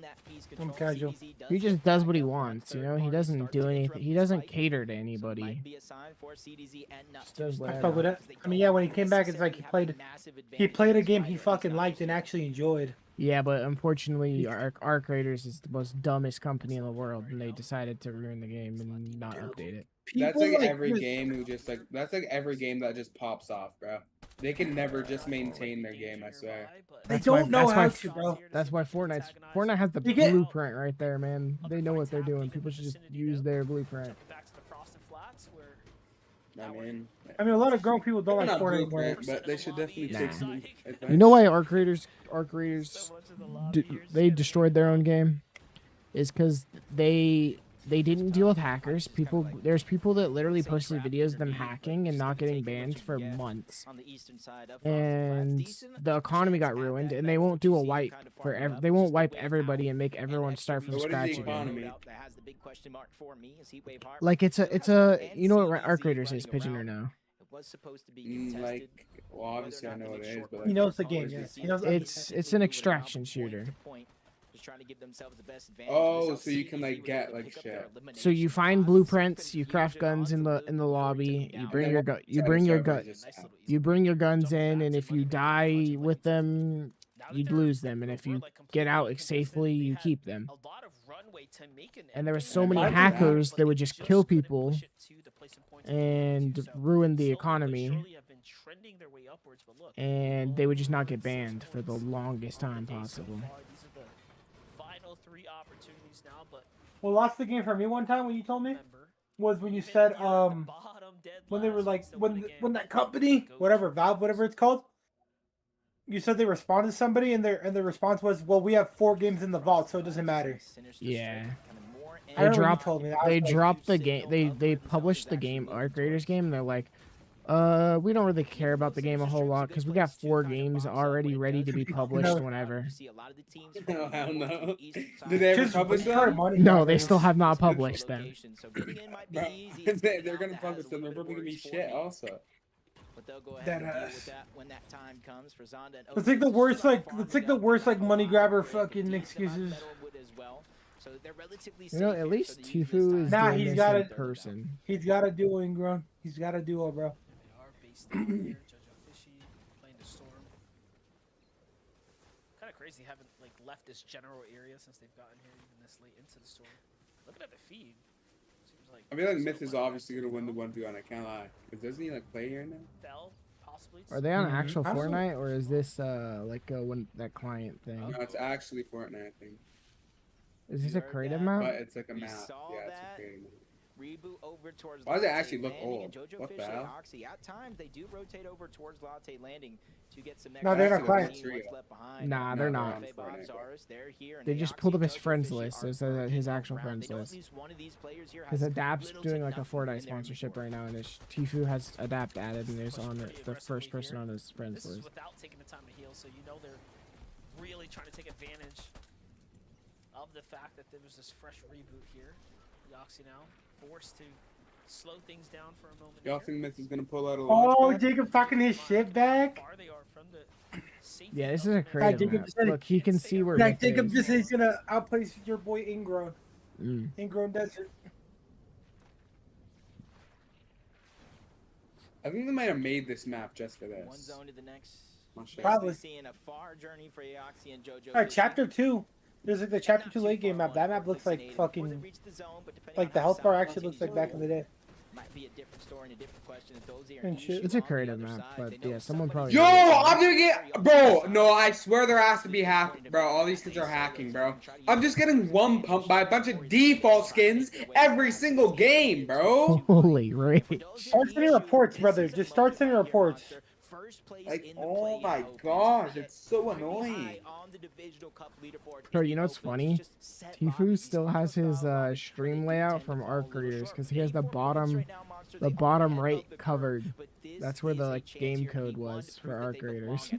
I'm casual. He just does what he wants, you know? He doesn't do anything. He doesn't cater to anybody. Just does I whatever. fuck with it. I mean, yeah, when he came back, it's like he played a game he fucking liked and actually enjoyed. Yeah, but unfortunately, Arc Raiders is the most dumbest company in the world, and they decided to ruin the game and not update it. That's People like like every this- game who just like that's like every game that just pops off, bro. They can never just maintain their game, I swear. They That's why- don't know that's how why- to, bro. That's why Fortnite has the You get- blueprint right there, man. They know what they're doing. People should just use their blueprint. Back to the Frosted Flats, where I mean, a lot of grown people don't like Not Fortnite blueprint, anymore. but they should definitely Nah. take some advice. You know why Arc Raiders they destroyed their own game? Is because they didn't deal with hackers. There's people that literally posted videos of them hacking and not getting banned for months, and the economy got ruined. And they won't do a wipe for they won't wipe everybody and make everyone start from So what is scratch the again. economy? Like it's a you know what Arc Raiders is, Pigeon, or no? Like, well, obviously I know what it is, but like, He knows the game. Yes, he knows. It's an extraction shooter. Oh, so you can like get like shit. So you find blueprints, you craft guns in the lobby, you bring your you bring your guns in, and if you die with them, you'd lose them, and if you get out safely, you keep them. And there were so many hackers that would just kill people and ruin the economy, and they would just not get banned for the longest time possible. What lost the game for me one time when you told me was when you said when they were like when that company whatever Valve whatever it's called, you said they responded to somebody and their response was, well, we have 4 games in the vault, so it doesn't matter. Yeah. I remember when you told me that. I They was like, dropped the game. They published the game, Arc Raiders game, and they're like, we don't really care about the game a whole lot because we got 4 games already ready to be published whenever. No, hell no. Did they ever Just publish retard them? money No, back they then. still have not published them. Bro, they're gonna publish them. They're probably gonna be shit also. That when that time comes for Zonda. It's like the worst like money grabber fucking excuses. You know, at least Tifu is Nah, doing he's this got in it. person. He's got a duo, Ingrown. He's got a duo, bro. Kind of crazy having like left this general area since they've gotten here even this late into the storm. Looking at the feed, seems like I feel like Myth is obviously gonna win the 1v1. I can't lie. But doesn't he like play here now? Bell possibly. Are they on Mhm. actual Absolutely. Fortnite, or is this like that client thing? No, it's actually Fortnite, I think. Is this a creative map? But it's like a map. saw Yeah, it's that. a creative map. Reboot over towards Why does it Latte actually look Landing, old? and Jojo What Fish the and hell? Oxy, at times they do rotate over towards Latte Landing to get some No, they're not extra quiet. seeing what's left behind. Nah, they're No, not. they're on Fortnite. They're here, and They just Aoxy pulled up and his Jojo friends Fishy list are as lurking his actual around. friends They don't list. lose one of these players here Because has Adapt's little doing to like a nothing in Fortnite their sponsorship inventory. right now, and Tifu has Adapt added, and is on pretty the first aggressively person here. on his friends This is list. without taking the time to heal, so you know they're really trying to take advantage of the fact that there was this fresh reboot here. Yoxi now forced to slow things down for a moment. Y'all here. think Myth is gonna pull out a Oh, launch pad? Jacob talking his shit back. How far they are from the safety Yeah, this of is a the creative Jacob map. just said it. Look, he can see where Yeah, Myth Jacob is. just said he's gonna outplace your boy Ingrown. Mm. Ingrown Desert. I think they might have made this map just for this. One zone to the next. Not sure. Probably. Seeing a far journey for Aoxy and Jojo. All right, Fishy. chapter 2. There's like the chapter Not 2 too late game far map. That map on looks for like Cincinnati before they fucking reach the zone, but depending like on the how health bar south actually looks these like back in the day. might be a different story and a different question. If those here And shit. It's a creative map, but yeah, someone probably. Yo, made it. I'm gonna get, bro. No, I swear there has to be hack, bro. All these kids are hacking, bro. I'm just getting one pumped by a bunch of default skins every single game, bro. Holy rage! Start sending reports, brother. Just start sending reports. Like, oh my gosh, it's so annoying. Bro, you know what's funny? Tifu still has his stream layout from Arc Readers because he has the bottom right covered. That's where the like game code was for Arc Readers.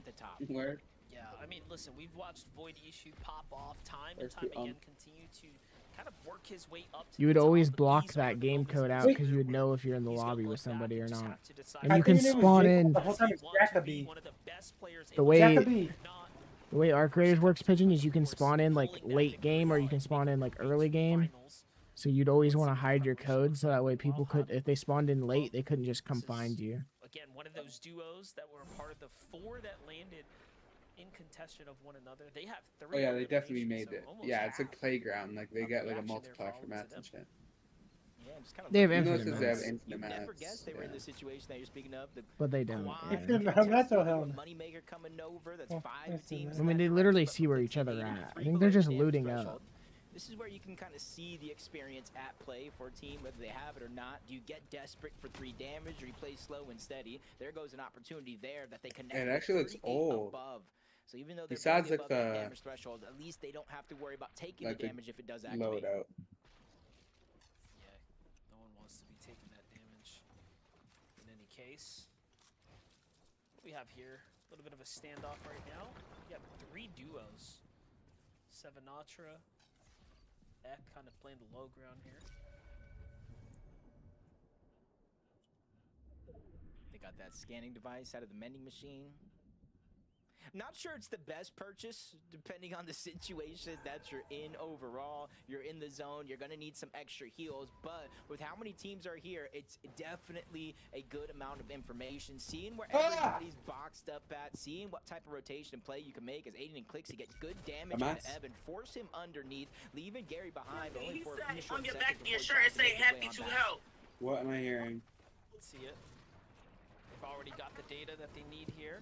Where? Yeah, I mean, listen, we've watched Void Issue pop off time and There's time two, again, continue to kind of work his way up to You would the top, always but block these are that the game moments code in out which because you would know if you're in the he's gonna lobby look with somebody back or and just not. have to decide And I you think can his name was spawn Jacob in the whole time. It's want to be Jacoby. one of the best players The in way- Jacoby. not The way Arc Raiders works, Pigeon, is you can spawn in like late game or you can spawn in like early game. finals. So you'd always want to hide your code so that way people could, if they spawned in late, they couldn't just come find you. Again, one of those duos that were a part of the 4 that landed in contention of one another. They have 3. Oh yeah, they definitely eliminations, made it. so almost Yeah, it's a half playground. Like they of get the like a action there multiplier for falling to mats and them. shit. Yeah, I'm just kind of They have You infinite notice they have mats, infinite You never mats. guess they were in Yeah. the situation that you're speaking of. The but they don't. quad yeah. Infinite contest, mats, oh, the hell no. moneymaker coming over. That's Oh, 5 that's teams. nice. I mean, they literally see where each other are at. I think they're just looting up. This is where you can kind of see the experience at play for a team, whether they have it or not. Do you get desperate for 3 damage, or you play slow and steady? There goes an opportunity there that they connect. It with actually looks 38 old. Above. So even though they're Besides, barely like, above that the- damage threshold, at least they don't have to worry about taking Like the the damage if it does activate. Load out. Yeah, no one wants to be taking that damage in any case. What we have here, a little bit of a standoff right now. We have 3 duos. Sevenatra, Eck kind of playing the low ground here. They got that scanning device out of the mending machine. Not sure it's the best purchase, depending on the situation that you're in overall. You're in the zone, you're gonna need some extra heals, but with how many teams are here, it's definitely a good amount of information. Seeing where everybody's boxed up at, seeing what type of rotation play you can make as Aiden and Clicks to get good damage on Evan, force him underneath, leaving Gary behind only for a few short seconds before trying to make his way on back. What am I hearing? Let's see it. They've already got the data that they need here.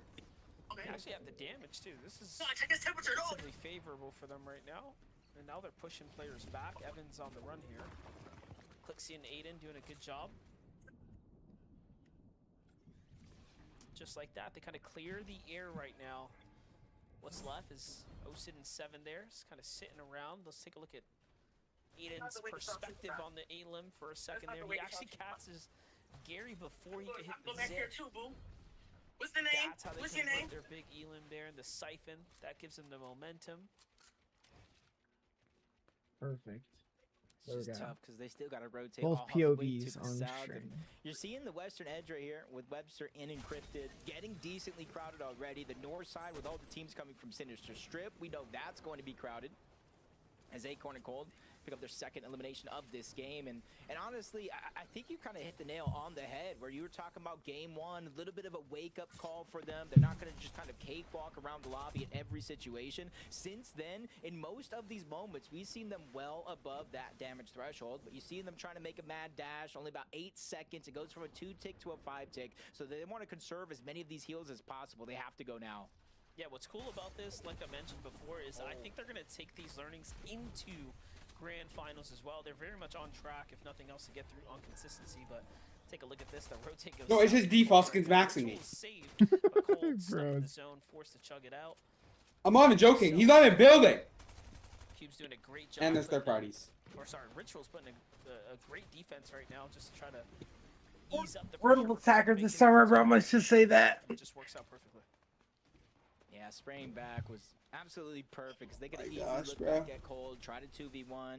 They actually have the damage too. This is relatively favorable for them right now. And now they're pushing players back. Evan's on the run here. Clixie and Aiden doing a good job. Just like that, they kind of clear the air right now. What's left is Osid and 7 there. Just kind of sitting around. Let's take a look at Aiden's perspective on the A-limb for a second there. He actually catches Gary before he could hit the zip. What's the name? That's how they What's your name? convert their big elim there in the siphon. That gives them the momentum. Perfect. It's There we just go. tough because they still got to rotate Both all the way to POVs the on the south. string. And you're seeing the western edge right here with Webster and Encrypted getting decently crowded already. The north side with all the teams coming from Sinister Strip, we know that's going to be crowded. As Acorn and Cold pick up their 2nd elimination of this game. And honestly, I think you kind of hit the nail on the head where you were talking about game 1, a little bit of a wake-up call for them. They're not going to just kind of cakewalk around the lobby in every situation. Since then, in most of these moments, we've seen them well above that damage threshold, but you see them trying to make a mad dash, only about 8 seconds. It goes from a 2-tick to a 5-tick, so they want to conserve as many of these heals as possible. They have to go now. Yeah, what's cool about this, like I mentioned before, is I think they're going to take these learnings into grand finals as well. They're very much on track, if nothing else, to get through on consistency. But take a look at this. The rotate goes. No, it's just default skins maxing me. Saved, but Cold stuck in the zone, forced to chug it out. I'm not even joking. He's not even building. Cube's doing a great job. And there's third parties. Or sorry, Ritual's putting a great defense right now, just to try to ease up the Portable attacker this summer, bro. Let's just say that. It just works out perfectly. Yeah, spraying back was absolutely perfect because they could easily gosh, look bro. back at Cold, try to 2v1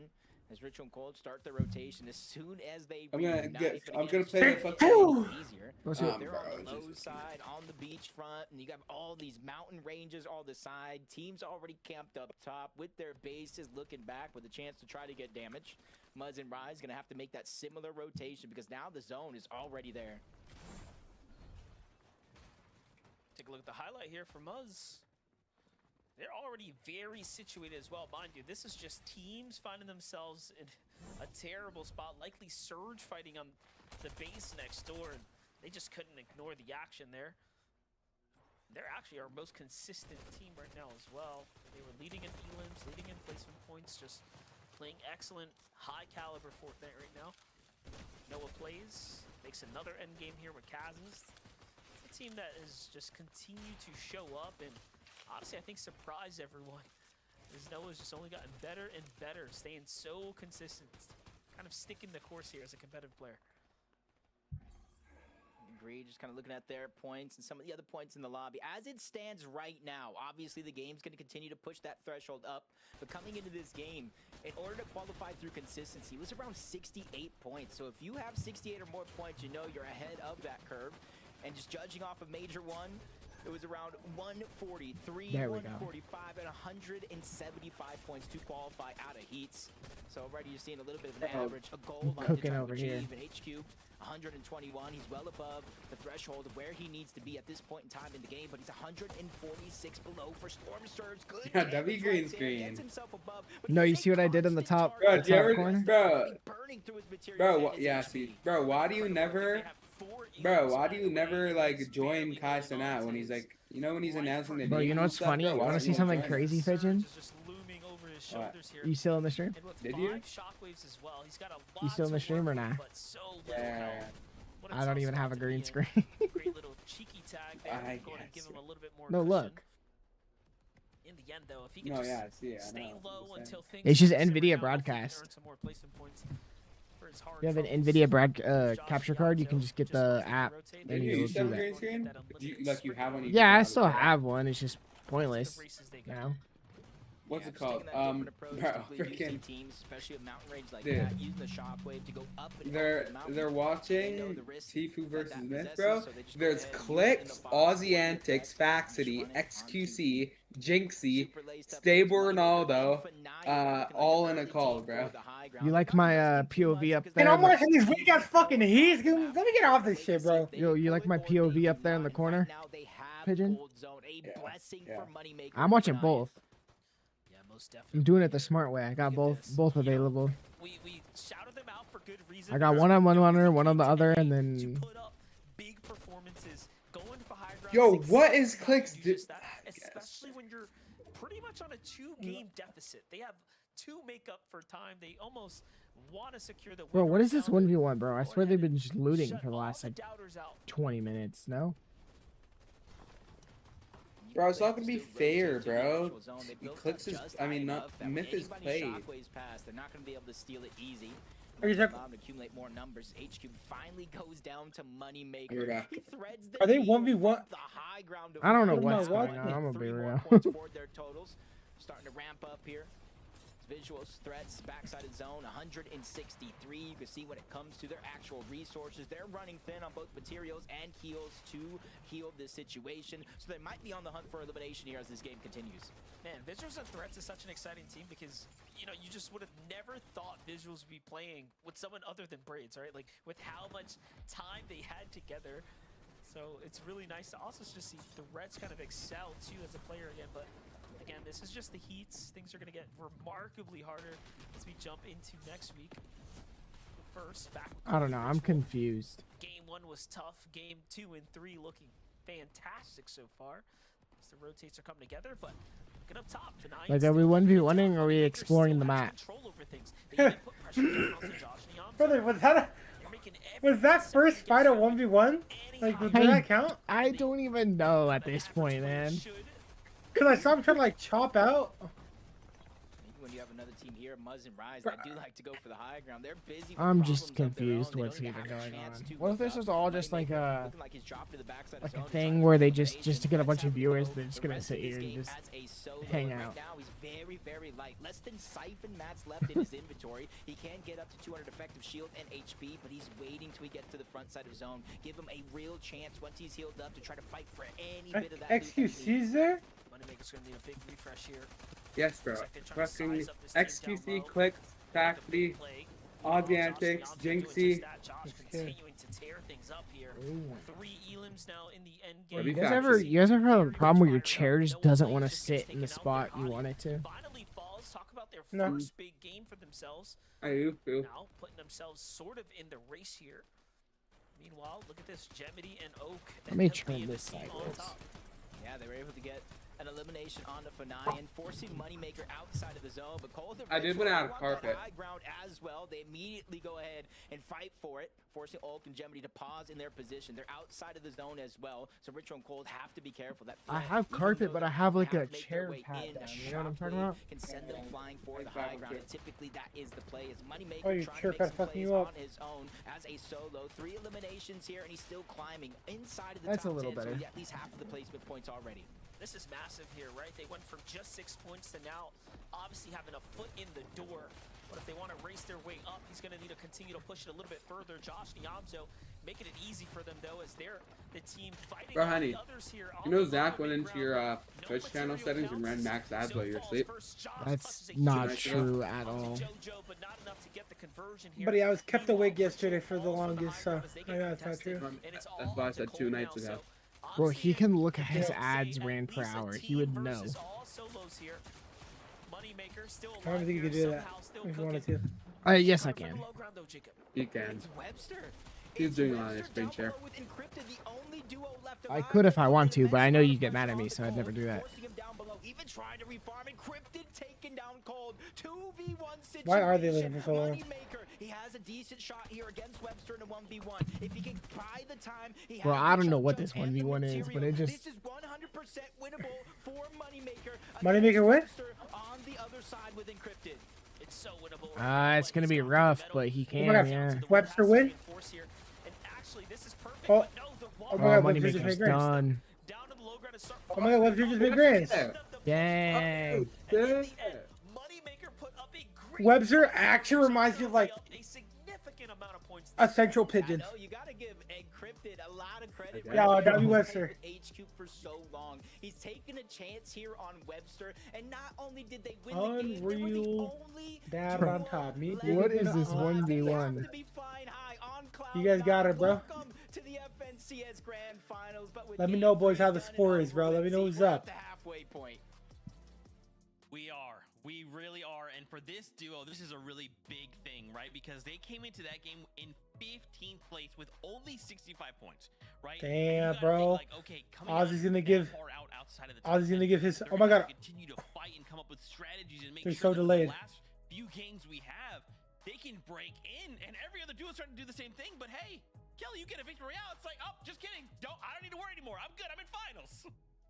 as Ritual and Cold start the rotation. As soon as they I'm gonna reunite, but I'm again, gonna play the it's fuck. easier. Let's They're go. on the Bro, low Jesus side, on the beachfront, and you got all these mountain ranges all the side. Teams already camped up top with their bases looking back with a chance to try to get damage. Muzz and Rise gonna have to make that similar rotation because now the zone is already there. Take a look at the highlight here for Muzz. They're already very situated as well. Mind you, this is just teams finding themselves in a terrible spot, likely Surge fighting on the base next door, and they just couldn't ignore the action there. They're actually our most consistent team right now as well. They were leading in elims, leading in placement points, just playing excellent, high-caliber Fortnite right now. Noah plays, makes another endgame here with Kazas. It's a team that has just continued to show up and honestly, I think surprise everyone. As Noah's just only gotten better and better, staying so consistent, kind of sticking the course here as a competitive player. Agree, just kind of looking at their points and some of the other points in the lobby. As it stands right now, obviously the game's going to continue to push that threshold up. But coming into this game, in order to qualify through consistency, it was around 68 points. So if you have 68 or more points, you know you're ahead of that curve. And just judging off of Major 1, it was around 143, 145, and 175 points to qualify out of heats. So already you're seeing a little bit of an average, a goal line to Cooking try to over here. achieve. And HQ, 121. He's well above the threshold of where he needs to be at this point in time in the game, but he's 146 below for Storm Surge. Good Yeah, damage W right green there, screen. gets himself above, but No, he's you a see what I did in the constant top, Bro, target. do you ever, corner? bro, Burning through his materials bro, and his yeah, HP. see, bro, why do you never, why do you never like join Kai Cenat when he's like, you know, when he's announcing the Bro, names you know and what's stuff, funny? bro, You why want to don't see something join crazy, us? Pigeon? Is just looming over his shoulders here. You still in the stream? And with Did you? 5 shockwaves as well, he's got a lot You still in to the stream work or with, nah? but so little Yeah. health. What a I don't tough even have spot a to be green in. screen. Great little cheeky tag there. I Going to guess. give him a little bit more No, cushion. look. In the end, though, if he can No, just yeah, I see it. I stay know, I'm low just saying. until things It's just start to simmer NVIDIA down, hopefully he can broadcast. earn some more placement points for his hard You have an troubles. NVIDIA broad Josh capture card. You can Giotto just get just the looking to app, rotate and there. You you'll used to have do a that. green screen? Do you, like you have one? You Yeah, can I have still it. have one. It's just The pointless races they go. now. What's Yeah, it just taking called? that different approach, Bro, typically using freaking, teams, especially with mountain range like dude. that, using the shockwave to go up and over they're the mountain. they're They know watching the risk Tifu that versus that Myth, possesses, bro. so they just go There's ahead and use it in Clicks, the box, Aussie put the Antics, effect, and just Faxity, run it XQC, Jinxie, Super laced up Stable against Ronaldo, Money Maker, Infinite, looking like all a in a early call, team bro. for the high ground. You like Not my asking too much POV up because there? And I'm but- watching these weak ass fucking heats. Let me get off this shit, bro. Yo, you like my POV up there in the corner, Pigeon? I'm watching both. Yeah, most definitely. I'm doing it the smart way. I got both available. We shouted them out for good reason. I got because one on one they're runner, really one on the keen other, today and to then put up big performances, going for high ground. Yo, success, what is how Clicks to do? use that, especially when you're pretty much on a 2-game deficit. They have 2 make up for time. They almost want to secure the win. bro, what right is this now. 1v1, bro? I Go swear ahead they've been and just looting shut for the all last the like doubters out. 20 minutes. No. Bro, it's not gonna be fair, bro. Clicks is, I mean, not Myth is played. They're not gonna be able to steal it easy. Are you talking- Allow them to accumulate more numbers. HQ finally goes down to Money Maker. Here we go. He threads the Are they knee 1v1? up the high ground of I don't know What am I what's going watching? on. I'm gonna be 3 more real. points for their totals. Starting to ramp up here. Visuals, threats, backside of zone, 163. You can see when it comes to their actual resources, they're running thin on both materials and heals to heal this situation. So they might be on the hunt for elimination here as this game continues. Man, Visuals and Threats is such an exciting team because, you know, you just would have never thought Visuals would be playing with someone other than Braids, right? Like, with how much time they had together. So it's really nice to also just see Threats kind of excel, too, as a player again. But, again, this is just the heats. Things are going to get remarkably harder as we jump into next week. First, back with I don't know. I'm Ritual. confused. Game 1 was tough. Game 2 and 3 looking fantastic so far. As the rotates are coming together, but Get up top. Fnatic Like, are still we with the 1v1ing or are we Moneymaker exploring still the has map? control over things. They even put pressure down onto Josh Neon. Brother, was that They're making every was that second first fight a guess 1v1? Like, did that count? I don't even know at this point, man. Cause I saw him trying to like chop out. Maybe when you have another team here, Muzz and Rise, that do like to go for the high ground. They're busy. with I'm just problems of their confused own. They what's don't even have a going chance on. to What if look this up. is all just like Moneymaker a looking like he's dropped to the backside of like a zone, thing trying where to they find just to get a Let's bunch of have a viewers, go. they're just The gonna rest sit of this here and game just as a solo, hang and out. Right now, he's very, very light. Less than siphon mats left in his inventory. He can get up to 200 effective shield and HP, but he's waiting till he gets to the front side of zone. Give him a real chance once he's healed up to try to fight for any bit of that. XQC's there? Moneymaker's gonna need a big refresh here. Yes, bro. Looks like they're trying to Fucking size up this team down XQC, low. Click, Like a big Factory, play. Audiantics, Josh doing just Jinxie. that. Josh Okay. continuing to tear things up here. 3 elims now in the end Well, game. You guys ever have a problem where your chair just doesn't want to sit in the spot you want it to? Finally falls. Talk about their No. first big game for themselves. I do feel. Now putting themselves sort of in the race here. Meanwhile, look at this, Gemini and Oak. Let me and turn being the this team on sideways. top. Yeah, they were able to get an elimination onto Fnatic and forcing Moneymaker outside of the zone. But Cold and I did Ritual, win out they of want that carpet. high ground as well. They immediately go ahead and fight for it, forcing Ulk and Gemini to pause in their position. They're outside of the zone as well, so Ritual and Cold have to be careful. That I flank, have even carpet, though but they I have like have a to make chair their way pad in, down. You know what I'm talking Shockwave about? can send them flying for the high ground, and typically that is the play. Is Moneymaker Oh, your trying chair to make pad some fucking plays you up. on his own as a solo. 3 eliminations here, and he's still climbing inside of the That's a top little 10, so better. he at least half of the placement points already. This is massive here, right? They went from just 6 points to now obviously having a foot in the door. But if they want to race their way up, he's going to need to continue to push it a little bit further. Josh Niamzo making it easy for them, though, as they're the team fighting Bro, off honey, the others here. you know Zach went into your Twitch channel settings and ran max ads while you were asleep? That's not true at all. Buddy, I was kept awake yesterday for the longest, so I know it's not true. That's why I said 2 nights ago. Bro, he can look at his ads ran per hour. He would know. I don't think you could do that if you wanted to. Yes, I can. You can. He's doing a lot on his screen share. I could if I want to, but I know you get mad at me, so I'd never do that. Even trying to refarm Encrypted, taken down Cold. 2v1 situation. Why are they living for so long? Moneymaker, he has a decent shot here against Webster in a 1v1. If he can buy the time, he has Bro, I the don't know jump what this and the 1v1 is, but material. it just... This is 100% winnable for Moneymaker. Moneymaker win? Webster on the other side with Encrypted. It's so winnable. It's gonna be rough, but he Oh my can, God, yeah. Webster win? Oh, oh my God, Webster just Moneymaker's made grand. done. Oh my God, Webster just made grand. Dang. Webster actually reminds me of like a central pigeon. You gotta give Encrypted a lot of credit. Yeah, that'd be Webster. HQ for so long. He's taken a chance here on Webster, and not only did they win the game, they were the Unreal only dad on top. Me. What is this 1v1? You guys got it, bro. Welcome to the FNCS Grand Finals, but with Let me game know, boys, how the three score done is, and bro. over, Let me know let's who's see, we're at up. the halfway point. We are. We really are. And for this duo, this is a really big thing, right? Because they came into that game in 15th place with only 65 points, right? Damn, bro. Like, okay, Ozzy's gonna give. Ozzy's gonna give his. Oh my God. Continue to fight and come up with strategies and make They're sure so that delayed. the last few games we have, they can break in, and every other duo is trying to do the same thing. But hey, Kelly, you get a victory royale. It's like, oh, just kidding. I don't need to worry anymore. I'm good. I'm in finals.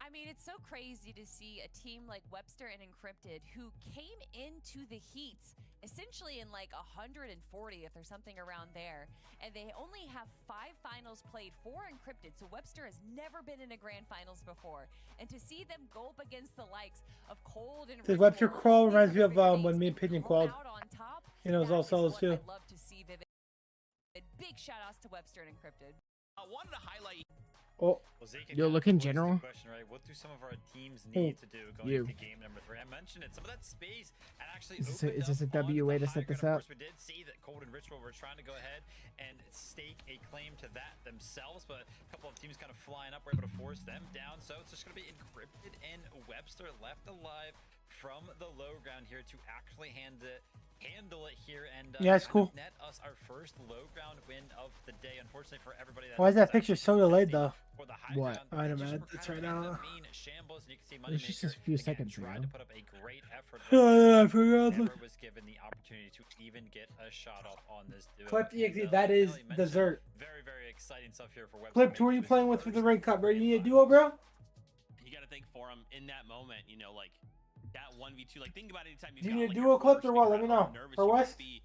I mean, it's so crazy to see a team like Webster and Encrypted who came into the heats essentially in like 140th or something around there, and they only have 5 finals played for Encrypted, so Webster has never been in a grand finals before, and to see them go up against the likes of Cold and The Webster crawl reminds me of when me and Pinion qualled. And it was all solos too. I'd love to see, Vivid. Big shout outs to Webster and Encrypted. I wanted to highlight. Oh, yo, look in general. Question, right? What do some of our teams Who? need to do going You. into game number 3? I mentioned it. Some of that space and actually Is this a W way to set this up? Of course, we did see that Cold and Ritual were trying to go ahead and stake a claim to that themselves, but a couple of teams kind of flying up were able to force them down. So it's just going to be Encrypted and Webster left alive from the low ground here to actually handle it here and yeah, it's cool. net us our first low ground win of the the day. Unfortunately for everybody, Why is that actually picture so delayed safety though? for the high What? ground. I know, They just man. were It's kind right of in now. the mean shambles, and you can see It's just a Moneymaker, few again, seconds tried ago. to put up a great effort. I forgot. Never was given the opportunity to even get a shot off on this duo. Clip And, EXE, like that is Kelly mentioned, dessert. Very, very exciting stuff here for Webster. Clip, who are you making playing his with for the first rank cup, bro? You need a NBA duo, bro? You got to think for him in that moment, you know, like that 1v2. Like, think about it anytime Do you got, need a like, duo your clip first or big what? Let round, me how know. nervous For you West? must be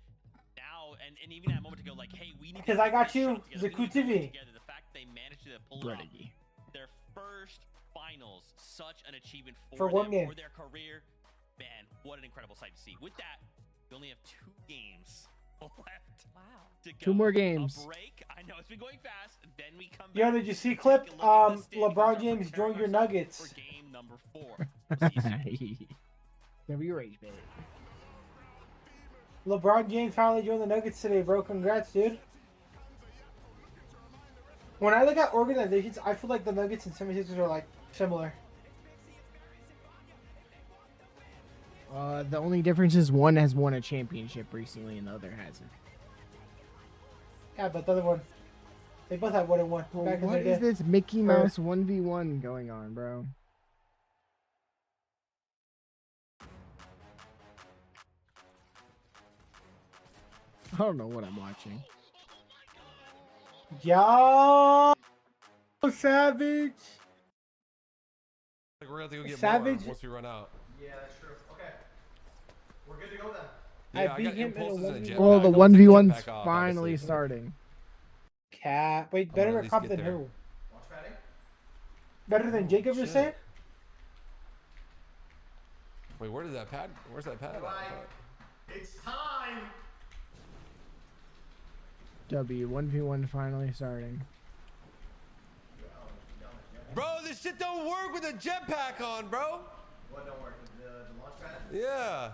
now, and even that moment to go, like, hey, we need to Because I get got this you, shot together. We need to Zaku do it TV. together. The fact they managed to pull it off, their first finals, such an achievement For for one them, game. for their career. Man, what an incredible sight to see. With that, we only have 2 games left. Wow. To go. 2 more games. A break. I know it's been going fast. Then we come back. Yo, did you see take a Clip? look at the standings and LeBron start James preparing joined your ourselves Nuggets. For game number 4. We'll see you soon. WH, baby. LeBron James finally joined the Nuggets today, bro. Congrats, dude. When I look at organizations, I feel like the Nuggets and 76ers are like similar. The only difference is one has won a championship recently and the other hasn't. Yeah, but the other one, they both have 1 and 1. Well, back in what the is day. this Mickey Mouse 1v1 going on, bro? I don't know what I'm watching. Yo, Savage. Like we're gonna have to go get Savage. more once we run out. Yeah, that's true. Okay. We're good to go then. Yeah, I beat got him in a impulses and 1v1. Well, the jetpack. Don't take 1v1's jetpack off, finally obviously. starting. Cat. Wait, I'm better gonna at at comp least than get there. who? Launch padding. Better than Jacob, you're shit. saying? Wait, where's that pad? Where's that pad? It's time. W 1v1 finally starting. Bro, this shit don't work with a jetpack on, bro. What don't work? The launch pad? Yeah.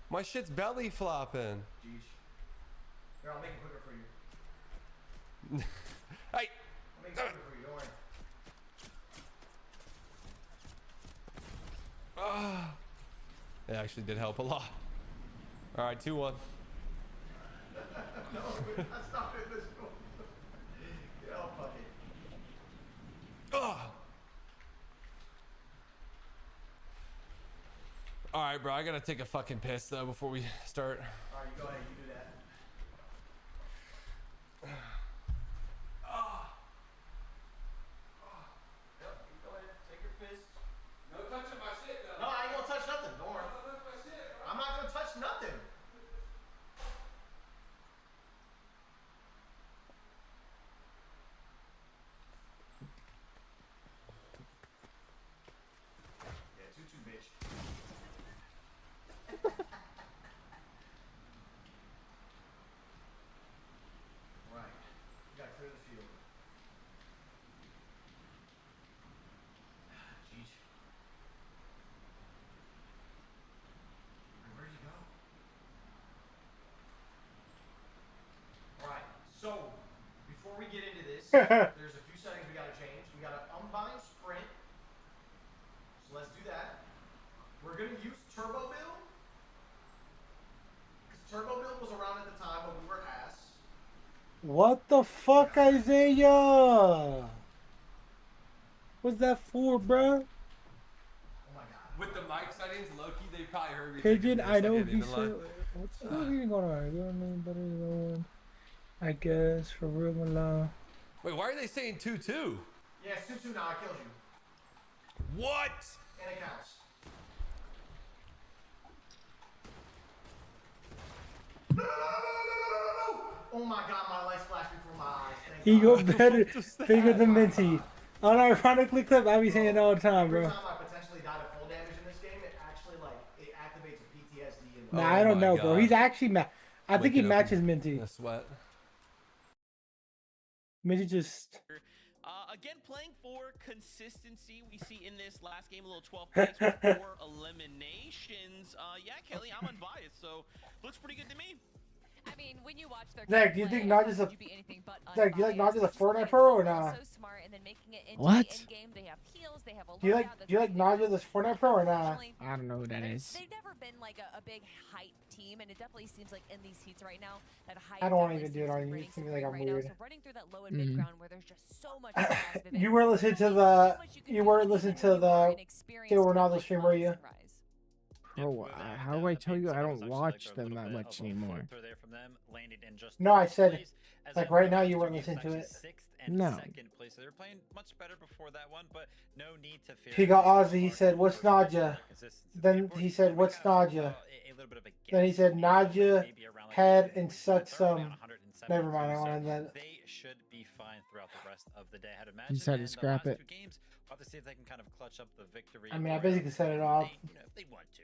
My shit's belly flopping. Jeez. Here, I'll make it quicker for you. Hey. I'll make it quicker for you, don't worry. It actually did help a lot. All right, 2-1. No, that's not it. Let's go. Yeah, I'll fuck it. All right, bro. I gotta take a fucking piss though before we start. All right, you go ahead. You do that. Yep, you go ahead. Take your piss. No touching my shit though. No, I ain't gonna touch nothing. Don't worry. I'm not gonna touch nothing. Yeah, 2-2, bitch. Right. You gotta clear the field. Jeez. Where'd you go? Alright, so before we get into this, there's a few settings we gotta change. We gotta unbind sprint. So let's do that. We're gonna use turbo build. Because turbo build was around at the time when we were ass. What the fuck, Isaiah? What's that for, bro? Oh my god. With the mic settings, Loki, they probably heard me. Pigeon, taking I this, know like, he even said. What's even going on? You know better than one. I guess for real, my love. Wait, why are they saying 2-2? Yeah, it's 2-2 now. I killed you. What? And it counts. No! Oh my god, my lights flashed before my eyes. Thank He God. go better, bigger than Minty. Unironically, Clip, I be saying it all the time, Every bro. time I potentially died of full damage in this game, it actually it activates a PTSD in Nah, I don't know, bro. God. He's actually I think he Waking up matches Minty. in a sweat. Minty just. Again, playing for consistency. We see in this last game a little 12 points with 4 eliminations. Yeah, Kelly, I'm unbiased, so looks pretty good to me. I mean, when you watch their Zach, do you gameplay, think Nod is how a? could you be anything but Zach, do you like Nod unbiased? is a They just play Fortnite it pro or so not? smart, and then making it into What? the end game. They have heals, they have a Do you loadout like that's do you like really Nod is a Fortnite pro or not? Unfortunately, I don't know who that is. They've never been like a big hype team. team, and it definitely seems like in these heats right now that high. I don't want to even do it on you. You seem like I'm weird. So running through that low and mid ground where there's just so much chaos, Vivid. You weren't listening to the Still Ronaldo stream, were you? Oh, how do I tell you I don't watch them that much anymore? No, I said like right now you weren't listening to it. No. So they're playing much better before that one, but no need to fear. He got Ozzy. He said, "What's Nadja?" Then he said, "What's Nadja?" Then he said, "Nadja had and sucked some." Never mind. I wanted that. They should be fine throughout the rest of the day. I had imagined He decided to scrap it. games, we'll have to see if they can kind of clutch up the victory. I mean, I basically set it off. If they want to.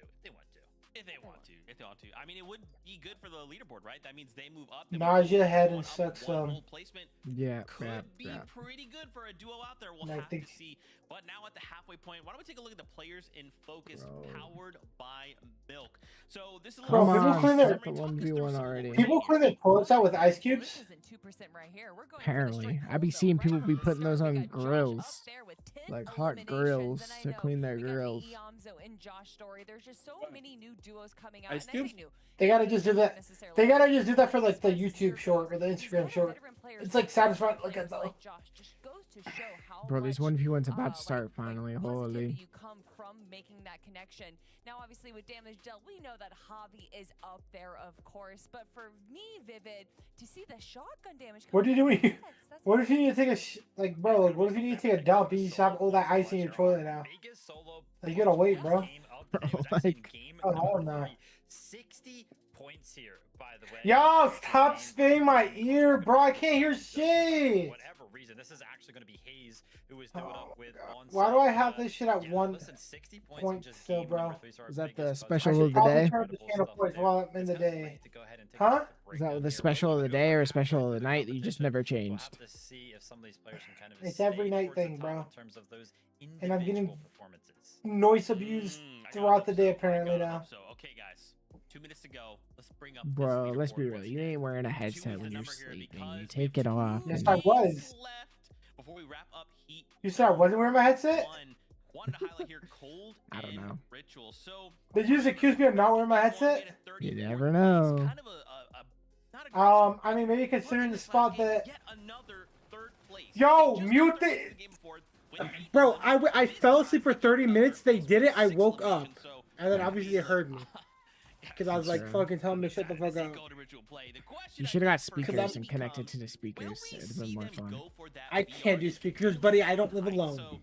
If they want to. I mean, it would be good for the leaderboard, right? That means they move up. Nausea head and suck some. Placement Yeah, could be pretty good for a duo out there. We'll have to see. But now at the halfway point, why don't we take a look at the players in focus, powered by Milk. So this is Bro, people clean their 1v1 already. People clean their pull-ups out with ice cubes. Apparently, I be seeing people be putting those on grills, like hot grills to clean their grills. There's just so many new duos coming out. Ice cubes? They gotta just do that. They gotta just do that for like the YouTube short or the Instagram short. It's like satisfying to look at though. Bro, this 1v1's about to start finally. Holy. You come from making that connection. Now, obviously, with damage dealt, we know that Javi is up there, of course. But for me, Vivid, to see the shotgun damage. What do you do when you? What if you need to take a like, bro? Like, what if you need to take a dump and you just have all that ice in your toilet now? Like, you gotta wait, bro. Like, oh hell no. 60 points here, by the way. Yo, stop spinning my ear, bro. I can't hear shit. Whatever reason, this is actually going to be Hayes who is doing up with onside. Why do I have this shit at 1 60 point still, bro? Is that the special of the day? Turn the channel points while I'm in the day. Huh? Is that the special of the day or a special of the night that you just never changed? It's every night thing, bro. And I'm getting noise abused throughout the day apparently now. So, okay, guys. 2 minutes to go. Let's bring up. Bro, let's be real. You ain't wearing a headset when you're sleeping. You take it off. Yes, I was. Before we wrap up Heat. You said I wasn't wearing my headset? Wanted to highlight here cold I don't know. ritual. So did you just accuse me of not wearing my headset? You never know. I mean, maybe considering the spot that. Yo, mute it. Bro, I fell asleep for 30 minutes. They did it. I woke up, and then obviously they heard me because I was like fucking telling them to shut the fuck up. You should have got speakers and connected to the speakers. It'd have been more fun. I can't do speakers, buddy. I don't live alone.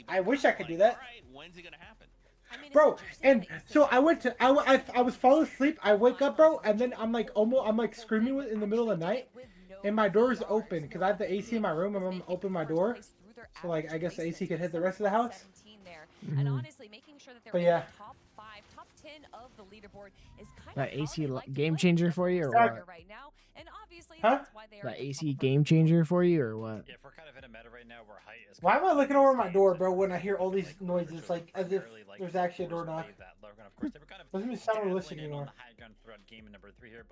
I wish I could do that. When's it gonna happen? Bro, and so I went to I was falling asleep. I wake up, bro, and then I'm like screaming in the middle of the night, and my door is open because I have the AC in my room, and I'm open my door, so like I guess the AC could hit the rest of the house. And honestly, making sure that they're But yeah. top 5, top 10 of the leaderboard is kind That of AC game changer for you or what? right now. And obviously Huh? that's why they are That AC game changer for you or what? Yeah, if we're kind of in a meta right now where height is. Why am I looking over my door, bro, when I hear all these noises, like as if there's actually a door knock? Doesn't even sound realistic anymore.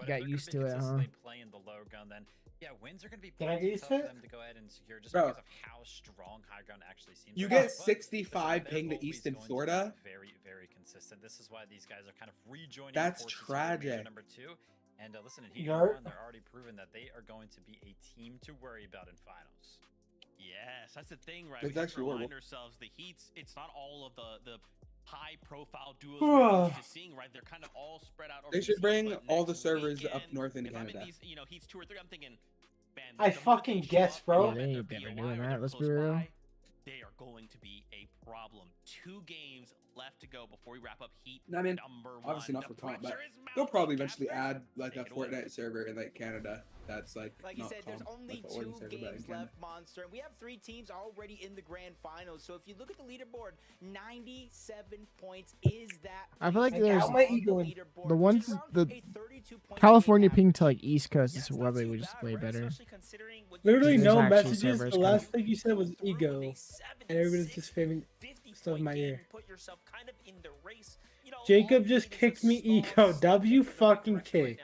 Got used to it, huh? Playing the low gun, then yeah, wins are going to be Did I get used to it? them to go ahead and secure just Bro, because of how strong high ground actually seems. You right get now. But 65 they're ping to always East in going to Florida. be very, very consistent. This is why these guys are kind of rejoining. That's forces here in tragic. number 2. And listen, in Heat Yard. 1, they're already proven that they are going to be a team to worry about in finals. Yes, that's the thing, right? It's We have to actually remind horrible. ourselves the Heats. It's not all of the high-profile duos we're used to seeing, right? They're kind of all spread out. Over They should the bring season, but all the next servers weekend, up north in if I'm Canada. in these, Heats 2 or 3, I'm thinking, man, I the moment fucking they show guess, up, bro. and Yeah, they they're ain't never POI doing or that, they're let's be close real. by, they are going to be a problem. 2 games left to go before we wrap up Heat I mean, number 1. obviously not The for comp, but pressure is they'll probably mounting. eventually Catherine, add like a take it away. Fortnite server in like Canada. That's like Like you not said, there's comp, only like the Oregon 2 server, but in games Canada. left, Monster, and we have 3 teams already in the grand finals. So if you look at the leaderboard, 97 points is that. I feel like Like, there's how am I egoing? leaderboard, the which ones is around the a 32-point California game ping to like East Coast is probably would just way better. Literally There's no actually messages. servers The coming. last thing you said was ego, and everybody's just spamming stuff in my ear. Jacob just kicked me ego. W fucking kick.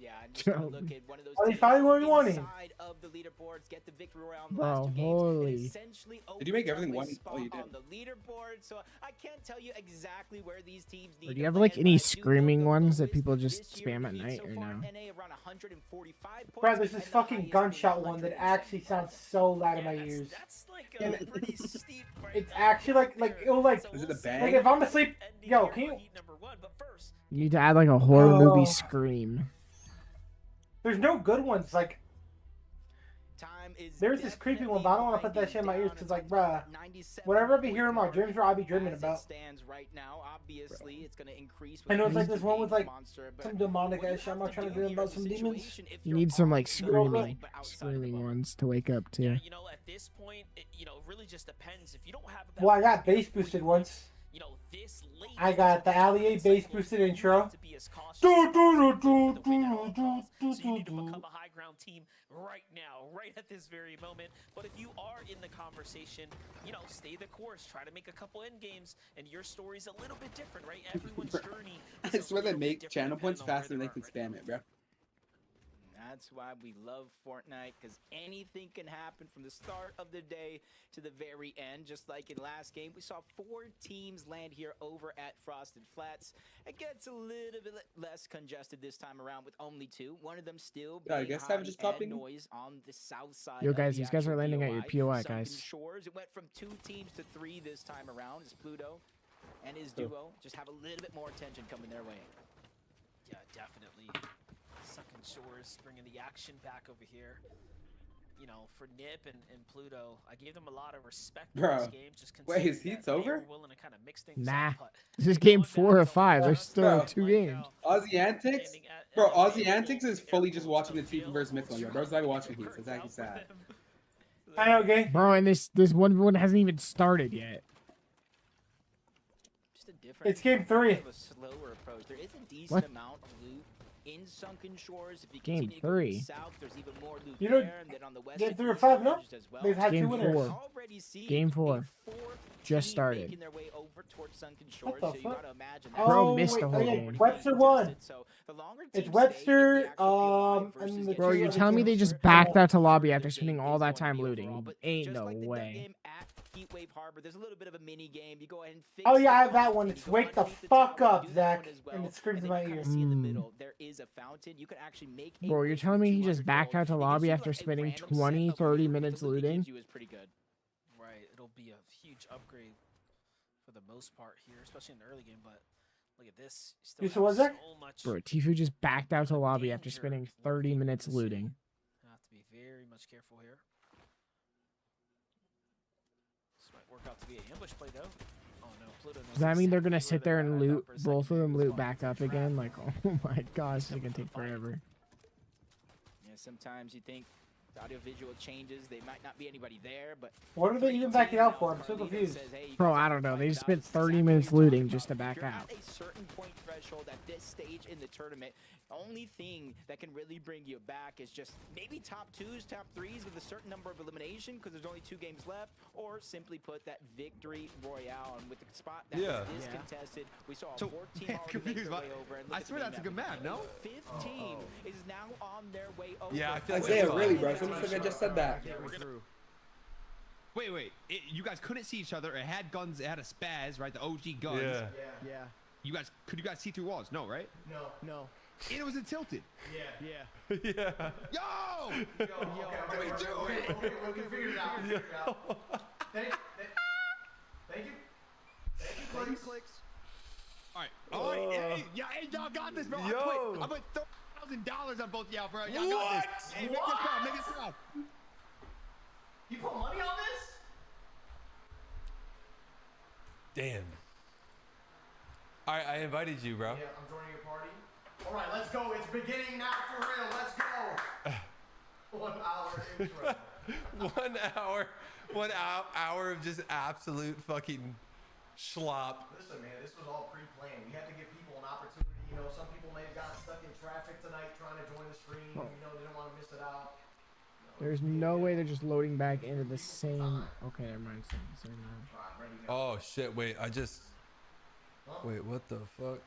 Yeah, and just gotta look at one of those Are they teams finally where we wanted? inside of the leaderboards, get the victory royale in the Bro, last 2 games, and holy. essentially Did you make opens up everything a one? spot Oh, you did. on the leaderboard. So I can't tell you exactly where these teams need Do to you have like land, any but I do know screaming the ones that lowest people just this year spam at being night so or far, no? NA around 145 Bro, points, there's this and the fucking highest gunshot being one that 175. actually sounds so loud in my Yeah, ears. that's like And a pretty steep right It's now actually like it was like So Is it we'll the see bang? like what if I'm happens asleep. ending Yo, here can for you? heat number 1, but first, You need to add like a horror movie Oh. scream. There's no good ones. Like Time is there's this creepy one, but I don't want to put that shit in my ears because like, bruh, whatever whatever I be hearing in my dreams, bro, I be dreaming about. stands right now, obviously it's going to increase. I know it's like with this one with like monster, but some demonic what you ass shit. I'm have not to trying to do dream here about is some a demons. situation if You you're need some on like the bubble, screaming, but outside of the screaming bubble. ones to wake up to. yeah, you know, at this point, it really just depends. If you don't have Well, I got base bass boosted once. you know, this late I got the Allier bass boosted intro. to be as cautious Do, as do, possible do, for the win at all do, costs. do, So you need to do, do. become a high ground team right now, right at this very moment. But if you are in the conversation, you know, stay the course. Try to make a couple end games, and your story's a little bit different, right? Everyone's journey. I swear they make channel points faster than they can spam it, bro. That's why we love Fortnite, because anything can happen from the start of the day to the very end. Just like in last game, we saw 4 teams land here over at Frosted Flats. It gets a little bit less congested this time around with only 2. One of them still Yeah, I being guess I'm just copying. Noise on the south side. Yo, of guys, the these guys are actual landing at your POI, Sunken guys. Shores. It went from 2 teams to 3 this time around. As Pluto and his duo just have a little bit more attention coming their way. Yeah, definitely. Sunken Shores bringing the action back over here. You know, for Nip and Pluto, I gave them a lot of respect in this Bro, game. Just wait, his considering heat's that they over? were willing to kind of mix things Nah. up, but This is they're game going 4 back of to 5. all There's still Bro. 2 games. Aussie Antics? standing at Bro, an Aussie available Antics is fully just airport watching the to Tifa versus available Mythlo. Bro's like watching Heats. It's actually works out for sad. them. I know, okay. Bro, and this 1v1 hasn't even started yet. Just a different. It's game 3. Of a slower approach. There is a decent What? amount of loot in Sunken Shores. If you Game continue to go 3. south, there's even more loot You know, there, and then on the west, game it 3 or is 5, no? discouraged as well. They've had Game 2 winners. 4. Already see Game a 4. 4th Just team started. making their way over towards Sunken Shores, the so you fuck? gotta imagine Bro Oh, missed wait, the oh, whole yeah, game. Webster won. So the longer It's teams Webster, stay in the actual POI and versus the get Bro, two you're other telling me teams. they just backed out to lobby the after game spending all is that going time to be looting? overall, but Ain't just no like they've done way. game at Heatwave Harbor, there's a little bit of a mini game. You go ahead and fix Oh yeah, the I have that pump one. and It's go wake the underneath the fuck tower and up, do that one Zach, as well. and it screams And in my then you ear. kinda see in the middle, there is a fountain. You can actually make a Bro, you're wish telling for me he just 200 backed gold. out to It gives lobby you after a spending random set 20, of 30 loot, but minutes the loot it looting? gives you is pretty good. Right, it'll be a huge upgrade for the most part here, especially in the early game. But look at this. You still You have saw what, Zach? so much. Bro, Tifu just backed out to lobby after danger spending lurking 30 in minutes this. looting. You have to be very much careful here. This might work out to be an ambush play though. Oh no, Pluto knows Does that mean they're gonna exactly sit there where and they're at. I loot, thought for a second both of he them was loot going back for a up trap. again? Like, oh my gosh, this is gonna take forever. Yeah, sometimes you think the audio-visual changes, they might not be anybody there, but What are they even backing out for? I'm so confused. Bro, I don't know. They just spent 30 minutes looting just to back You're out. at a certain point threshold at this stage in the tournament. The only thing that can really bring you back is just maybe top 2s, top 3s with a certain number of elimination because there's only 2 games left, or simply put that victory royale. And with the spot that Yeah. is contested, we saw So, 14 man, already make confused, their but way over. And look I at the swear that's a map. good map, no? 15 is now on their way over. Yeah, I feel like Isaiah, that's really, fine. bro? Someone said I just said that. Wait. You guys couldn't see each other. It had guns. It had a spaz, right? The OG guns. Yeah. You guys could you guys see through walls? No, right? No. And it was in tilted. Yeah. Yo! Okay, we do it. okay, we can figure it out. We'll figure it out. Thank you. Thank you, Clicks. All right. Hey, y'all got this, bro. Yo. I put $30,000 on both y'all, bro. Y'all got this. Hey, make this proud. Make this proud. You put money on this? Damn. All right, I invited you, bro. Yeah, I'm joining your party. All right, let's go. It's beginning now for real. Let's go. 1 hour intro. 1 hour of just absolute fucking schlop. Listen, man, this was all pre-planned. We had to give people an opportunity. You know, some people may have gotten stuck in traffic tonight trying to join the stream. You know, they didn't want to miss it out. There's no way they're just loading back into the same. Okay, never mind. Same now. All right, ready to go. Oh shit! Wait, wait. What the fuck?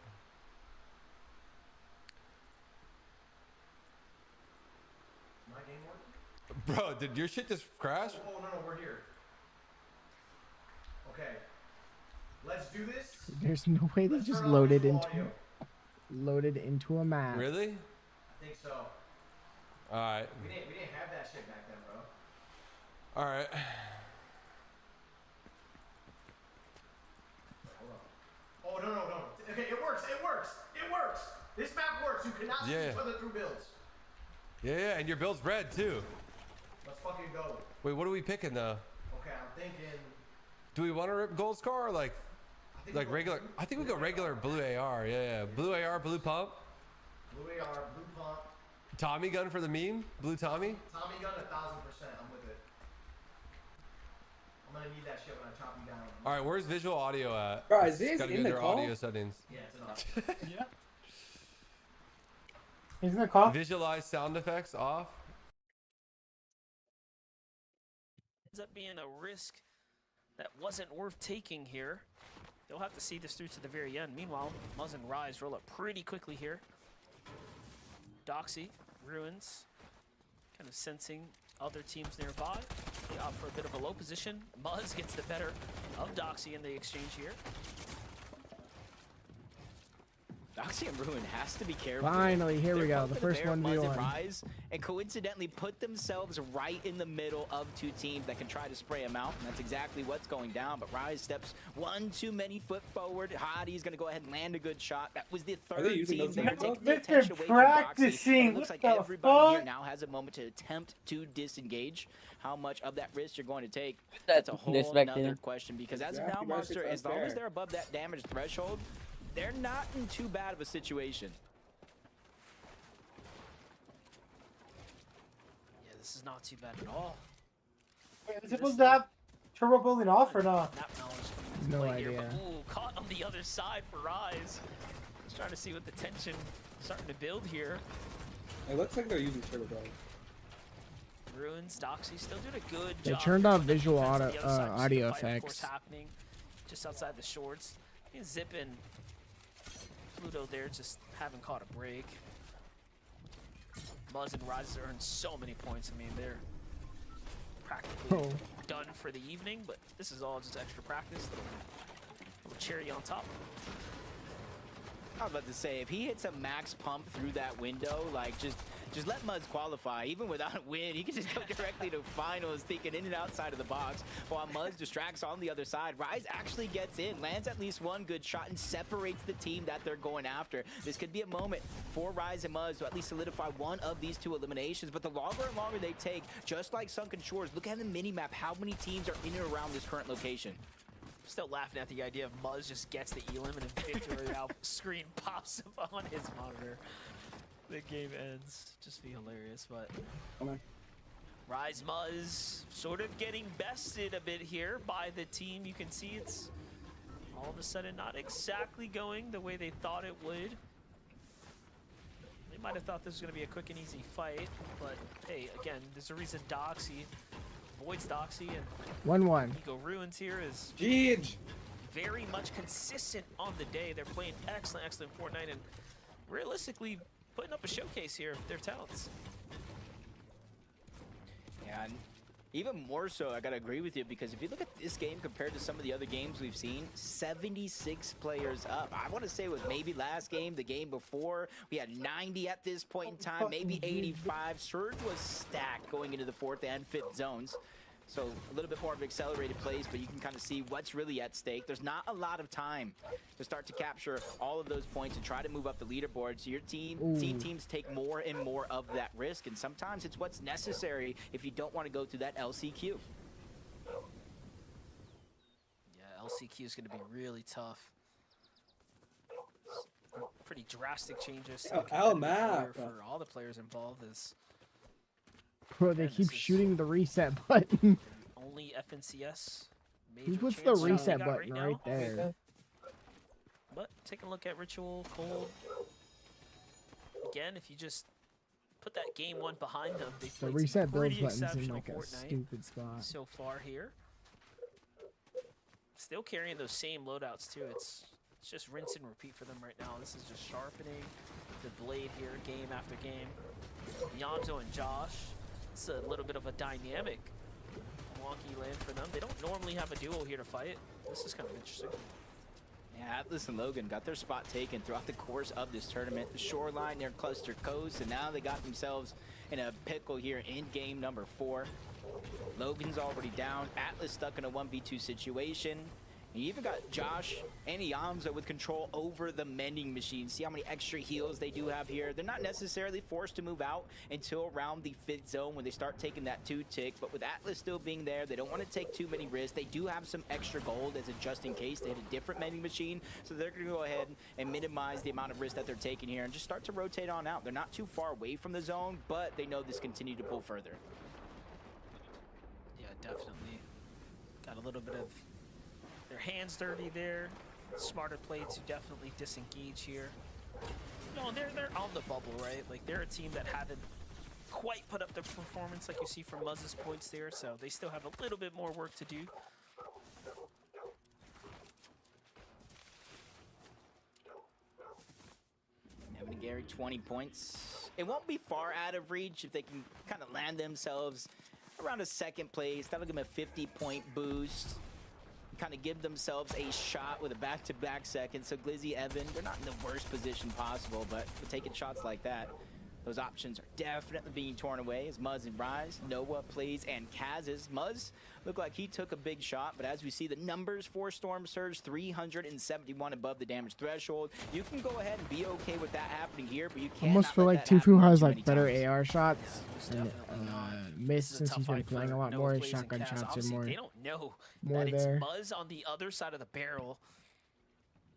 Bro, did your shit just crash? Oh, no, we're here. Okay. Let's do this. There's no way they just turn off loaded visual into a map. Really? I think so. All right. We didn't have that shit back then, bro. All right. Hold on. Oh, no. Okay, it works. This map works. You cannot see each other through builds. Yeah, and your build's red too. Let's fucking go. Wait, what are we picking though? Okay, I'm thinking. Do we want to rip gold scar or like regular? I think we go regular blue AR. Yeah. Blue AR, blue pump. Blue AR, blue pump. Tommy gun for the meme. Blue Tommy. Tommy gun 1000%. I'm with it. I'm gonna need that shit when I chop you down. All right, where's visual audio at? Bro, is this Gotta in go the their call? audio settings. Yeah, it's enough. Yeah. He's in the call. Visualize sound effects off. Ends up being a risk that wasn't worth taking here. They'll have to see this through to the very end. Meanwhile, Muzz and Rise roll up pretty quickly here. Doxy, Ruins, kind of sensing other teams nearby. They opt for a bit of a low position. Muzz gets the better of Doxy in the exchange here. Doxy and Ruin has to be careful. Finally, here we They're go. The both first gonna bear Muzz and 1v1. Rise, and coincidentally put themselves right in the middle of two teams that can try to spray them out, and that's exactly what's going down. But Rise steps one too many foot forward. Hadi's going to go ahead and land a good shot. That was the third team there, taking the attention away from Doxy. It looks like everybody here now has a moment to attempt to disengage. How much of that risk you're going to take, that's a whole nother question, because as of now, Monster, as long as they're above that damage threshold, they're not in too bad of a situation. Yeah, this is not too bad at all. Wait, is it supposed to have turbo building off or not? Map knowledge No play here, idea. but, ooh, caught on the other side for Rise. Just trying to see what the tension starting to build here. It looks like they're using turbo build. Ruins, Doxy still doing a good They job. turned here off on the visual defense on audio, the other side. You see audio the fight, of course, effects. happening just outside the shorts. You can zip in Pluto there, just haven't caught a break. Muzz and Rise earned so many points. I mean, they're practically done for the evening, but this is all just extra practice. Little cherry on top. I was about to say, if he hits a max pump through that window, like just let Muzz qualify. Even without a win, he can just go directly to finals, thinking in and outside of the box, while Muzz distracts on the other side. Rise actually gets in, lands at least one good shot, and separates the team that they're going after. This could be a moment for Rise and Muzz to at least solidify one of these two eliminations, but the longer and longer they take, just like Sunken Shores, look at the mini-map, how many teams are in and around this current location. Still laughing at the idea of Muzz just gets the elim and a victory out screen pops up on his monitor. The game ends. Just be hilarious, but Rise Muzz sort of getting bested a bit here by the team. You can see it's all of a sudden not exactly going the way they thought it would. They might have thought this was going to be a quick and easy fight, but hey, again, there's a reason Doxy avoids Doxy, and 1-1. Ego Ruins here is very much consistent on the day. They're playing excellent Fortnite, and realistically putting up a showcase here of their talents. Yeah, and even more so, I gotta agree with you, because if you look at this game compared to some of the other games we've seen, 76 players up. I want to say with maybe last game, the game before, we had 90 at this point in time, maybe 85. Surge was stacked going into the 4th and 5th zones. So a little bit more of accelerated plays, but you can kind of see what's really at stake. There's not a lot of time to start to capture all of those points and try to move up the leaderboard. So your teams take more and more of that risk, and sometimes it's what's necessary if you don't want to go through that LCQ. Yeah, LCQ is going to be really tough. Pretty drastic changes to the competitive career for all the players involved. Bro, they keep shooting the reset button. Only FNCS. Who puts the reset button right there? But take a look at Ritual, Cold. Again, if you just put that game one behind them, they The reset build button's in like a stupid spot. So far here. Still carrying those same loadouts too. It's just rinse and repeat for them right now. This is just sharpening the blade here game after game. Yonzo and Josh It's a little bit of a dynamic wonky land for them. They don't normally have a duo here to fight. This is kind of interesting. Yeah, Atlas and Logan got their spot taken throughout the course of this tournament. The shoreline near Cluster Coast, and now they got themselves in a pickle here in game number 4. Logan's already down. Atlas stuck in a 1v2 situation. And you even got Josh and Iamza with control over the mending machine. See how many extra heals they do have here. They're not necessarily forced to move out until around the 5th zone when they start taking that 2-tick. But with Atlas still being there, they don't want to take too many risks. They do have some extra gold as a just in case. They have a different mending machine. So they're going to go ahead and minimize the amount of risk that they're taking here and just start to rotate on out. They're not too far away from the zone, but they know this continue to pull further. Yeah, definitely. Got a little bit of their hands dirty there. Smarter play to definitely disengage here. No, they're on the bubble, right? Like, they're a team that haven't quite put up the performance like you see from Muzz's points there, so they still have a little bit more work to do. Evan and Gary, 20 points. It won't be far out of reach if they can kind of land themselves around a 2nd place. That'll give them a 50-point boost. Kind of give themselves a shot with a back-to-back second. So Glizzy, Evan, they're not in the worst position possible, but for taking shots like that, those options are definitely being torn away as Muzz and Rise, Noah plays, and Kaz's. Muzz looked like he took a big shot, but as we see the numbers for Storm Surge, 371 above the damage threshold. You can go ahead and be okay with that happening here, but you can't. Almost feel like Tfue has like better AR shots. And, missed since he's been playing a lot more. His shotgun shots are more. They don't know more that it's there. Muzz on the other side of the barrel.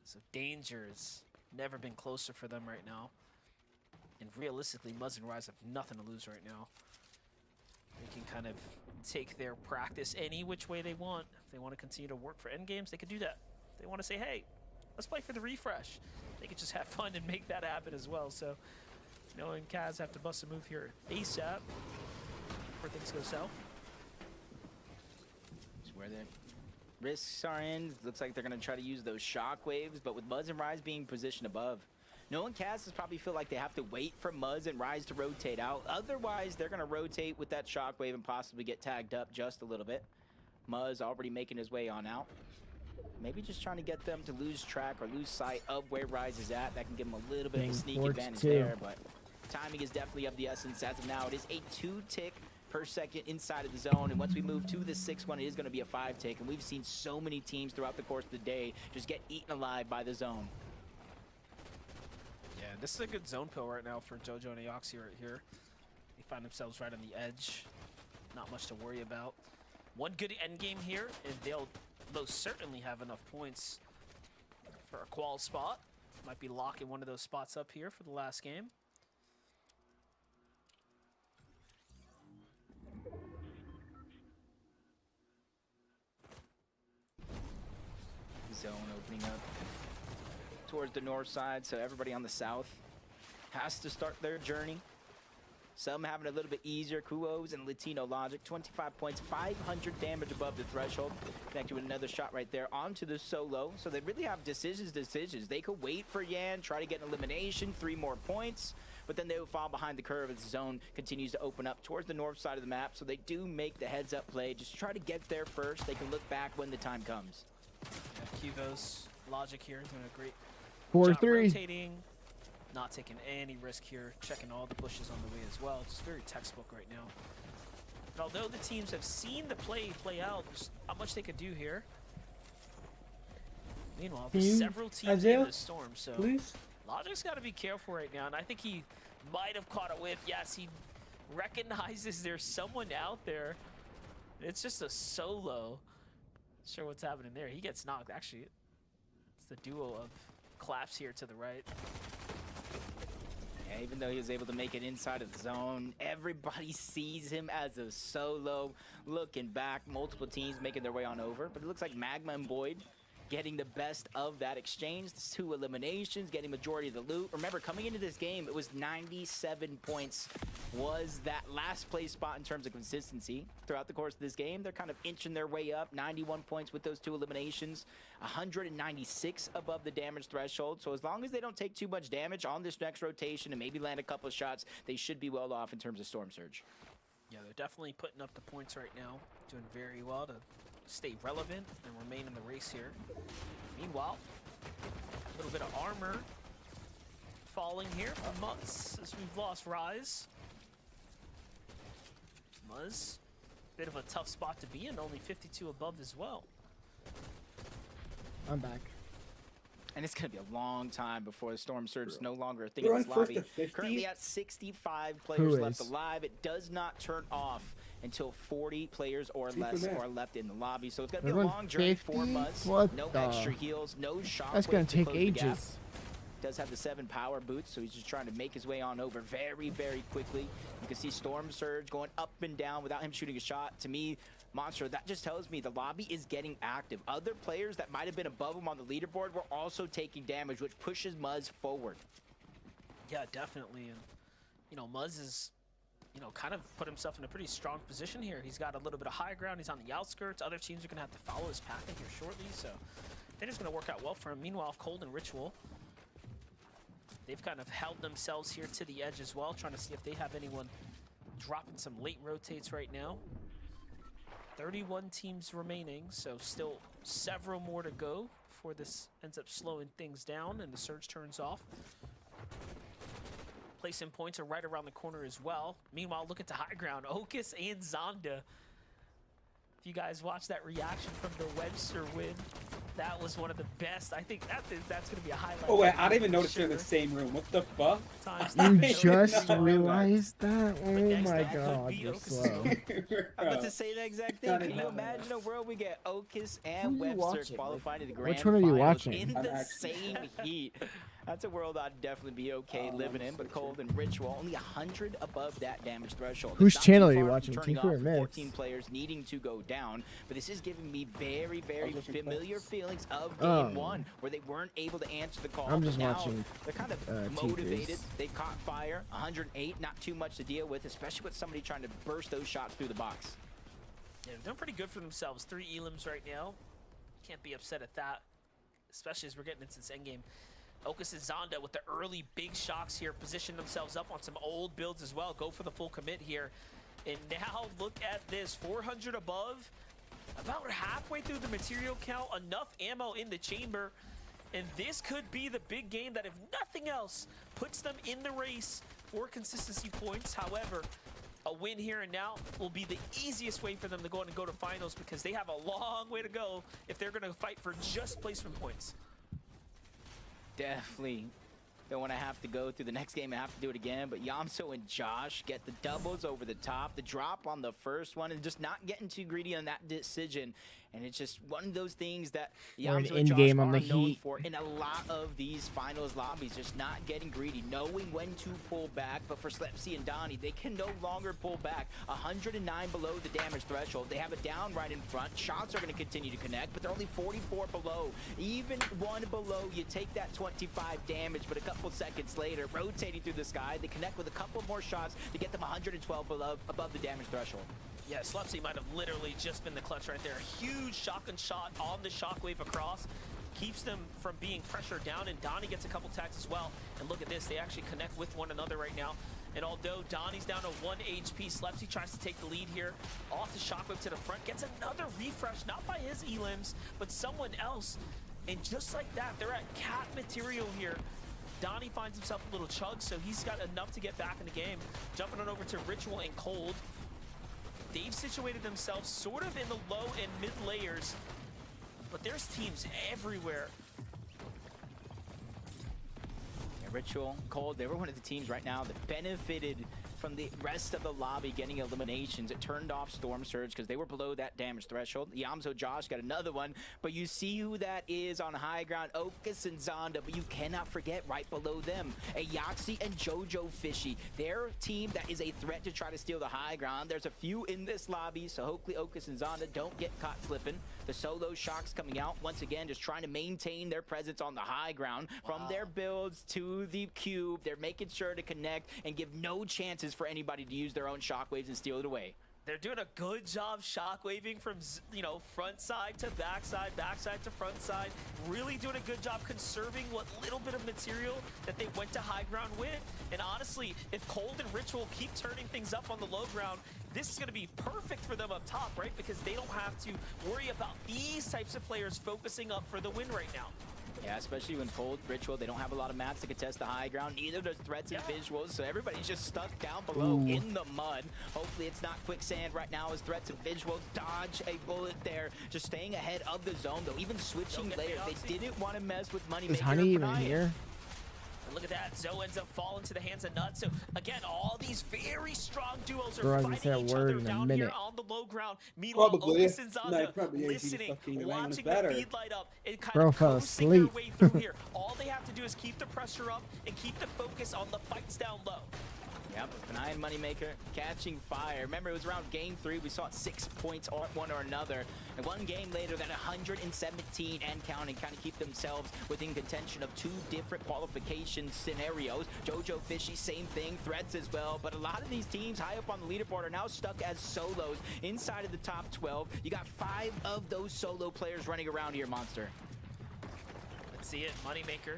So danger's never been closer for them right now. And realistically, Muzz and Rise have nothing to lose right now. They can kind of take their practice any which way they want. If they want to continue to work for endgames, they could do that. If they want to say, hey, let's play for the refresh, they could just have fun and make that happen as well. So, Noah and Kaz have to bust a move here ASAP before things go south. That's where the risks are in. Looks like they're going to try to use those shockwaves, but with Muzz and Rise being positioned above, Noah and Kaz probably feel like they have to wait for Muzz and Rise to rotate out. Otherwise, they're going to rotate with that shockwave and possibly get tagged up just a little bit. Muzz already making his way on out. Maybe just trying to get them to lose track or lose sight of where Rise is at. That can give them a little bit of a sneak advantage there, but timing is definitely of the essence. As of now, it is a 2-tick per second inside of the zone, and once we move to the 6th one, it is going to be a 5-tick, and we've seen so many teams throughout the course of the day just get eaten alive by the zone. Yeah, this is a good zone pill right now for JoJo and Aoxy right here. They find themselves right on the edge. Not much to worry about. One good end game here, and they'll most certainly have enough points for a qual spot. Might be locking one of those spots up here for the last game. Zone opening up towards the north side, so everybody on the south has to start their journey. Some having a little bit easier. Kuos and Latino Logic, 25 points, 500 damage above the threshold. Connected with another shot right there onto the solo. So they really have decisions. They could wait for Yan, try to get an elimination, 3 more points, but then they would fall behind the curve as the zone continues to open up towards the north side of the map. So they do make the heads up play. Just try to get there first. They can look back when the time comes. Yeah, Kivos, Logic here doing a great 4-3. rotating, not taking any risk here, checking all the bushes on the way as well. It's very textbook right now. But although the teams have seen the play out, there's not much they could do here. Meanwhile, there's several teams in the storm, so Logic's got to be careful right now, and I think he might have caught a whiff. Yes, he recognizes there's someone out there. It's just a solo. Not sure what's happening there. He gets knocked. Actually, it's the duo of Claps here to the right. Yeah, even though he was able to make it inside of the zone, everybody sees him as a solo. Looking back, multiple teams making their way on over, but it looks like Magma and Boyd getting the best of that exchange. 2 eliminations, getting majority of the loot. Remember, coming into this game, it was 97 points was that last place spot in terms of consistency. Throughout the course of this game, they're kind of inching their way up. 91 points with those 2 eliminations, 196 above the damage threshold. So as long as they don't take too much damage on this next rotation and maybe land a couple of shots, they should be well off in terms of Storm Surge. Yeah, they're definitely putting up the points right now, doing very well to stay relevant and remain in the race here. Meanwhile, a little bit of armor falling here from Muzz as we've lost Rise. Muzz, bit of a tough spot to be in, only 52 above as well. I'm back. And it's going to be a long time before the Storm Surge is no longer a thing We're in on this first lobby. to 50? Currently at 65 players Who left is? alive. It does not turn off until 40 players or Super less mad. are left in the lobby. So it's going to be Everyone a long journey for 50? Muzz. What No the- extra heals, no shock. That's gonna take ages. Does have the 7 power boots, so he's just trying to make his way on over very, very quickly. You can see Storm Surge going up and down without him shooting a shot. To me, Monster, that just tells me the lobby is getting active. Other players that might have been above him on the leaderboard were also taking damage, which pushes Muzz forward. Yeah, definitely. And, you know, Muzz is, you know, kind of put himself in a pretty strong position here. He's got a little bit of high ground. He's on the outskirts. Other teams are going to have to follow his path in here shortly. So I think it's going to work out well for him. Meanwhile, Cold and Ritual, they've kind of held themselves here to the edge as well, trying to see if they have anyone dropping some late rotates right now. 31 teams remaining, so still several more to go before this ends up slowing things down and the surge turns off. Placing points are right around the corner as well. Meanwhile, look at the high ground. Okus and Zonda. If you guys watched that reaction from the Webster win, that was one of the best. I think that's going to be a highlight. Oh wait, I didn't even notice you're in the same room. What the fuck? You just not realized that? Oh next my up would god, be you're Okus. slow. I'm about to say the exact thing. Got it, Can you got it. imagine a world we get Okus Who and are you Webster watching? qualifying to the grand Which one are you finals watching? in I'm the actually- same heat? That's a world I'd definitely be okay living in, but Cold and Ritual only 100 above that damage threshold. Whose It's not too channel are you far from watching, turning Tifu or off Mix? 14 players needing to go down, but this is giving me very, very watching familiar clips. feelings of game one, where they weren't able to answer the call. I'm but just now watching, they're kind of T-Freeze. motivated. They caught fire. 108, not too much to deal with, especially with somebody trying to burst those shots through the box. Yeah, they're doing pretty good for themselves. 3 elims right now. Can't be upset at that, especially as we're getting into this endgame. Okus and Zonda with the early big shocks here position themselves up on some old builds as well. Go for the full commit here. And now look at this, 400 above, about halfway through the material count, enough ammo in the chamber. And this could be the big game that, if nothing else, puts them in the race for consistency points. However, a win here and now will be the easiest way for them to go and go to finals, because they have a long way to go if they're going to fight for just placement points. Definitely don't want to have to go through the next game and have to do it again, but Yamso and Josh get the doubles over the top, the drop on the first one, and just not getting too greedy on that decision. And it's just one of those things that Or an Yamso and Josh in-game are on the known Heat. for in a lot of these finals lobbies, just not getting greedy, knowing when to pull back. But for Slepsy and Donnie, they can no longer pull back. 109 below the damage threshold. They have a down right in front. Shots are going to continue to connect, but they're only 44 below. Even one below, you take that 25 damage, but a couple seconds later, rotating through the sky, they connect with a couple more shots to get them 112 above the damage threshold. Yeah, Slepsy might have literally just been the clutch right there. Huge shotgun shot on the shockwave across. Keeps them from being pressured down, and Donnie gets a couple tags as well. And look at this, they actually connect with one another right now. And although Donnie's down to 1 HP, Slepsy tries to take the lead here. Off the shockwave to the front, gets another refresh, not by his elims, but someone else. And just like that, they're at cat material here. Donnie finds himself a little chug, so he's got enough to get back in the game. Jumping on over to Ritual and Cold. They've situated themselves sort of in the low and mid layers, but there's teams everywhere. Yeah, Ritual, Cold, they were one of the teams right now that benefited from the rest of the lobby getting eliminations. It turned off Storm Surge because they were below that damage threshold. Yamso Josh got another one, but you see who that is on high ground, Okus and Zonda, but you cannot forget right below them, Ayoxi and Jojo Fishy. Their team that is a threat to try to steal the high ground. There's a few in this lobby, so hopefully Okus and Zonda don't get caught slipping. The solo shocks coming out, once again, just trying to maintain their presence on the high ground. From their builds to the cube, they're making sure to connect and give no chances for anybody to use their own shockwaves and steal it away. They're doing a good job shockwaving from, you know, front side to backside, backside to front side. Really doing a good job conserving what little bit of material that they went to high ground with. And honestly, if Cold and Ritual keep turning things up on the low ground, this is going to be perfect for them up top, right? Because they don't have to worry about these types of players focusing up for the win right now. Yeah, especially when Cold Ritual, they don't have a lot of mats to contest the high ground. Neither does Threats and Visuals, so everybody's just stuck down below in the mud. Hopefully it's not quicksand right now as Threats and Visuals dodge a bullet there. Just staying ahead of the zone, though. Even switching layers. They didn't want to mess with Moneymaker. Is Honey even here? And look at that, Zoe ends up falling to the hands of Nuts. So again, all these very strong duos Bro, are I was gonna say a fighting each word other in a down minute. here on the low ground. Meanwhile, Probably. Otis and No, Zonda probably is. He's listening, fucking Lang is watching better. the feed light up, and kind Bro of fell coasting their asleep. way through here. All they have to do is keep the pressure up and keep the focus on the fights down low. Yep, Fanai and Moneymaker catching fire. Remember, it was around game 3. We saw it 6 points on one or another. And one game later, then 117 and counting, kind of keep themselves within contention of 2 different qualification scenarios. Jojo Fishy, same thing, Threats as well. But a lot of these teams high up on the leaderboard are now stuck as solos inside of the top 12. You got 5 of those solo players running around here, Monster. Let's see it, Moneymaker.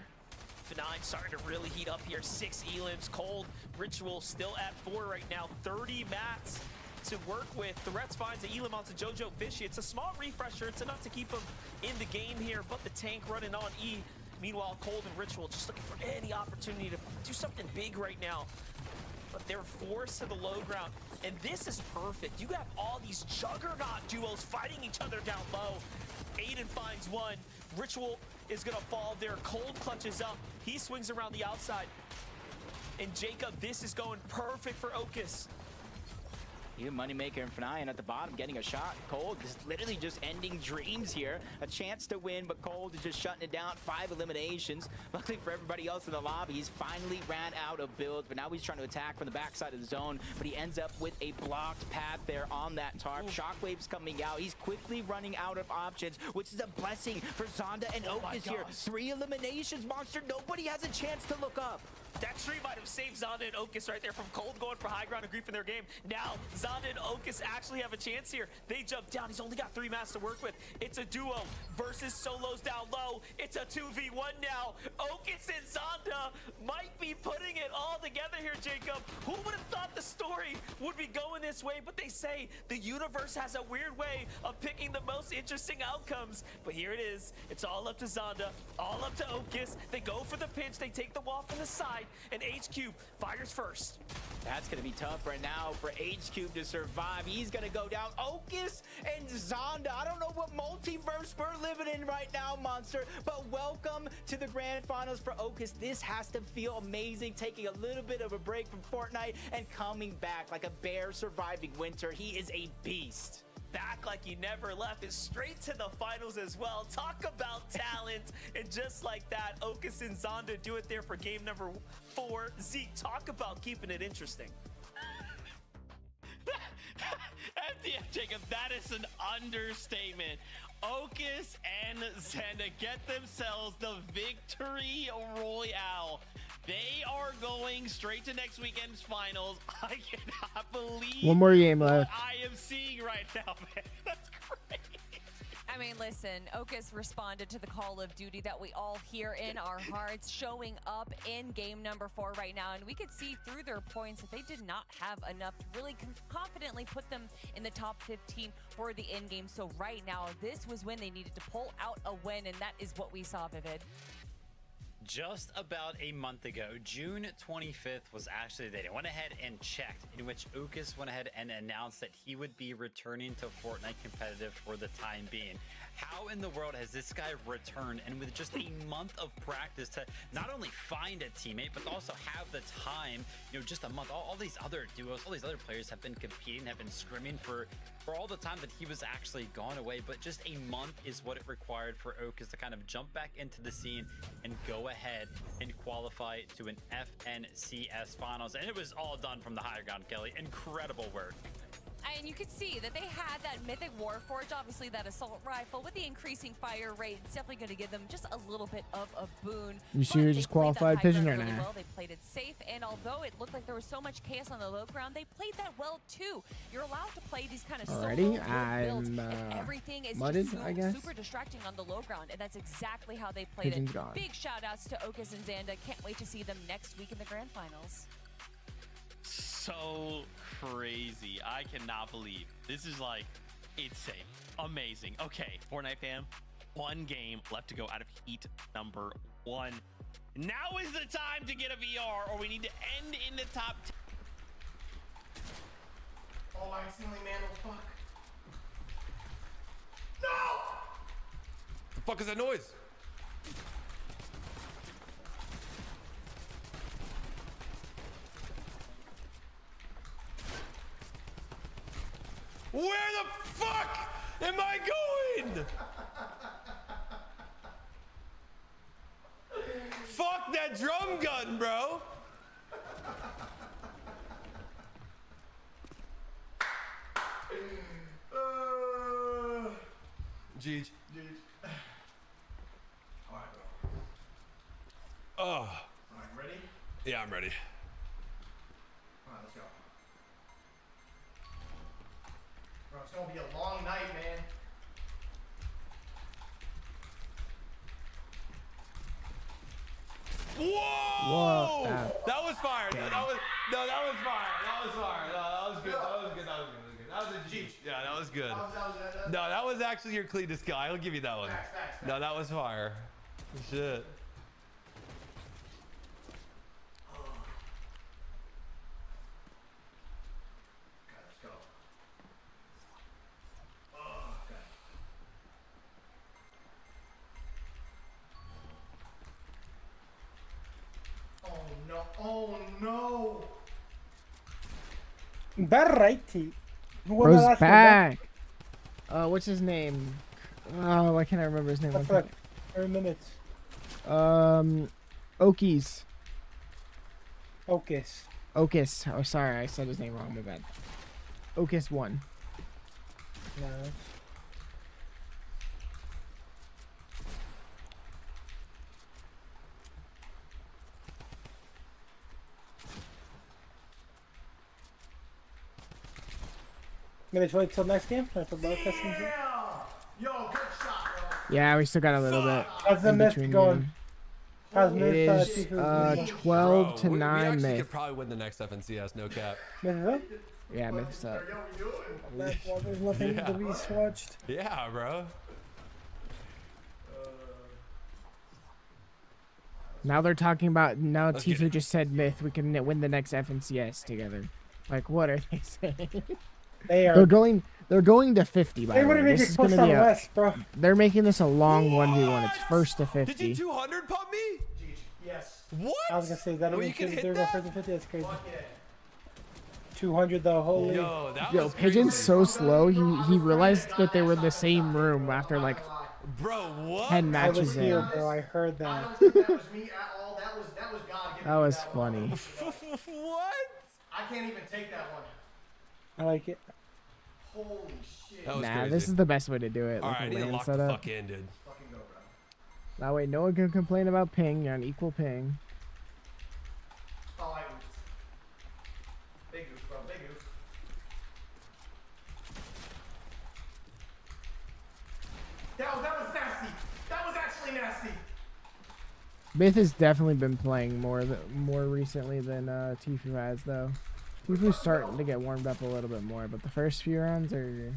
F9 starting to really heat up here. 6 elims, Cold, Ritual still at 4 right now. 30 mats to work with. Threats finds an elim onto Jojo Fishy. It's a small refresher. It's enough to keep him in the game here, but the tank running on E. Meanwhile, Cold and Ritual just looking for any opportunity to do something big right now. But they're forced to the low ground. And this is perfect. You have all these juggernaut duos fighting each other down low. Aiden finds one. Ritual is gonna fall there. Cold clutches up. He swings around the outside. And Jacob, this is going perfect for Okus. Even Moneymaker and Fanayan at the bottom getting a shot. Cold is literally just ending dreams here. A chance to win, but Cold is just shutting it down. 5 eliminations. Luckily for everybody else in the lobby, he's finally ran out of builds, but now he's trying to attack from the backside of the zone, but he ends up with a blocked path there on that tarp. Shockwave's coming out. He's quickly running out of options, which is a blessing for Zonda and Okus here. 3 eliminations, Monster. Nobody has a chance to look up. That tree might have saved Zonda and Okus right there from Cold going for high ground and grief in their game. Now, Zonda and Okus actually have a chance here. They jump down. He's only got 3 mats to work with. It's a duo versus solos down low. It's a 2v1 now. Okus and Zonda might be putting it all together here, Jacob. Who would have thought the story would be going this way? But they say the universe has a weird way of picking the most interesting outcomes. But here it is. It's all up to Zonda, all up to Okus. They go for the pinch. They take the wall from the side. And H-Cube fires first. That's going to be tough right now for H-Cube to survive. He's going to go down. Okus and Zonda. I don't know what multiverse we're living in right now, Monster, but welcome to the grand finals for Okus. This has to feel amazing, taking a little bit of a break from Fortnite and coming back like a bear surviving winter. He is a beast. Back like you never left, is straight to the finals as well. Talk about talent. And just like that, Okus and Zonda do it there for game number 4. Zeke, talk about keeping it interesting. FTF Jacob, that is an understatement. Okus and Zenda get themselves the victory royale. They are going straight to next weekend's finals. I cannot believe One more game left. what I am seeing right now, man. That's crazy. I mean, listen, Okus responded to the call of duty that we all hear in our hearts, showing up in game number 4 right now. And we could see through their points that they did not have enough to really confidently put them in the top 15 for the end game. So right now, this was when they needed to pull out a win, and that is what we saw, Vivid. Just about a month ago, June 25th was actually the day. I went ahead and checked, in which Okus went ahead and announced that he would be returning to Fortnite competitive for the time being. How in the world has this guy returned, and with just a month of practice, to not only find a teammate, but also have the time, just a month. All these other duos, all these other players have been competing, have been scrimming for all the time that he was actually gone away. But just a month is what it required for Okus to kind of jump back into the scene and go ahead and qualify to an FNCS finals. And it was all done from the higher ground, Kelly. Incredible work. And you could see that they had that Mythic Warforged, obviously that assault rifle with the increasing fire rate. It's definitely going to give them just a little bit of a boon. You sure you're just qualified pigeon or really not? well. They played it safe, and although it looked like there was so much chaos on the low ground, they played that well too. You're allowed to play these kind of Already, builds, I'm and everything is mudded, just I guess. super distracting on the low ground, and that's exactly how they played Pigeon's it. gone. Big shout outs to Okus and Xanda. Can't wait to see them next week in the grand finals. So crazy. I cannot believe this is like insane. Amazing. Okay, Fortnite fam, one game left to go out of heat number 1. Now is the time to get a VR, or we need to end in the top 10. Oh, I accidentally mangled. Fuck. No! The fuck is that noise? Where the fuck am I going? Fuck that drum gun, bro. Jeej. Alright, bro. Oh. Alright, ready? Yeah, I'm ready. Alright, let's go. Bro, it's gonna be a long night, man. Whoa! Whoa. That was fire. That was fire. That was fire. No, that was good. That was good. That was good. That was a G. Yeah, that was good. No, that was actually your cleanest guy. I'll give you that one. Facts. No, that was fire. Shit. Okay, let's go. Okay. Oh no! Oh no! Berrighty. Who won the Bro's last back. What's his name? Oh, why can't I remember his name? one, bro? 3 minutes. Okies. Okus. Okus. Oh, sorry, I said his name wrong. My bad. Okus won. Nice. Gonna wait till next game? Or for broadcast season? Yo, good shot, bro. Yeah, we still got a little bit. How's the in myth between going? game. How's It myth? is Tifu? 12 to we 9 actually myth. could probably win the next FNCS. No cap. Myth is up? Yeah, myth's up. Well, there's nothing Yeah. to be swatched. Yeah, bro. Now they're talking about, now Let's get Tifu it. just said myth. We can win the next FNCS together. Like, what are they saying? They are. They're going to 50, by They the way. wouldn't even This get is close gonna on be a, West, bro. they're making this a long 1v1. It's first to 50. Did you 200 pump me? Yes. What? I was gonna say that. Oh, Even you can hit they're that? going 50. That's crazy. Fuck yeah. 200 though. Holy. Yo, that Yo, was Pigeon's crazy. so slow. He realized that they were in the same room after like Bro, what? 10 I was matches here, in. bro. I heard I that. don't think that was me at all. That was God giving That me was that one. funny. What? I can't even take that one. I like it. Holy shit. That was Nah, crazy. this is the best way to do it. All Like right, I a need to LAN lock the setup. fuck in, dude. Fucking go, bro. That way, no one can complain about ping. You're on equal ping. Oh, I oofed. Big oof, bro. Big oof. That was nasty. That was actually nasty. Myth has definitely been playing more recently than Tifu has, though. Tifu's starting to get warmed up a little bit more, but the first few rounds are.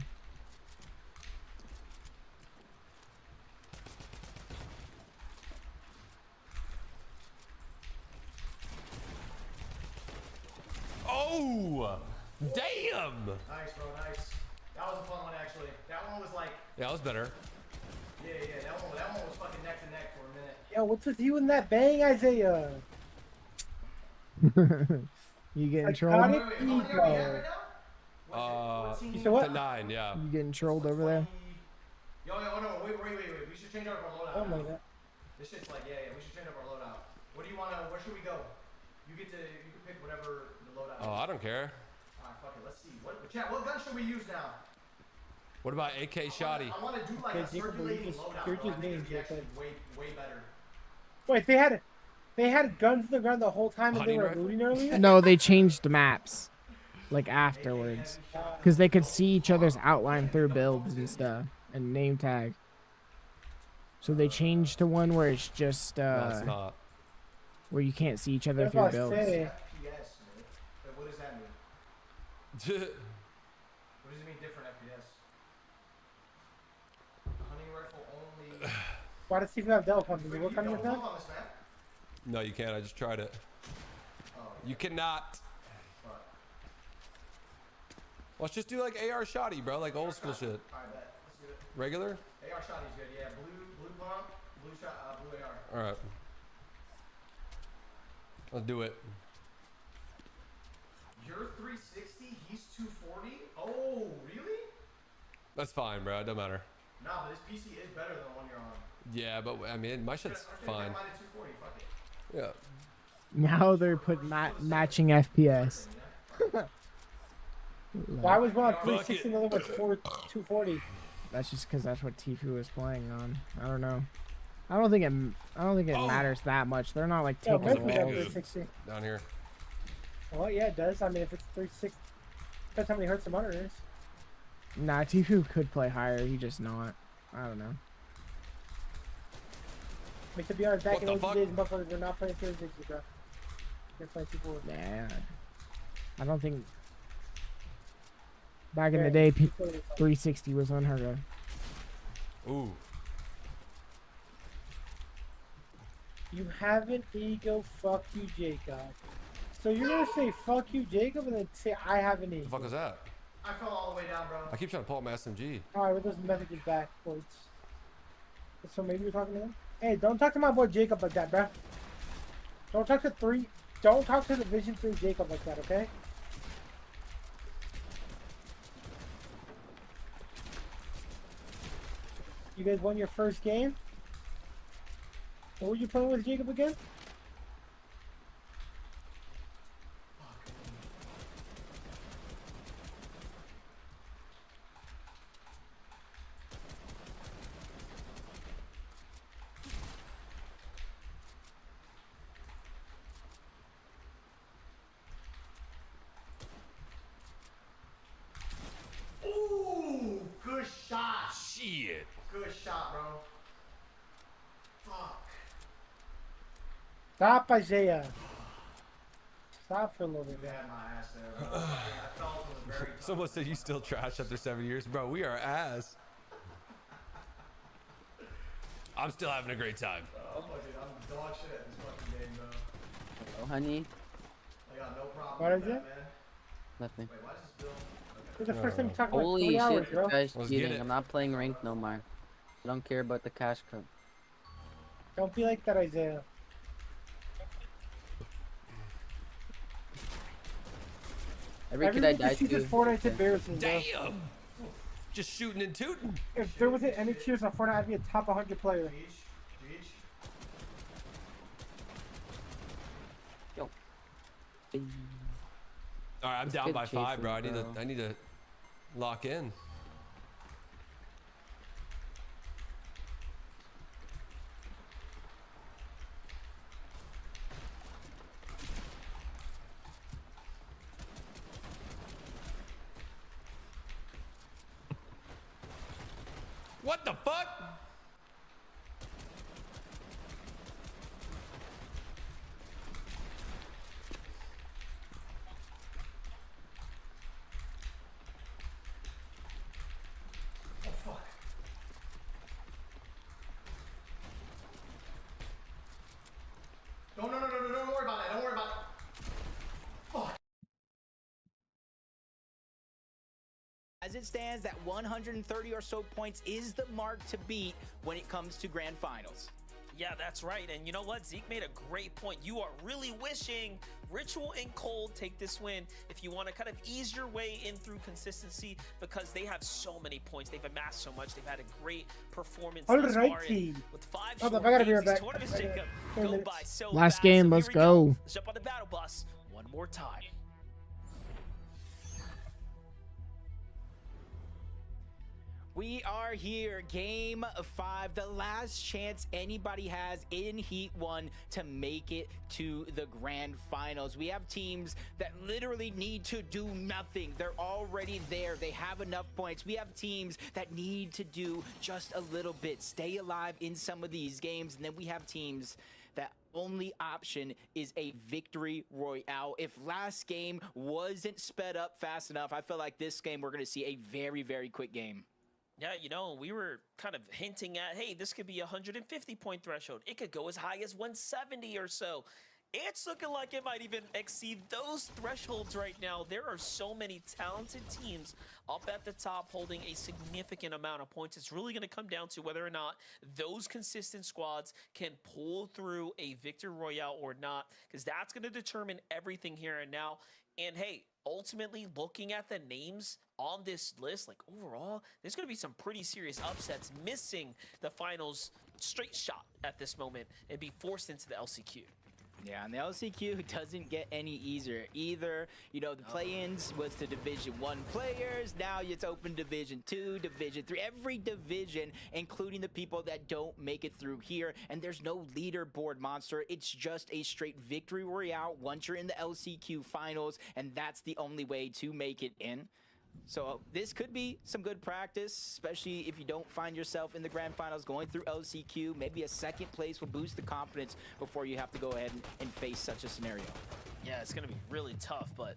Oh, damn. Nice, bro. Nice. That was a fun one, actually. That one was like, Yeah, that was better. yeah. That one was fucking neck to neck for a minute. Yo, what's with you and that bang, Isaiah? You getting Like, trolled? how You did How many are we at right now? Uh, You said what? to 9, yeah. getting trolled over there? Yo, no, wait. We should change up our loadout. Oh my now. god. This shit's like, yeah. We should change up our loadout. What do you wanna? Where should we go? You can pick whatever the loadout. Oh, I don't care. Alright, fuck it. Let's see. Chat, what gun should we use now? What about AK Shoddy? I want to do like a circulating loadout. You're Bro. I just think it'd be being actually way better. Wait, they had guns to the ground the whole time and they were looting earlier? No, they changed the maps, like afterwards, because they could see each other's outline through builds and stuff and name tag. So they changed to one where it's just No, it's not. where you can't see each other That's through what I builds. say. FPS, Smith. What does that mean? What does it mean different FPS? Hunting rifle only. Why does Steve have double pump? Does it work on your Double phone? pump on this map? No, you can't. I just tried it. Oh, You cannot. fuck. Let's just do like AR Shoddy, bro. Like old school shit. Alright, bet. Let's do it. Regular? AR shotty's good, yeah. Blue pump, blue AR. Alright. Let's do it. You're 360, he's 240? Oh, really? That's fine, bro. It doesn't matter. Nah, but his PC is better than the one you're on. Yeah, but I mean, my shit's fine. Mine at 240, fuck it. Yeah. Now they're matching FPS. Why was one 360 and the other one's 240? That's just because that's what Tifu was playing on. I don't know. I don't think it matters that much. They're not like Yeah, taking most walls. people have 360. Down here. Well, yeah, it does. I mean, if it's 360, depends how many hertz the monitor is. Nah, Tifu could play higher. He just not. I don't know. I mean, to be honest, back in What the those days, motherfuckers were not playing 360, bro. They're playing 240. Nah. I don't think. Back in the day, 360 was unheard of. Ooh. You have an ego, fuck you, Jacob. So you're gonna say fuck you, Jacob, and then say I have an The ego. fuck was that? I fell all the way down, bro. I keep trying to pull up my SMG. Alright, with those messages backwards. So maybe you're talking to him? Hey, don't talk to my boy Jacob like that, bro. Don't talk to the Vision 3 Jacob like that, okay? You guys won your first game? What were you playing with Jacob again? Ooh, good shot. Shit. Good shot, bro. Fuck. Stop, Isaiah. Stop for a little bit, I man. had my ass there, bro. I felt it was very tough. Someone said you still trash after 7 years. Bro, we are ass. I'm still having a great time. I'm dog shit at this fucking game, bro. Hello, honey. I got no problem What with is that, it? man. Nothing. Wait, why is this bill? This is the first time you talk about Holy 3 hours, shit, bro. this guy's Let's get cheating. it. I'm not playing ranked no more. I don't care about the cash cup. Don't be like that, Isaiah. Every kid I Everyone die just sees this to. Fortnite's embarrassing, bro. Damn. Just shooting and tooting. If there wasn't any cheers on Fortnite, I'd be a top 100 player. Yo. All right, I'm This down kid by 5, bro. chasing, I need to lock in. What the fuck? Oh, fuck. Don't worry about that. Don't worry about it. Fuck. As it stands, that 130 or so points is the mark to beat when it comes to grand finals. Yeah, that's right. And you know what? Zeke made a great point. You are really wishing Ritual and Cold take this win if you want to kind of ease your way in through consistency, because they have so many points. They've amassed so much. They've had a great performance thus far. Alrighty. With 5 Hold short up, I gotta be games, right these back. tournaments, Jacob, go by so Last fast. game, So let's here we go. Let's jump on the battle bus one more time. We are here, game 5, the last chance anybody has in Heat 1 to make it to the grand finals. We have teams that literally need to do nothing. They're already there. They have enough points. We have teams that need to do just a little bit, stay alive in some of these games, and then we have teams that only option is a victory royale. If last game wasn't sped up fast enough, I feel like this game we're going to see a very, very quick game. Yeah, you know, we were kind of hinting at, hey, this could be a 150-point threshold. It could go as high as 170 or so. It's looking like it might even exceed those thresholds right now. There are so many talented teams up at the top holding a significant amount of points. It's really going to come down to whether or not those consistent squads can pull through a victory royale or not, because that's going to determine everything here and now. And hey, ultimately, looking at the names on this list, like overall, there's going to be some pretty serious upsets missing the finals straight shot at this moment and be forced into the LCQ. Yeah, and the LCQ doesn't get any easier either. You know, the play-ins was to Division 1 players. Now it's open Division 2, Division 3, every division, including the people that don't make it through here. And there's no leaderboard monster. It's just a straight victory royale once you're in the LCQ finals, and that's the only way to make it in. So this could be some good practice, especially if you don't find yourself in the grand finals going through LCQ. Maybe a second place will boost the confidence before you have to go ahead and face such a scenario. Yeah, it's going to be really tough, but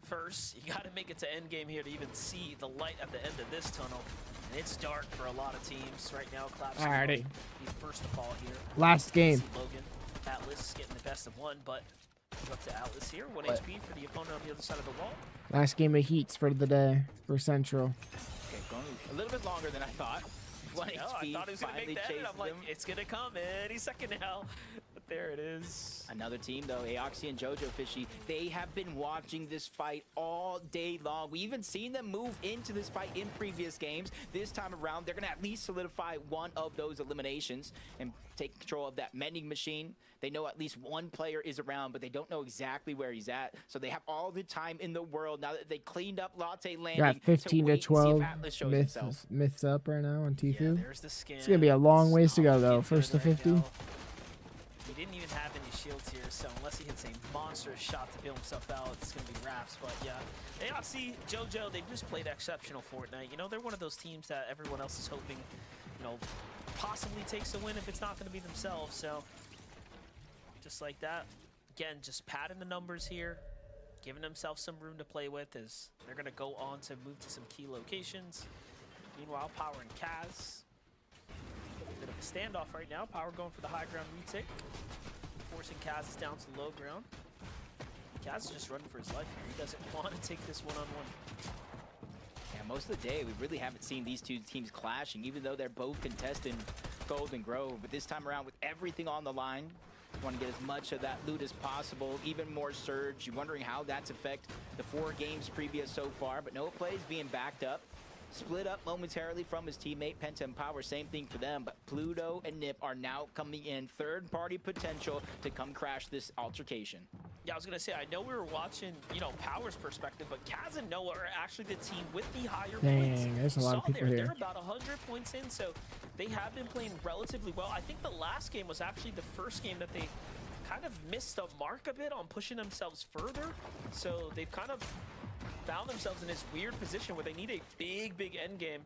first, you got to make it to endgame here to even see the light at the end of this tunnel. And it's dark for a lot of teams right now. Alrighty. He's first of all here. Last game. Logan, Atlas getting the best of one, but up to Atlas here. 1 HP for the opponent on the other side of the wall. Last game of Heats for the day for Central. Okay, going a little bit longer than I thought. 1 HP, I thought he was going to make that, and I'm like, him. it's going to come any second now. But there it is. Another team, though, Aoxy and Jojo Fishy, they have been watching this fight all day long. We even seen them move into this fight in previous games. This time around, they're going to at least solidify one of those eliminations and take control of that mending machine. They know at least one player is around, but they don't know exactly where he's at. So they have all the time in the world now that they cleaned up Latte Landing. Got 15 to 12 myths up right now on Tfue. Yeah, there's the skin. It's going to be a long ways to go, though. First to 50. He didn't even have any shields here, so unless he hits a monstrous shot to bail himself out, it's going to be wraps. But yeah, AOC, JoJo, they've just played exceptional Fortnite. You know, they're one of those teams that everyone else is hoping, you know, possibly takes a win if it's not going to be themselves. So just like that, again, just padding the numbers here, giving themselves some room to play with as they're going to go on to move to some key locations. Meanwhile, Power and Kaz, bit of a standoff right now. Power going for the high ground retake, forcing Kaz down to the low ground. Kaz is just running for his life here. He doesn't want to take this one-on-one. Yeah, most of the day, we really haven't seen these two teams clashing, even though they're both contesting Golden Grove. But this time around, with everything on the line, you want to get as much of that loot as possible, even more surge. You're wondering how that's affect the 4 games previous so far, but no plays being backed up. Split up momentarily from his teammate, Penta and Power, same thing for them, but Pluto and Nip are now coming in, third-party potential to come crash this altercation. Yeah, I was going to say, I know we were watching, you know, Power's perspective, but Kaz and Noah are actually the team with the higher points. Dang, there's a lot of people here. They're about 100 points in, so they have been playing relatively well. I think the last game was actually the first game that they kind of missed the mark a bit on pushing themselves further, so they've kind of found themselves in this weird position where they need a big end game.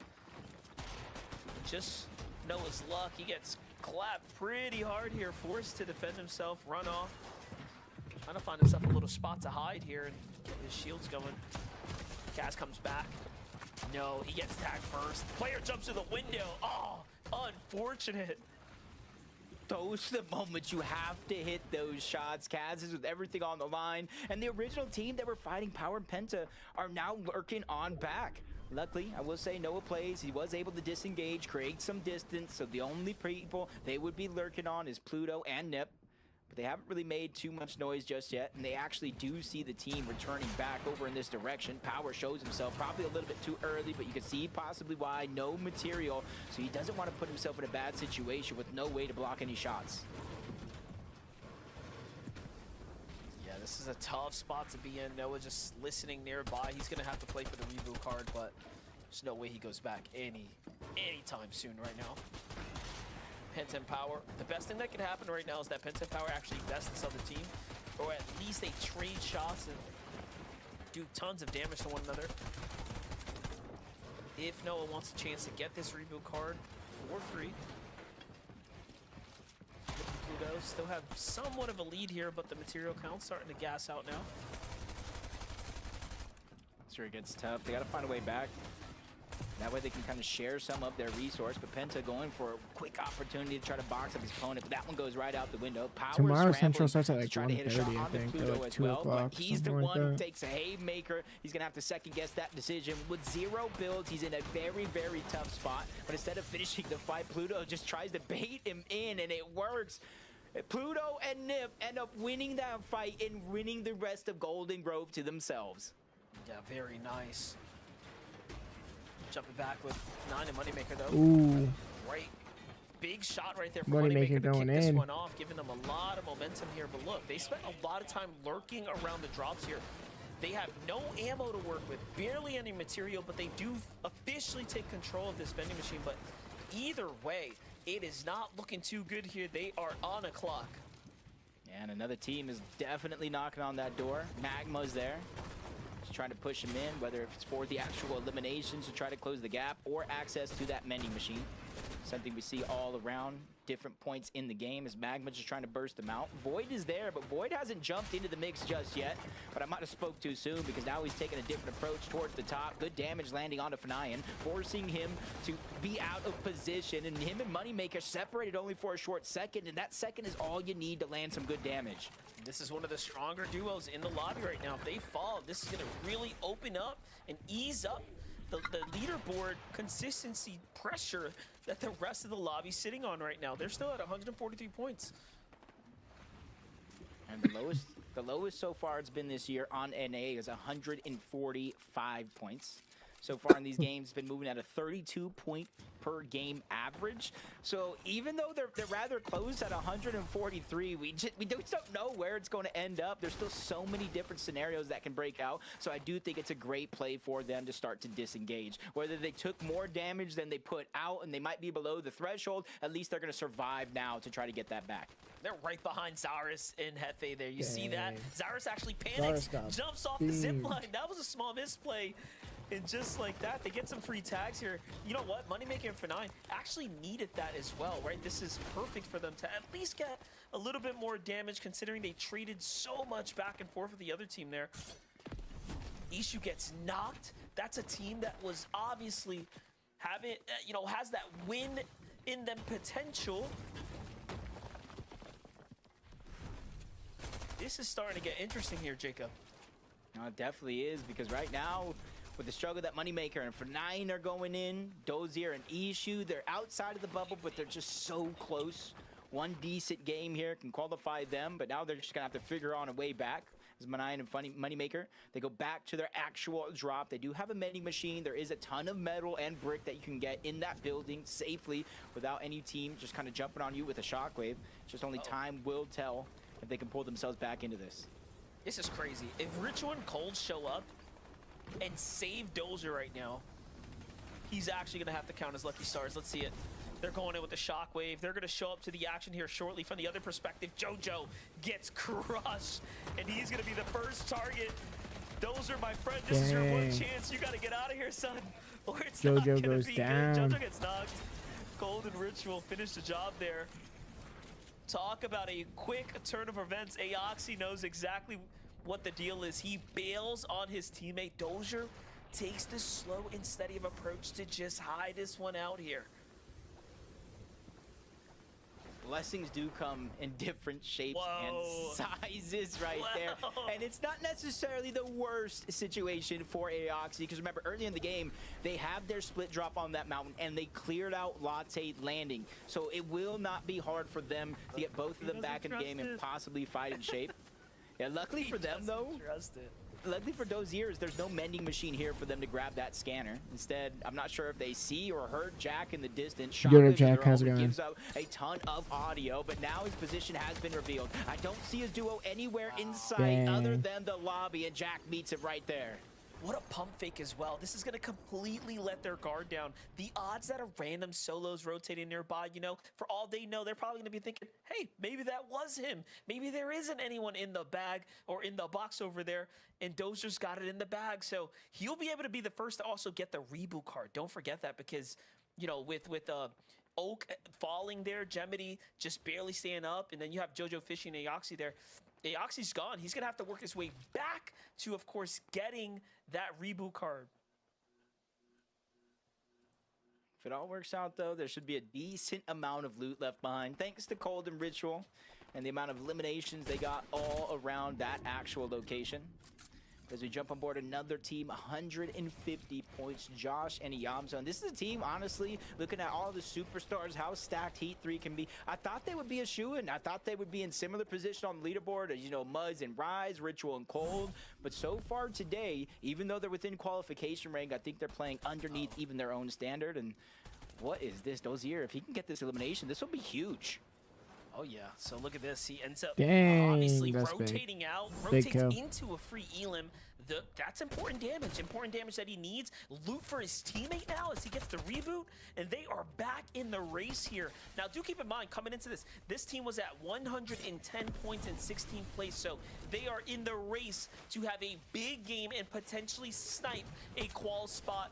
Just Noah's luck, he gets clapped pretty hard here, forced to defend himself, run off. Trying to find himself a little spot to hide here and get his shields going. Kaz comes back. No, he gets tagged first. The player jumps through the window. Oh, unfortunate. Those are the moments you have to hit those shots. Kaz is with everything on the line. And the original team that were fighting Power and Penta are now lurking on back. Luckily, I will say Noah plays. He was able to disengage, create some distance. So the only people they would be lurking on is Pluto and Nip. But they haven't really made too much noise just yet, and they actually do see the team returning back over in this direction. Power shows himself probably a little bit too early, but you can see possibly why. No material, so he doesn't want to put himself in a bad situation with no way to block any shots. Yeah, this is a tough spot to be in. Noah just listening nearby. He's going to have to play for the reboot card, but There's no way he goes back anytime soon right now. Penta Power. The best thing that could happen right now is that Penta Power actually bests this other team, or at least they trade shots and do tons of damage to one another. If Noah wants a chance to get this reboot card for free. Pluto still have somewhat of a lead here, but the material count's starting to gas out now. Sure, it gets tough. They got to find a way back. That way they can kind of share some of their resource. But Penta going for a quick opportunity to try to box up his opponent. But that one goes right out the window. Power Tomorrow Central scrambling starts at like to try to hit a shot 1:30, I onto think, or Pluto like as 2 well. But o'clock, he's the something one like who that. takes a haymaker. He's going to have to second guess that decision. With 0 builds, he's in a very, very tough spot. But instead of finishing the fight, Pluto just tries to bait him in, and it works. Pluto and Nip end up winning that fight and winning the rest of Golden Grove to themselves. Yeah, very nice. Jumping back with 9 and Moneymaker though. Ooh. Great. Big shot right there for Moneymaker Moneymaker to going kick this in. one off, giving them a lot of momentum here. But look, they spent a lot of time lurking around the drops here. They have no ammo to work with, barely any material, but they do officially take control of this vending machine. But either way, it is not looking too good here. They are on a clock. And another team is definitely knocking on that door. Magma's there. Just trying to push him in, whether it's for the actual eliminations to try to close the gap or access to that vending machine. Something we see all around different points in the game as Magma just trying to burst them out. Void is there, but Void hasn't jumped into the mix just yet. But I might have spoke too soon because now he's taking a different approach towards the top. Good damage landing onto Fnayan, forcing him to be out of position. And him and Moneymaker separated only for a short second, and that second is all you need to land some good damage. This is one of the stronger duos in the lobby right now. If they fall, this is going to really open up and ease up the leaderboard consistency pressure that the rest of the lobby's sitting on right now. They're still at 143 points. And the lowest so far it's been this year on NA is 145 points. So far in these games, it's been moving at a 32 point per game average. So even though they're rather close at 143, we just don't know where it's going to end up. There's still so many different scenarios that can break out. So I do think it's a great play for them to start to disengage. Whether they took more damage than they put out and they might be below the threshold, at least they're going to survive now to try to get that back. They're right behind Zarus and Hefe there. You see that? Zarus actually panics, jumps off the zip line. That was a small misplay. And just like that, they get some free tags here. You know what? Moneymaker and Fnayan actually needed that as well, right? This is perfect for them to at least get a little bit more damage considering they traded so much back and forth with the other team there. Ishu gets knocked. That's a team that was obviously having, has that win in them potential. This is starting to get interesting here, Jacob. No, it definitely is, because right now, with the struggle that Moneymaker and Fnayan are going in, Dozier and Ishu, they're outside of the bubble, but they're just so close. One decent game here can qualify them, but now they're just going to have to figure out a way back. As Fnayan and Moneymaker, they go back to their actual drop. They do have a vending machine. There is a ton of metal and brick that you can get in that building safely without any team just kind of jumping on you with a shockwave. It's just only time will tell if they can pull themselves back into this. This is crazy. If Ritual and Cold show up and save Dozer right now, he's actually going to have to count his lucky stars. Let's see it. They're going in with the shockwave. They're going to show up to the action here shortly. From the other perspective, JoJo gets crushed, and he's going to be the first target. Dozer, my friend, this is your one chance. You got to get out of here, son, or it's not going to be down. good. JoJo gets knocked. Cold and Ritual finish the job there. Talk about a quick turn of events. Aoxy knows exactly what the deal is. He bails on his teammate. Dozier takes the slow and steady of approach to just hide this one out here. Blessings do come in different shapes and sizes right there. And it's not necessarily the worst situation for Aoxy, because remember, early in the game, they have their split drop on that mountain, and they cleared out Latte landing. So it will not be hard for them to get both of them back in the game and possibly fight in shape. Yeah, luckily for them, though, luckily for Doziers, there's no mending machine here for them to grab that scanner. Instead, I'm not sure if they see or heard Jack in the distance. Good, Jack. How's it going? Gives out a ton of audio, but now his position has been revealed. I don't see his duo anywhere inside other than the lobby, and Jack meets him right there. What a pump fake as well. This is going to completely let their guard down. The odds that a random solo's rotating nearby, you know, for all they know, they're probably going to be thinking, hey, maybe that was him. Maybe there isn't anyone in the bag or in the box over there, and Dozer's got it in the bag. So he'll be able to be the first to also get the reboot card. Don't forget that, because, you know, with Oak falling there, Gemini just barely staying up, and then you have Jojo Fishy and Aoxy there. Aoxy's gone. He's going to have to work his way back to, of course, getting that reboot card. If it all works out, though, there should be a decent amount of loot left behind, thanks to Cold and Ritual, and the amount of eliminations they got all around that actual location. As we jump on board another team, 150 points, Josh and Yamzo. And this is a team, honestly, looking at all the superstars, how stacked Heat 3 can be. I thought they would be a shoo-in. I thought they would be in similar position on the leaderboard as, you know, Muzz and Rise, Ritual and Cold. But so far today, even though they're within qualification rank, I think they're playing underneath even their own standard. And what is this, Dozier? If he can get this elimination, this will be huge. Oh, yeah. So look at this. He ends up Dang, obviously that's rotating big. out, Big rotates kill. into a free elim. That's important damage that he needs. Loot for his teammate now as he gets the reboot, and they are back in the race here. Now, do keep in mind, coming into this team was at 110 points in 16th place, so they are in the race to have a big game and potentially snipe a qual spot.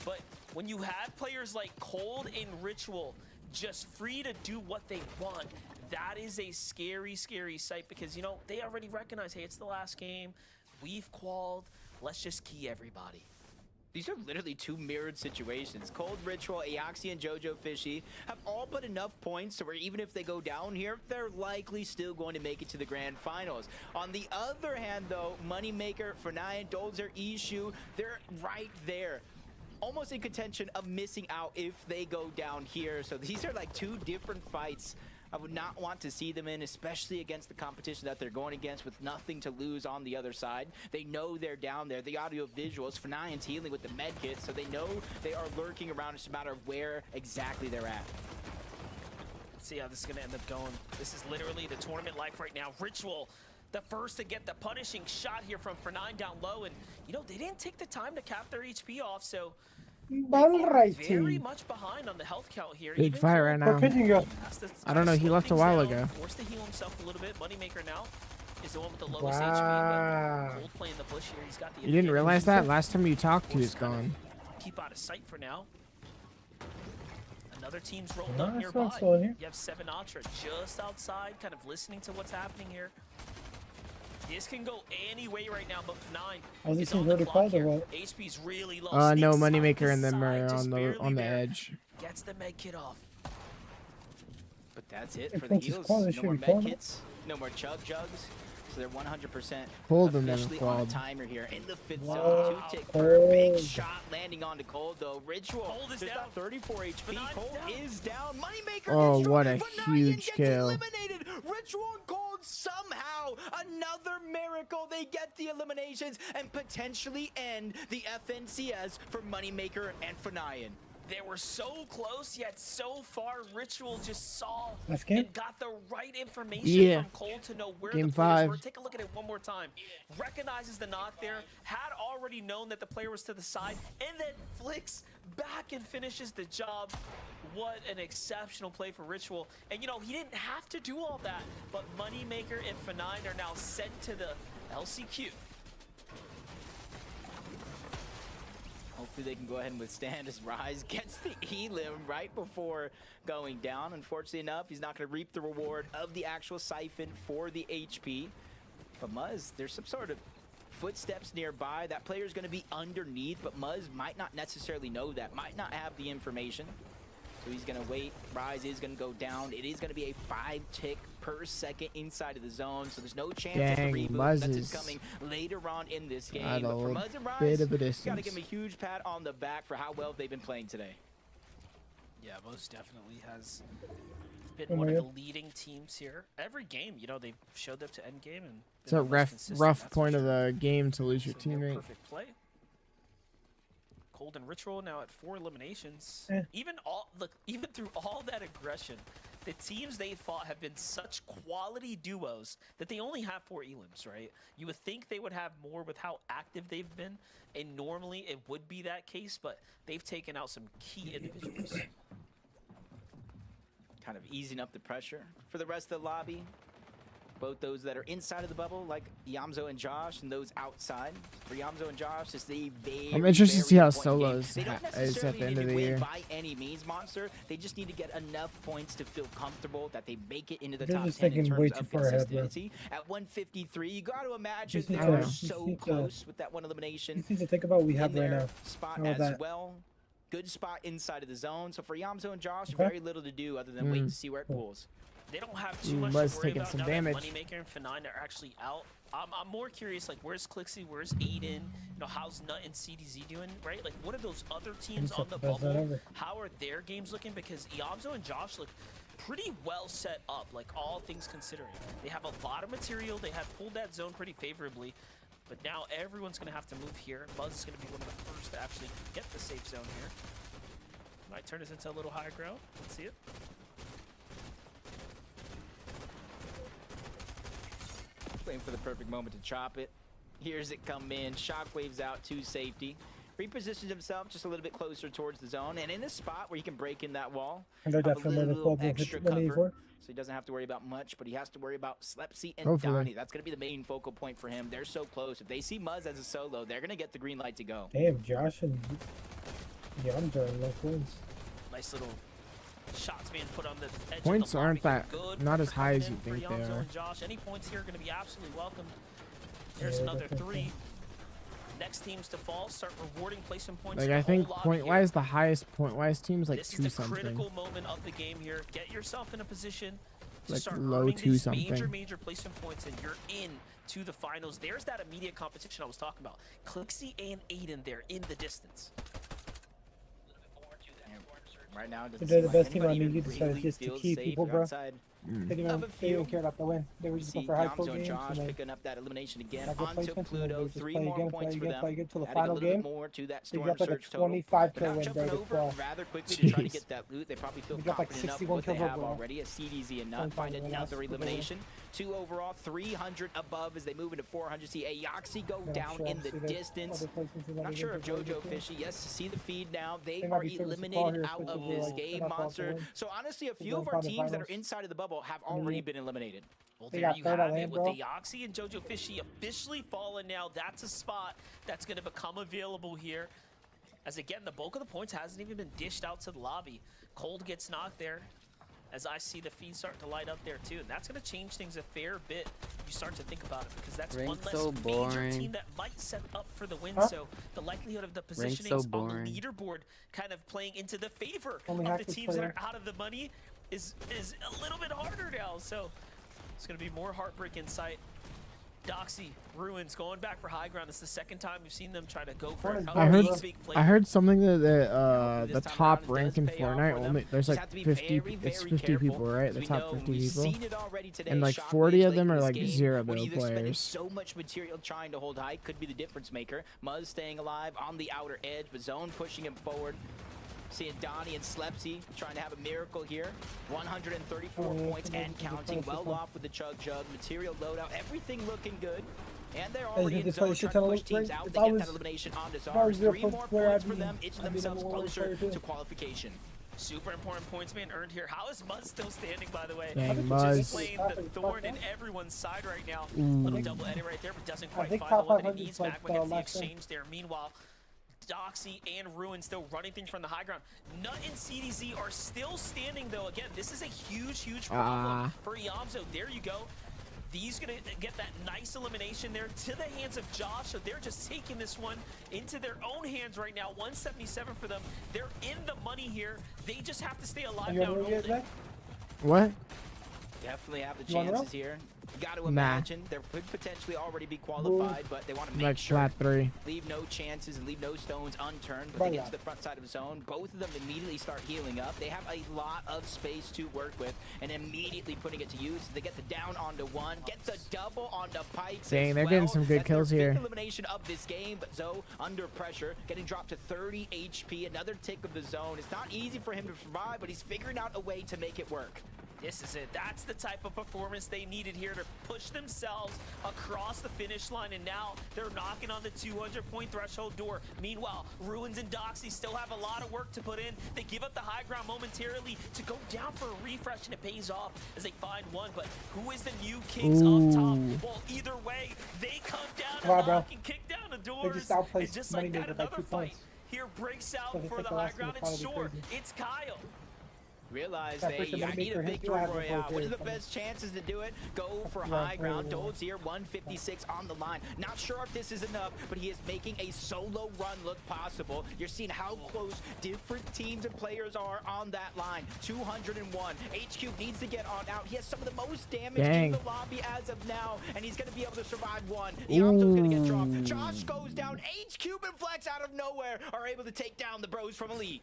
But when you have players like Cold and Ritual just free to do what they want, that is a scary, scary sight, because, you know, they already recognize, hey, it's the last game. We've qualled. Let's just key everybody. These are literally two mirrored situations. Cold, Ritual, Aoxy, and Jojo Fishy have all but enough points to where even if they go down here, they're likely still going to make it to the grand finals. On the other hand, though, Moneymaker, Fortnite, Dozer, Ishu, they're right there, almost in contention of missing out if they go down here. So these are like two different fights I would not want to see them in, especially against the competition that they're going against with nothing to lose on the other side. They know they're down there. The audio visuals, Fanayan's healing with the med kit, so they know they are lurking around. It's a matter of where exactly they're at. Let's see how this is going to end up going. This is literally the tournament life right now. Ritual, the first to get the punishing shot here from Fernine down low, and, you know, they didn't take the time to cap their HP off, so very much behind on the health count here. Big Even fight right now. I don't know. He left a while ago. Forced to heal himself a little bit. Moneymaker now is the one with the lowest HP. But Cold playing the bush here. He's got the. You didn't realize that? Last time you talked, he was gone. Keep out of sight for now. Another team's rolled up Nice nearby. one, here. You have Seven Ultra just outside, kind of listening to what's happening here. This can go any way right now, but Nine. Oh, this is already called or what? HP's really low. No, Sneaks Moneymaker and side them to are side, just on the barely there. edge. Gets the med kit off. But that's it If for the Prince is heals. calling, No should more we med call him? kits, no more chug jugs. So they're 100% Hold them, officially then, on Claude. a timer here in the fifth Wow. zone. Two-tick, Cold. big shot landing onto Cold though. Ritual, Cold is just down. got 34 HP. Fanayan's Cold down. is down. Moneymaker Oh, gets what a Fanayan huge gets kill. eliminated. Ritual and Cold somehow, another miracle. They get the eliminations and potentially end the FNCS for Moneymaker and Fanayan. They were so close, yet so far. Ritual just saw Last game? and got the right information Yeah. from Cold to know where Game the players 5. were. Take a look at it one more time. Recognizes the knock there, had already known that the player was to the side, and then flicks back and finishes the job. What an exceptional play for Ritual. And, you know, he didn't have to do all that, but Moneymaker and Fanayan are now sent to the LCQ. Hopefully they can go ahead and withstand as Rise gets the elim right before going down. Unfortunately enough, he's not going to reap the reward of the actual siphon for the HP. But Muzz, there's some sort of footsteps nearby. That player is going to be underneath, but Muzz might not necessarily know that, might not have the information. So he's going to wait. Rise is going to go down. It is going to be a 5 tick per second inside of the zone, so there's no chance of Dang, the reboot. Muzz That's is just coming later on in this game. at a But for little Muzz and Rise, bit of a got to distance. give him a huge pat on the back for how well they've been playing today. Yeah, most definitely has been Oh one my of the God. leading teams here. Every game, you know, they've showed up to end game and It's been a the most rough, consistent, rough that's for point of sure. the game to lose your So near teammate. perfect play. Cold and Ritual now at 4 eliminations. Eh. Even through all that aggression, the teams they fought have been such quality duos that they only have 4 elims, right? You would think they would have more with how active they've been, and normally it would be that case, but they've taken out some key individuals. Kind of easing up the pressure for the rest of the lobby. Both those that are inside of the bubble, like Yamzo and Josh, and those outside. For Yamzo and Josh, it's the very, I'm interested to see how important game. solos They don't is at necessarily the end need of to the win year. by any means, Monster. They just need to get enough points to feel comfortable that they make it into the They're top just 10 in thinking way terms too of far ahead, bro. consistency. At 153, you got to imagine Just need they to- are just so need to- close with that one elimination. You need to think about what we have in right their now. spot How about as that? well. Good spot inside of the zone. So for Yamzo and Josh, Okay. very little to do other than wait to see where it pulls. They don't have too Ooh, much Muzz to worry taking about some now damage. that Moneymaker and F9 are actually out. I'm more curious, like, where's Clixie, where's Aiden, you know, how's Nut and CDZ doing, right? Like, what are those other teams on the Best bubble? ever. How are their games looking? Because Yamzo and Josh look pretty well set up, like, all things considering. They have a lot of material, they have pulled that zone pretty favorably, but now everyone's going to have to move here. Buzz is going to be one of the first to actually get the safe zone here. Might turn this into a little higher ground. Let's see it. Waiting for the perfect moment to chop it. Here's it come in. Shockwave's out to safety. Repositions himself just a little bit closer towards the zone, and in a spot where he can break in that wall. And they're have a definitely the little 12 extra 184. cover, so he doesn't have to worry about much, but he has to worry about Slepsy and Hopefully. Donnie. That's going to be the main focal point for him. They're so close. If they see Muzz as a solo, they're going to get the green light to go. Damn, Josh and Yamzo are low points. Nice little shots being put on the edge Points of the aren't lobby. that Good not as high as you for think they Yamzo are. and Josh. Any points here are going to be absolutely welcome. There's Yeah, another definitely. 3. Next teams to fall start rewarding placement points. Like for the I think whole lobby point here. wise the highest point wise team's like This is 2 the something. critical moment of the game here. Get yourself in a position to Like start low earning 2 these something. major placement points, and you're in to the finals. There's that immediate competition I was talking about. Clixie and Aiden there in the distance. Right now, it doesn't They're seem the like best team on anybody Newbie even decided really just to feels keep safe people, bro. outside They didn't, of a they didn't few. care about the win. They were just See going for high score Yamzo and games. Josh And then picking up that elimination again got good onto placements, and then Pluto. they just 3 play more again, points play for again, them. play again till the Adding a final little bit game. more to that They Storm got like a Surge total. 25 But now kill win jumping there. over rather quickly to try to Jeez. get that loot. They probably feel We got like confident enough 61 with what they kills have overall. already. A CDZ and Nut 25 find in the another last game. elimination. 2 overall, 300 above as they move into 400. See Aoxy go Yeah, down sure, in the see that distance. other placements in that Not sure game if for JoJo Golden Fishy, yes, see the feed now. They They might are be service the call eliminated here, out especially of if they're, this like, game, they're not Monster. about to win. So honestly, a They're few going of our down to teams that are finals. inside of the bubble have already been eliminated. Well, They there got you third have at it land, with bro. the Oxy and JoJo Fishy officially fallen now. That's a spot that's going to become available here. As again, the bulk of the points hasn't even been dished out to the lobby. Cold gets knocked there. As I see the feed starting to light up there too. And that's going to change things a fair bit. You start to think about it because that's one Rank's less so major boring. team that might set up for the win. Huh? So the likelihood of the Rank's positionings so on the boring. leaderboard kind of playing into the favor Only of hack the this teams that are player. out of the money is a little bit harder now. So it's going to be more heartbreak in sight. Doxy, Ruins going back for high ground. It's the second time we've seen them try to go for it. I heard Big play. I heard something that Hopefully the this time top around it rank does in pay off Fortnite for them. only there's Just like have to be 50 very, it's very 50 careful, people, right? as The we top know 50 we've people. seen it already today. And like Shockwave's 40 of late them in are this like game, zero when build you've expended players. so much material trying to hold high could be the difference maker. Muzz staying alive on the outer edge, but Zone pushing him forward. Seeing Donnie and Slepsy trying to have a miracle here. 134 points and counting. Well off with the Chug. Material loadout. Everything looking good. And they're already in this zone play shit trying to ton of push teams loot, out. if They I get was- that elimination on if I was Disarms. their 3 more first player, points I'd for be- them, inching I'd be themselves number one closer player too. to qualification. Super important points being earned here. How is Muzz still standing, by the way? Dang, Just Muzz. playing the thorn in everyone's side right now. Ooh. Little double edit right there, but doesn't quite think find the top one that 500 he is needs. like Magma gets the last thing. exchange there. Meanwhile, Doxy and Ruin still running things from the high ground. Nut and CDZ are still standing, though. Again, this is a huge problem for Yamzo. There you go. These gonna get that nice elimination there to the hands of Josh, so they're just taking this one into their own hands right now. 177 for them. They're in the money here. They just have to stay alive You now. ever get that? What? Definitely have the You wanna chances here. Got to Nah. imagine they could potentially already be qualified, but they want to make Like sure flat 3. leave no chances and leave no stones unturned. But Right they get on. to the front side of zone. Both of them immediately start healing up. They have a lot of space to work with, and immediately putting it to use. They get the down onto one, get the double onto Pikes. Dang, as they're getting well. some good That's their kills fifth here. elimination of this game, but Zoe under pressure, getting dropped to 30 HP. Another tick of the zone. It's not easy for him to survive, but he's figuring out a way to make it work. This is it. That's the type of performance they needed here to push themselves across the finish line, and now they're knocking on the 200-point threshold door. Meanwhile, Ruins and Doxy still have a lot of work to put in. They give up the high ground momentarily to go down for a refresh, and it pays off as they find one. But who is the new Kings up top? Well, either way, they come down Come on, and bro. knock and kick down the doors. They just outplayed And just like that, Moneymaker by another 2 fight points. here breaks out So they for think the the high last one ground, will and probably be sure, crazy. it's Kyle. Realize That they person I that need a make their victory history happen royale. for What are the good. best chances to do it? Go for Right, high ground. right. Dole's here, 156 on the line. Not sure if this is enough, but he is making a solo run look possible. You're seeing how close different teams and players are on that line. 201. HQ needs to get on out. He has some of the most damage in Dang. the lobby as of now, and he's going to be able to survive one. Yamto's going to get dropped. Ooh. Josh goes down. HQ and Flex out of nowhere are able to take down the bros from Elite.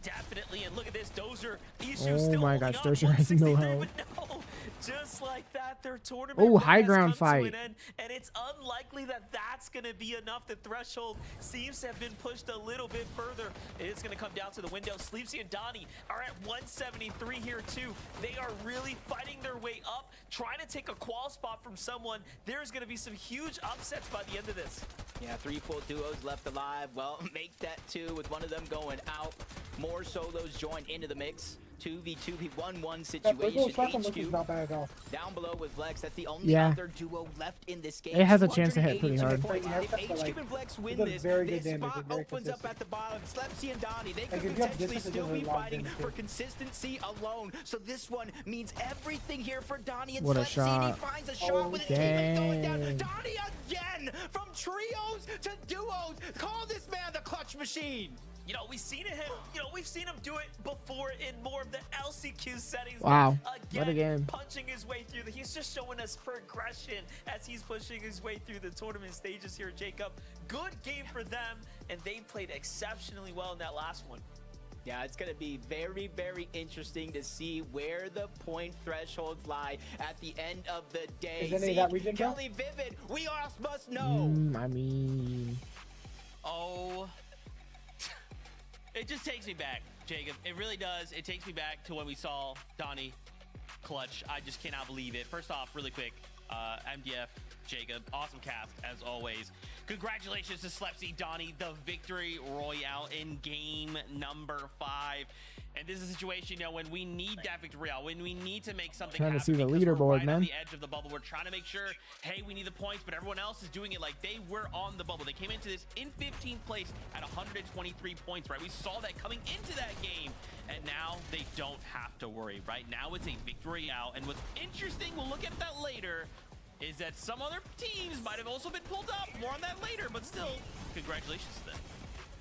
Definitely, and look at this, Dozer. Oh still my holding gosh, on, Dozer has no 163, health. but no, just like that, their tournament Oh, run high has ground come to an fight. end, and it's unlikely that that's going to be enough. The threshold seems to have been pushed a little bit further. It's going to come down to the window. Sleepsy and Donnie are at 173 here too. They are really fighting their way up, trying to take a qual spot from someone. There's going to be some huge upsets by the end of this. Yeah, 3 full duos left alive. Well, make that 2 with one of them going out. More solos join into the mix. 2v2v1-1 That big old situation. shotgun look is HQ not bad at all. down below with Flex. That's the only Yeah. other duo left in this game. It has a chance to hit pretty 282 hard. points. Yeah, If but HQ like, and Flex win it does this, very good this damage, spot very opens up consistent. at the bottom. Slepsy and Donnie, they Like, could if you have potentially distance, it still does a be lot of fighting damage, for too. consistency alone. So this one means everything here for Donnie and What a Slepsy. And he shot. finds a shot Oh, with his teammate going dang. down. Donnie again, from trios to duos. Call this man the clutch machine. You know, we've seen him do it before in more of the LCQ settings. Wow, Again, what a game. punching his way through. He's just showing us progression as he's pushing his way through the tournament stages here, Jacob. Good game for them, and they played exceptionally well in that last one. Yeah, it's going to be very, very interesting to see where the point thresholds lie at the end of the day. Is any of that region, bro? Kelly Vivid, we all must know. I mean, Oh, it just takes me back, Jacob. It really does. It takes me back to when we saw Donnie clutch. I just cannot believe it. First off, really quick, MDF, Jacob, awesome cast as always. Congratulations to Slepsy, Donnie, the victory royale in game number 5. And this is a situation, you know, when we need that victory royale, when we need to make something Trying to happen see the because we're leaderboard, right man. on the edge of the bubble. We're trying to make sure, hey, we need the points, but everyone else is doing it like they were on the bubble. They came into this in 15th place at 123 points, right? We saw that coming into that game, and now they don't have to worry. Right now it's a victory royale, and what's interesting, we'll look at that later, is that some other teams might have also been pulled up. More on that later, but still, congratulations to them.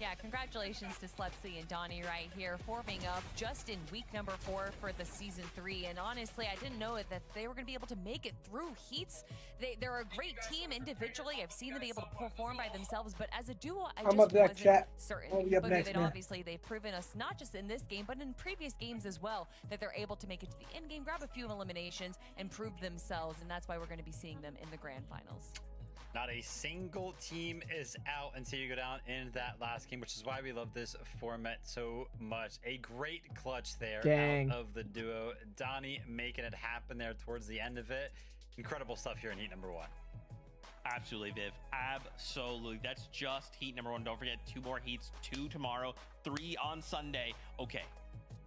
Yeah, congratulations to Slepsy and Donnie right here, forming up just in week number 4 for the season 3. And honestly, I didn't know that they were going to be able to make it through heats. They're a great team individually. I've seen them be able to perform by themselves, but as a duo, I just up next, wasn't chat. certain. We'll be up But next, Vivid, man. obviously, they've proven us not just in this game, but in previous games as well, that they're able to make it to the end game, grab a few eliminations, and prove themselves. And that's why we're going to be seeing them in the grand finals. Not a single team is out until you go down in that last game, which is why we love this format so much. A great clutch there Dang. out of the duo. Donnie making it happen there towards the end of it. Incredible stuff here in heat number 1. Absolutely, Viv. Absolutely. That's just heat number 1. Don't forget 2 more heats, 2 tomorrow, 3 on Sunday. Okay.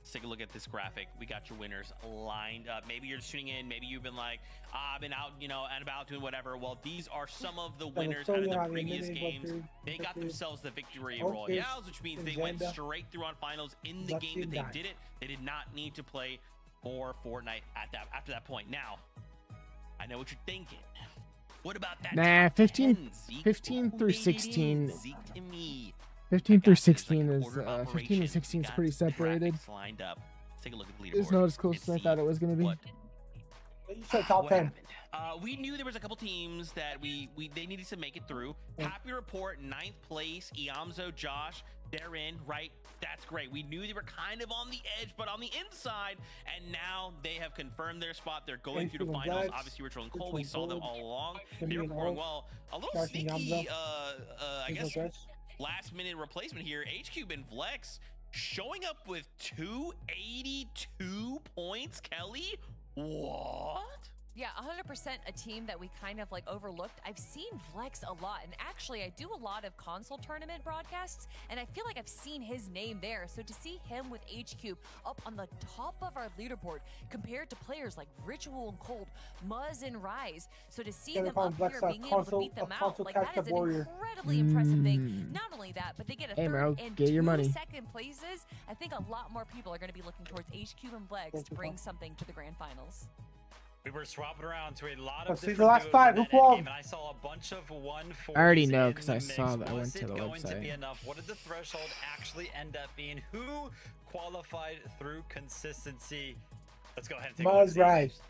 Let's take a look at this graphic. We got your winners lined up. Maybe you're just tuning in. Maybe you've been like, I've been out, you know, and about doing whatever. Well, these are some of the winners out of the previous games. They got themselves the victory royales, which means they went straight through on finals in the game that they did it. They did not need to play more Fortnite after that point. Now, I know what you're thinking. What about that? Nah, top 15 10, Zeke? 15 through Who made it in? 16. Zeke to me. 15 I through got this, like, 16 is order of 15 operations. and 16 is Got pretty the separated. graphics lined up. Let's take a look at the leaderboard. It's not as close and as I see thought it was going to be. what You said top What 10. happened? We knew there was a couple teams that they needed to make it through. Happy report, 9th place. Iamzo, Josh, they're in, right? That's great. We knew they were kind of on the edge, but on the inside, and now they have confirmed their spot. They're going through the finals. Obviously, Ritual and Cole, we saw them all along. They were performing well. A little sneaky, I guess, last-minute replacement here. HCube and Flex showing up with 282 points. Kelly, what? Yeah, 100% a team that we kind of like overlooked. I've seen Flex a lot, and actually I do a lot of console tournament broadcasts, and I feel like I've seen his name there. So to see him with HCube up on the top of our leaderboard compared to players like Ritual and Cold, Muzz and Rise, so to see them up here being able to beat them out, like that is an incredibly impressive thing. Not only that, but they get a third and get your money. second places. I think a lot more people are going to be looking towards HCube and Flex to bring something to the grand finals. We were swapping around to a lot of See different the last duos five. in Who that won? game, and I saw a bunch of 140s. I already know because I saw that. I went to the Was it going to be website. enough? What did the threshold actually end up being? Who qualified through consistency? Let's go ahead and take a look. Muzz Rise.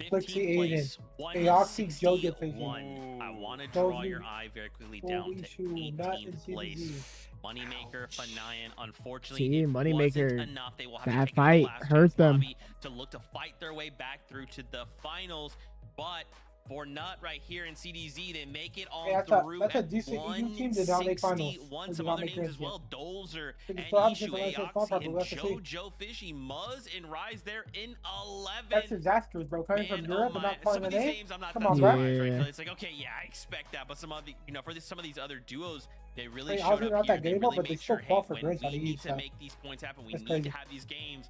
15th place, 161. I want to draw your eye very quickly down to 18th place. Moneymaker, Fanayan, unfortunately, See, it Moneymaker, wasn't enough. They will have that to take fight the last hurt chance them. lobby to look to fight their way back through to the finals. But for Nut right here in CDZ, they make it on through that's a at decent EU team to not make finals. 161. They Some did not other make names it as well. Dolzer They and still have Ishu, to play Aoxy, Fallout, and but we have to see. Joe Fishy, Muzz and Rise there in 11. That's disastrous, bro. Coming from Europe and not Some playing of an these A. names I'm not Come that on, surprised, bro. right? So it's like, okay, yeah, I expect that, but some of the, some of these other duos, they really Hey, showed obviously up not here. that They game, really but they made still sure, hey, fall for when grace out we of need East, to so. make these points happen, we That's need crazy. to have these games.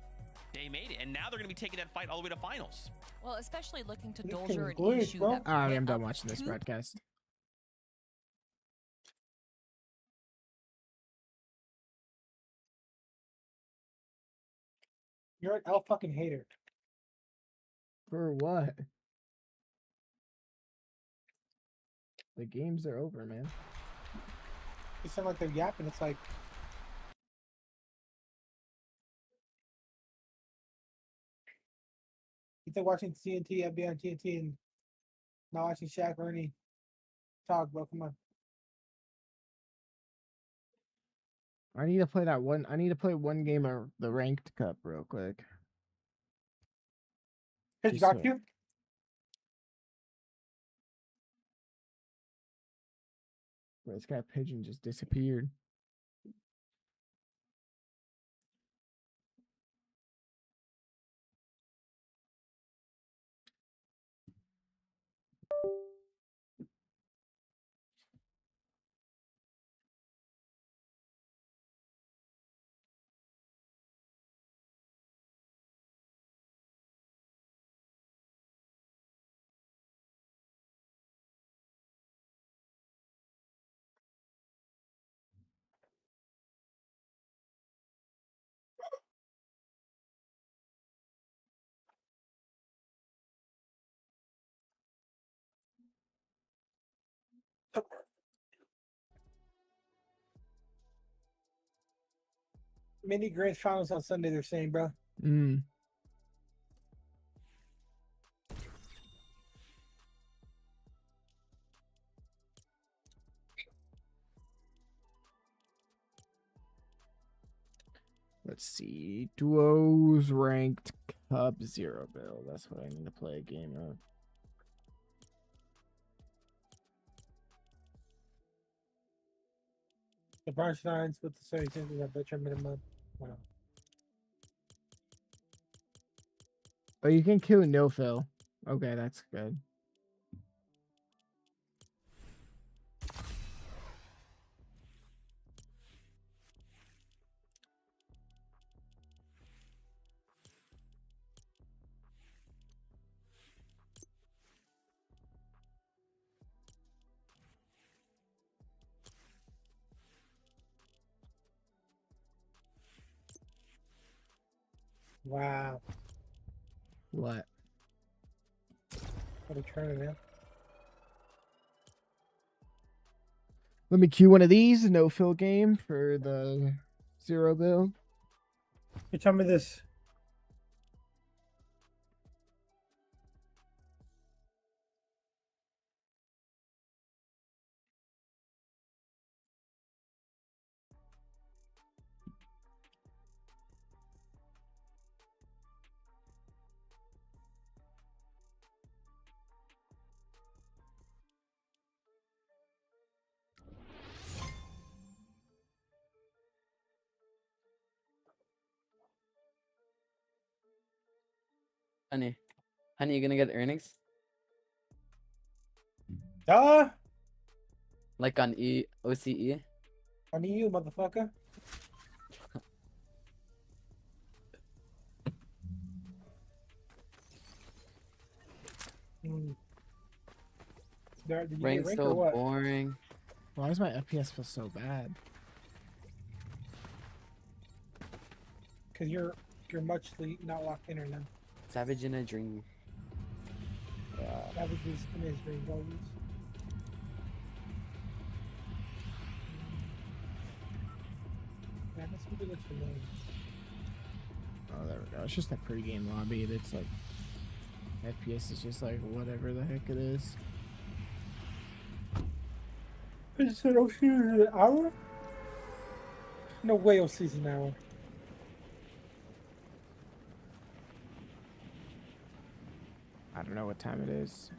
They made it, and now they're going to be taking that fight all the way to finals. Well, especially looking to This Dolzer thing's and glitched, Ishu. bro. That All right, put I'm done up watching this 2 broadcast. You're an L fucking hater. For what? The games are over, man. They sound like they're yapping. It's like. You think watching TNT, I'd be on TNT and not watching Shaq or any talk, bro. Come on. I need to play that one. I need to play one game of the ranked cup real quick. Hey, Just got so- you? Bro, this guy Pigeon just disappeared. Mini grand finals on Sunday, they're saying, bro. Mm. Let's see. Duos ranked cup 0 bill. That's what I need to play a game of. The Bronsteins with the 30 I bet you minimum. Wow. Oh, you can kill no fill. Okay, that's good. Wow. What? What a turn, man. Let me cue one of these. No fill game for the 0 bill. You tell me this. Honey, you gonna get earnings? Like on OCE? On you, motherfucker. Did you get Rank's rank or so what? boring. Why does my FPS feel so bad? Because you're muchly not locked in right now. Savage in a dream. That was his in his dream values. Yeah, this movie looks familiar. Oh, there we go. It's just a pregame lobby. And it's like FPS is just like whatever the heck it is. Is it OC an hour? No way OC's an hour. I don't know what time it is.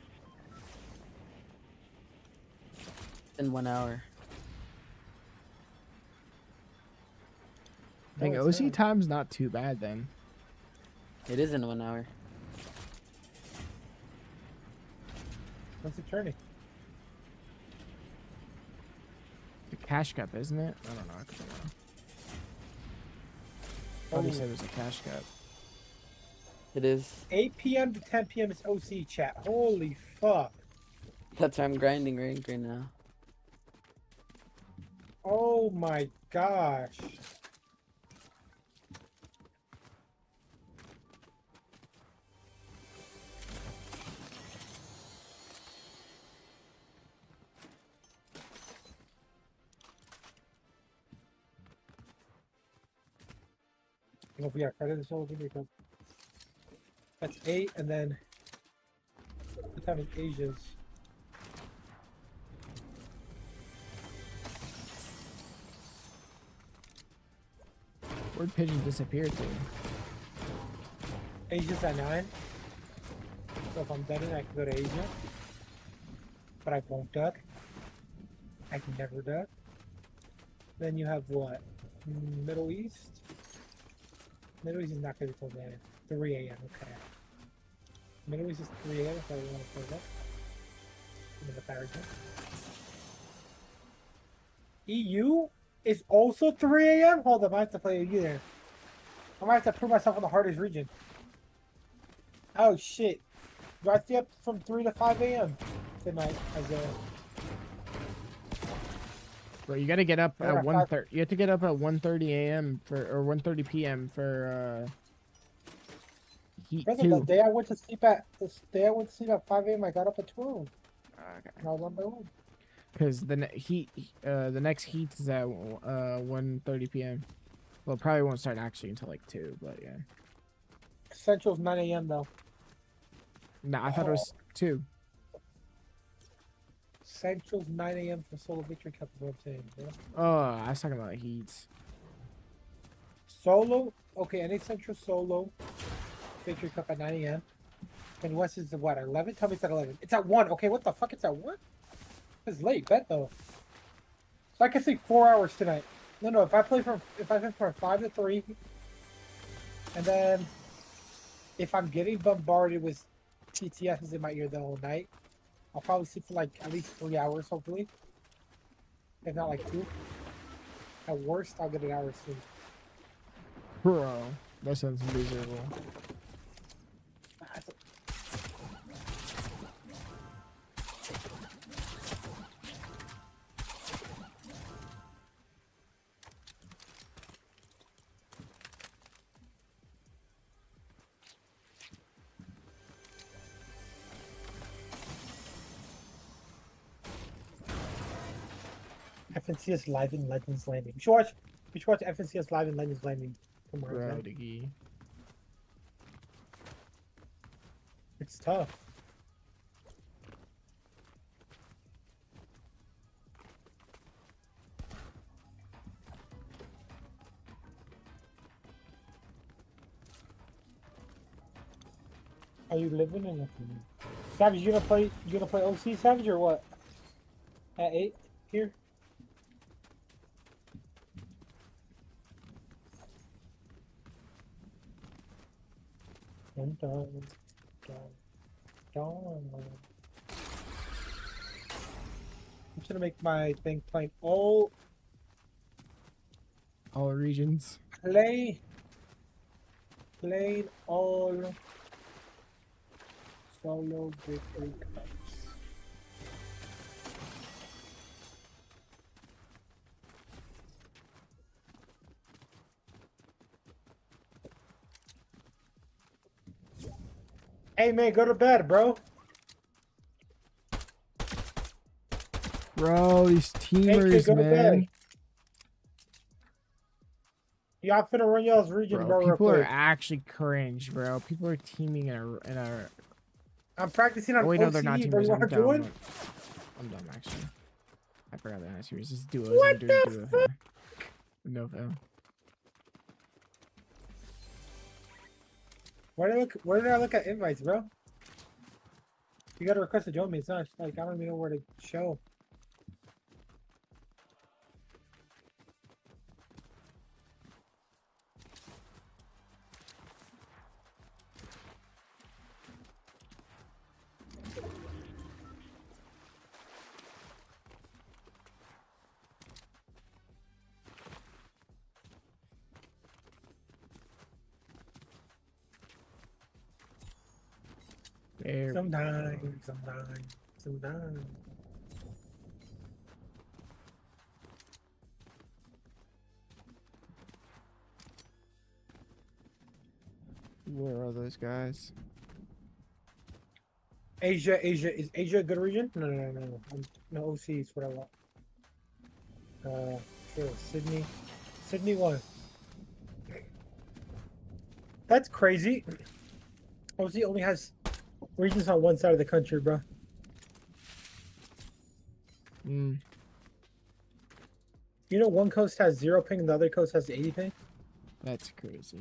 In 1 hour. I think No, it's OC not. time's not too bad then. It is in 1 hour. What's it turning? The cash cup, isn't it? I don't know. I don't know. I thought he said it was a cash cup. It is. 8 p.m. to 10 p.m. is OC chat. Holy fuck. That's why I'm grinding rank right now. Oh my gosh. I don't know if we got credit this whole thing. That's 8, and then the time is Asia's. Where'd Pigeon disappear to? Asia's at 9. So if I'm done it, I can go to Asia. But I won't duck. I can never duck. Then you have what? Middle East? Middle East is not going to be till then. 3 a.m. Okay. Middle East is 3 a.m. if I want to play that. I'm in the Paris. EU is also 3 a.m.? Hold on, I have to play EU there. I might have to prove myself in the hardest region. Oh shit. Do I stay up from 3 to 5 a.m. tonight, Isaiah? Bro, you gotta get up Yeah, at 1:30. You have to get up at 1:30 a.m. for or 1:30 p.m. for Heat Brother, 2. the day I went to sleep at 5 a.m. I got up at 12. Okay. And I was on my own. Because the next heat is at 1:30 p.m. Well, it probably won't start actually until like 2, but yeah. Central's 9 a.m. though. No, I thought it was 2. Central's 9 a.m. for Solo Victory Cup is what I'm saying, bro. Oh, I was talking about heats. Solo? Okay, NA Central Solo Victory Cup at 9 a.m. And West is what, 11? Tell me it's at 11. It's at 1. Okay, what the fuck? It's at 1? It's late, bet though. So I can sleep 4 hours tonight. No, if I play from 5 to 3, and then if I'm getting bombarded with TTSs in my ear the whole night, I'll probably sleep for like at least 3 hours, hopefully. If not like 2. At worst, I'll get an hour sleep. Bro, that sounds miserable. FNCS live in Legends Landing. You should watch FNCS live in Legends Landing tomorrow. Bro, man. diggy. It's tough. Are you living in a Savage? You gonna play OC Savage or what? At 8 here. I'm done. I'm just gonna make my thing plain. All regions. plain all solo victory cups. Hey man, go to bed, bro. Bro, these Hey teamers, kid, go to man. bed. Y'all finna run y'all's region, Bro, bro, real people are quick. actually cringe, bro. People are teaming in a. I'm practicing on Oh wait, no, they're not OCD, bro. teamers. You I'm wanna dumb. join? I'm dumb, actually. I forgot they're not serious. This is duos. What I'm doing the duo fuck? here. No fail. Where did I look at invites, bro? You gotta request to join me. It's not like I don't even know where to show. There. Sometimes. Where are those guys? Asia. Is Asia a good region? No. No, OC is what I want. Sure, Sydney 1. That's crazy. OC only has regions on one side of the country, bro. Mm. You know one coast has 0 ping and the other coast has 80 ping? That's crazy.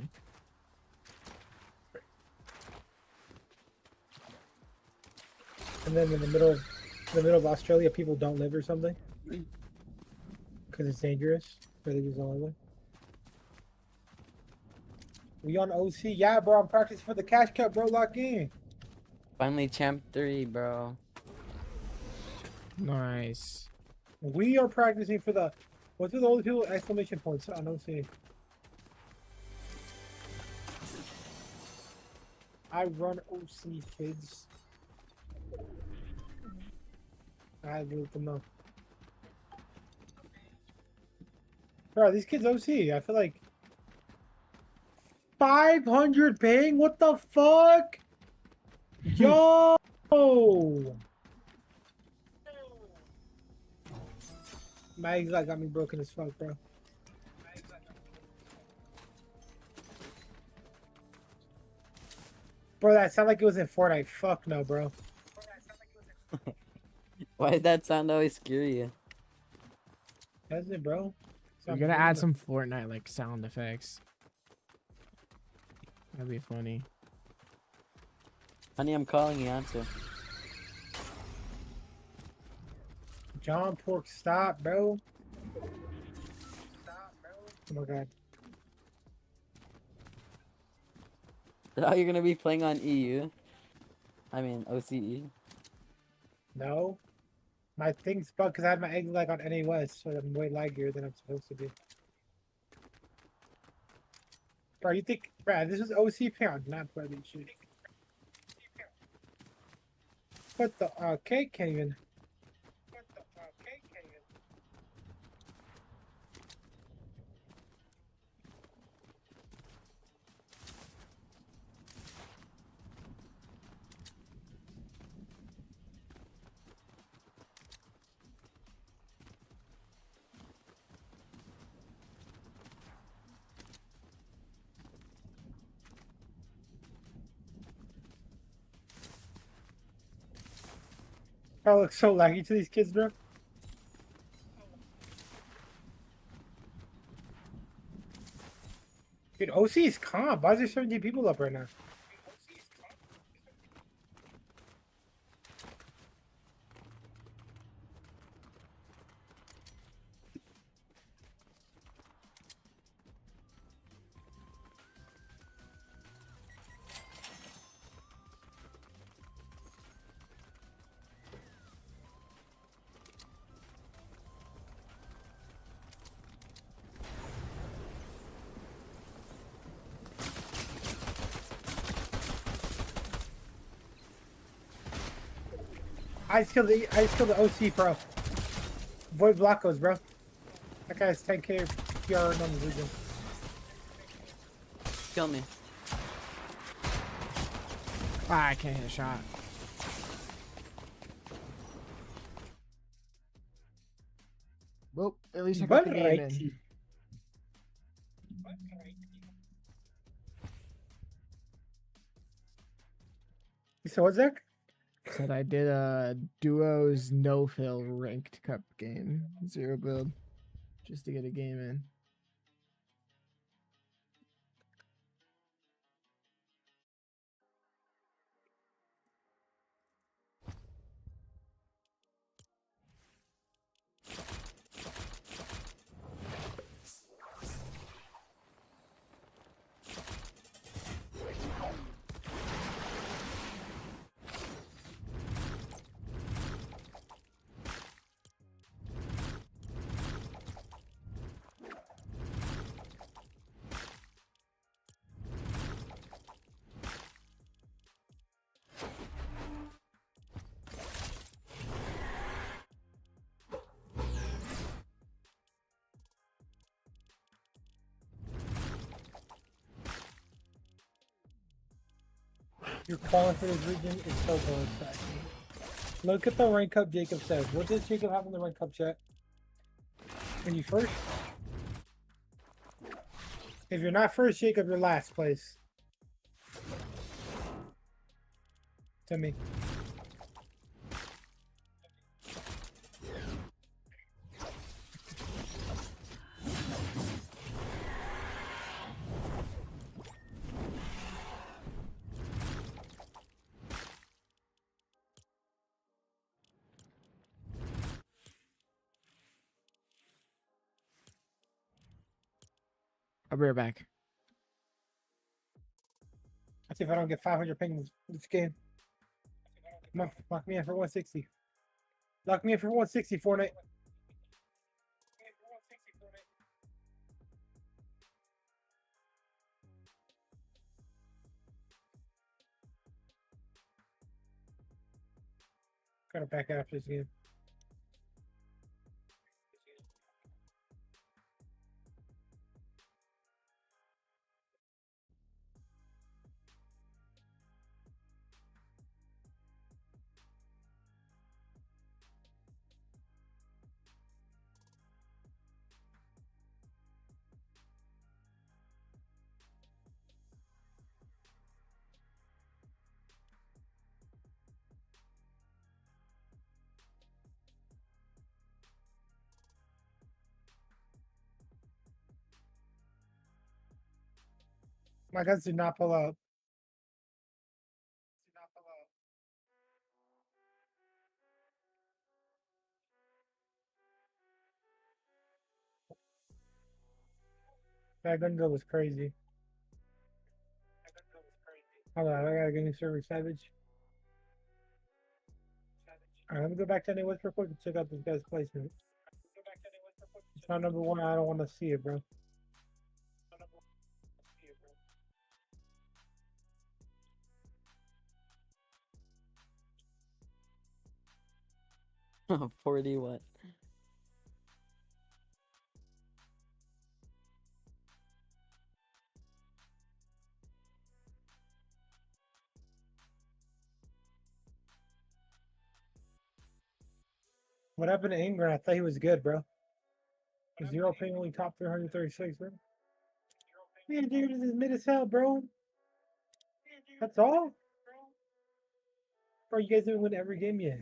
And then in the middle of Australia, people don't live or something because it's dangerous. Or they just don't live. We on OC? Yeah, bro. I'm practicing for the cash cup, bro. Lock in. Finally, champ 3, bro. Nice. We are practicing for the. What's with all the people exclamation points on OC? I run OC, kids. I let them know. Bro, these kids OC. I feel like 500 ping. What the fuck? Yo. My exile got me broken as fuck, bro. Bro, that sounded like it was in Fortnite. Fuck no, bro. Why did that sound always scary? Does it, bro? We gotta add some Fortnite like sound effects. That'd be funny. Honey, I'm calling you. Answer. John Pork, stop, bro. Oh my god. How you're gonna be playing on EU? I mean OCE. No. My thing's bugged because I had my egg lag on NA West, so I'm way laggier than I'm supposed to be. Bro, you think, bro, this is OC pound, not bloody shit. What the, cake can't even. I look so laggy to these kids, bro. Dude, OC is calm. Why is there 17 people up right now? I just killed the OC pro. Void Blockos, bro. That guy's 10k PR on the region. Kill me. Ah, I can't hit a shot. Well, at least I got the game in. So what's that? Said I did a duos no fill ranked cup game, 0 build, just to get a game in. Your calling for this region is so good. Look at the rank cup Jacob says. What does Jacob have in the rank cup chat? When you first? If you're not first, Jacob, you're last place. To me. I'll be right back. Let's see if I don't get 500 ping this game. Come on, lock me in for 160. Lock me in for 160, Fortnite. Gotta back out after this game. My guns did not pull up. That gun go was crazy. Hold on, I gotta get a new server, Savage. Alright, let me go back to West real quick and check out this guy's placement. It's not number one, I don't want to see it, bro. Oh, 40 what? What happened to Ingram? I thought he was good, bro. Zero ping, only top 336, bro. Man, dude, this is mid as hell, bro. That's all? Bro, you guys didn't win every game yet.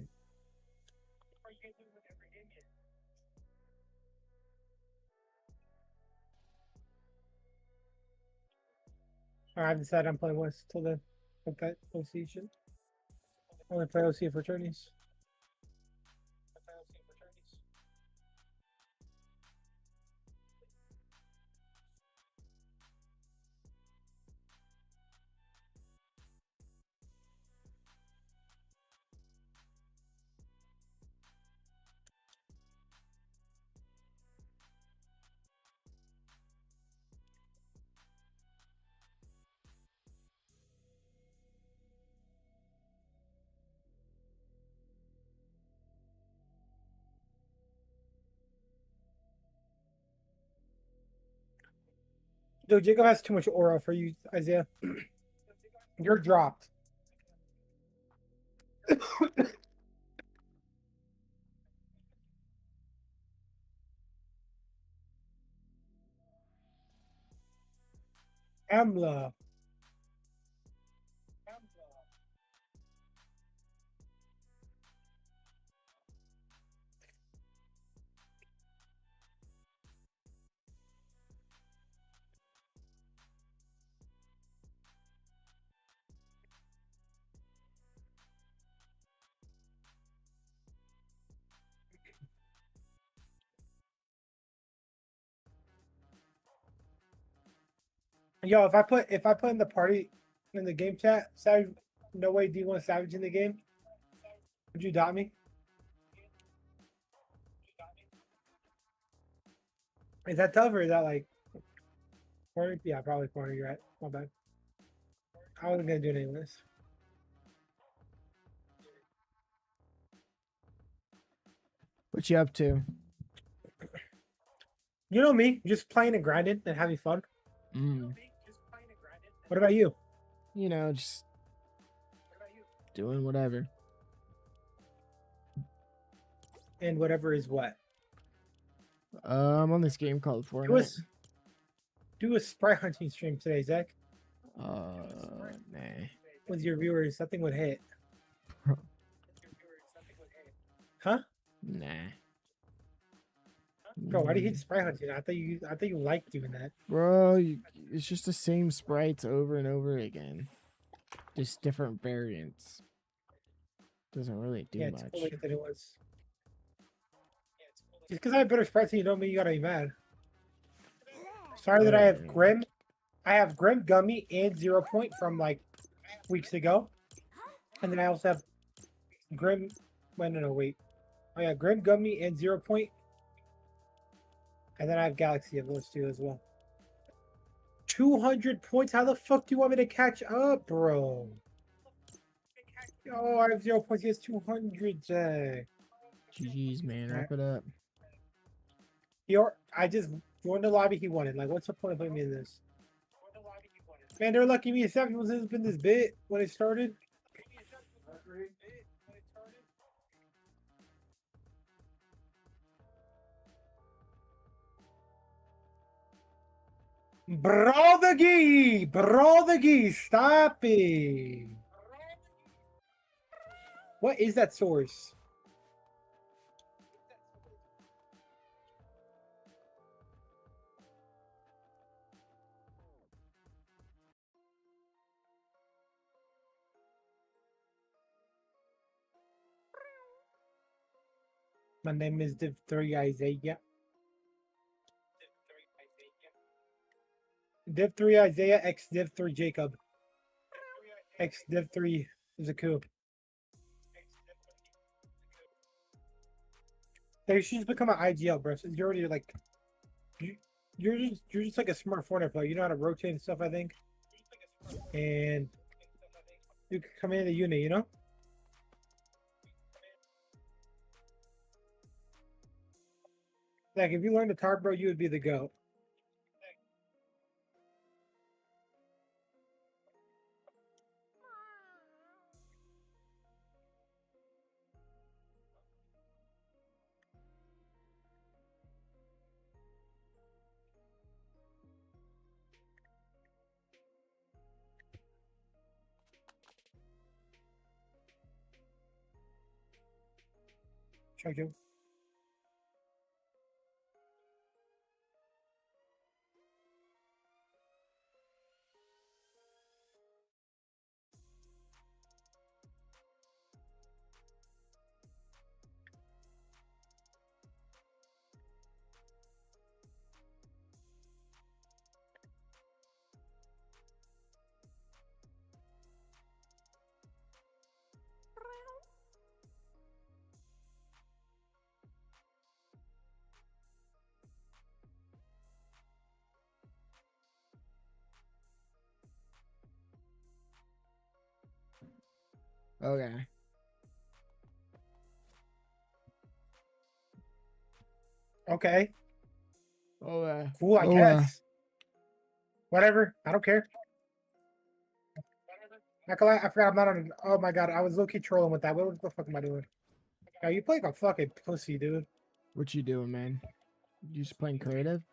Alright, I've decided I'm playing West till then. Fuck that OC shit. I only play OC for tourneys. Yo, Jacob has too much aura for you, Isaiah. You're dropped. Amla. Yo, if I put in the party in the game chat, Savage, no way do you want Savage in the game? Would you dot me? Is that tough or is that like corner? Yeah, probably corner. You're right. My bad. I wasn't gonna do it anyways. What you up to? You know me, just playing and grinding and having fun. Mm. What about you? You know, just doing whatever. And whatever is what? I'm on this game called Do a, Fortnite. do a sprite hunting stream today, Zach. Nah. With your viewers, something would hit. Huh? Nah. Bro, why do you hate sprite hunting? I thought you liked doing that. Bro, it's just the same sprites over and over again. Just different variants. Doesn't really do Yeah, it's much. cooler than it was. Just because I have better sprites than you don't mean you gotta be mad. Sorry that I have Grim. I have Grim Gummy and 0 Point from like weeks ago. And then I also have Grim. Wait, no, wait. Oh yeah, Grim Gummy and 0 Point. And then I have Galaxy of those two as well. 200 points? How the fuck do you want me to catch up, bro? Oh, I have 0 points. He has 200. GG's, man. Wrap it up. I just joined the lobby he wanted. Like, what's the point of putting me in this? Man, they're lucky me. Seven was been this bit when it started. Brother, stop it. What is that source? My name is Div3 Isaiah. Div3 Isaiah X Div3 Jacob. X Div3 is a coup. They should just become an IGL, bro. Since you're already like, you're just like a smart Fortnite player. You know how to rotate and stuff, I think. And you can come in the unit, you know. Like if you learn the tar, bro, you would be the GOAT. Try to. Okay. Okay. Okay. Cool, I guess. Whatever. I don't care. I forgot I'm not on. Oh my god, I was low key trolling with that. What the fuck am I doing? Yeah, you play like a fucking pussy, dude. What you doing, man? You just playing creative?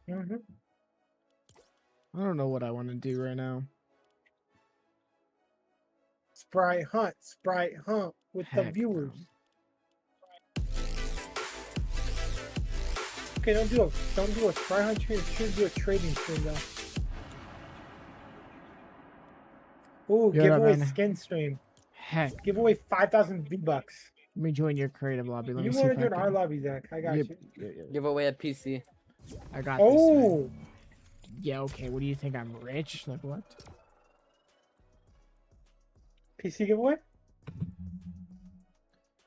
Mm-hmm. I don't know what I want to do right now. Sprite hunt with the Heck viewers. Okay, don't do a sprite hunt stream. Should do a trading stream though. Ooh, Yo, giveaway man. skin stream. Heck. Give away 5,000 V-Bucks. Let me join your creative lobby. Let You me see want if to I join our can. lobby, Zach? I got you. Give away a PC. I got Oh. this. Yeah, okay. What do you think? I'm rich? Like what? PC giveaway?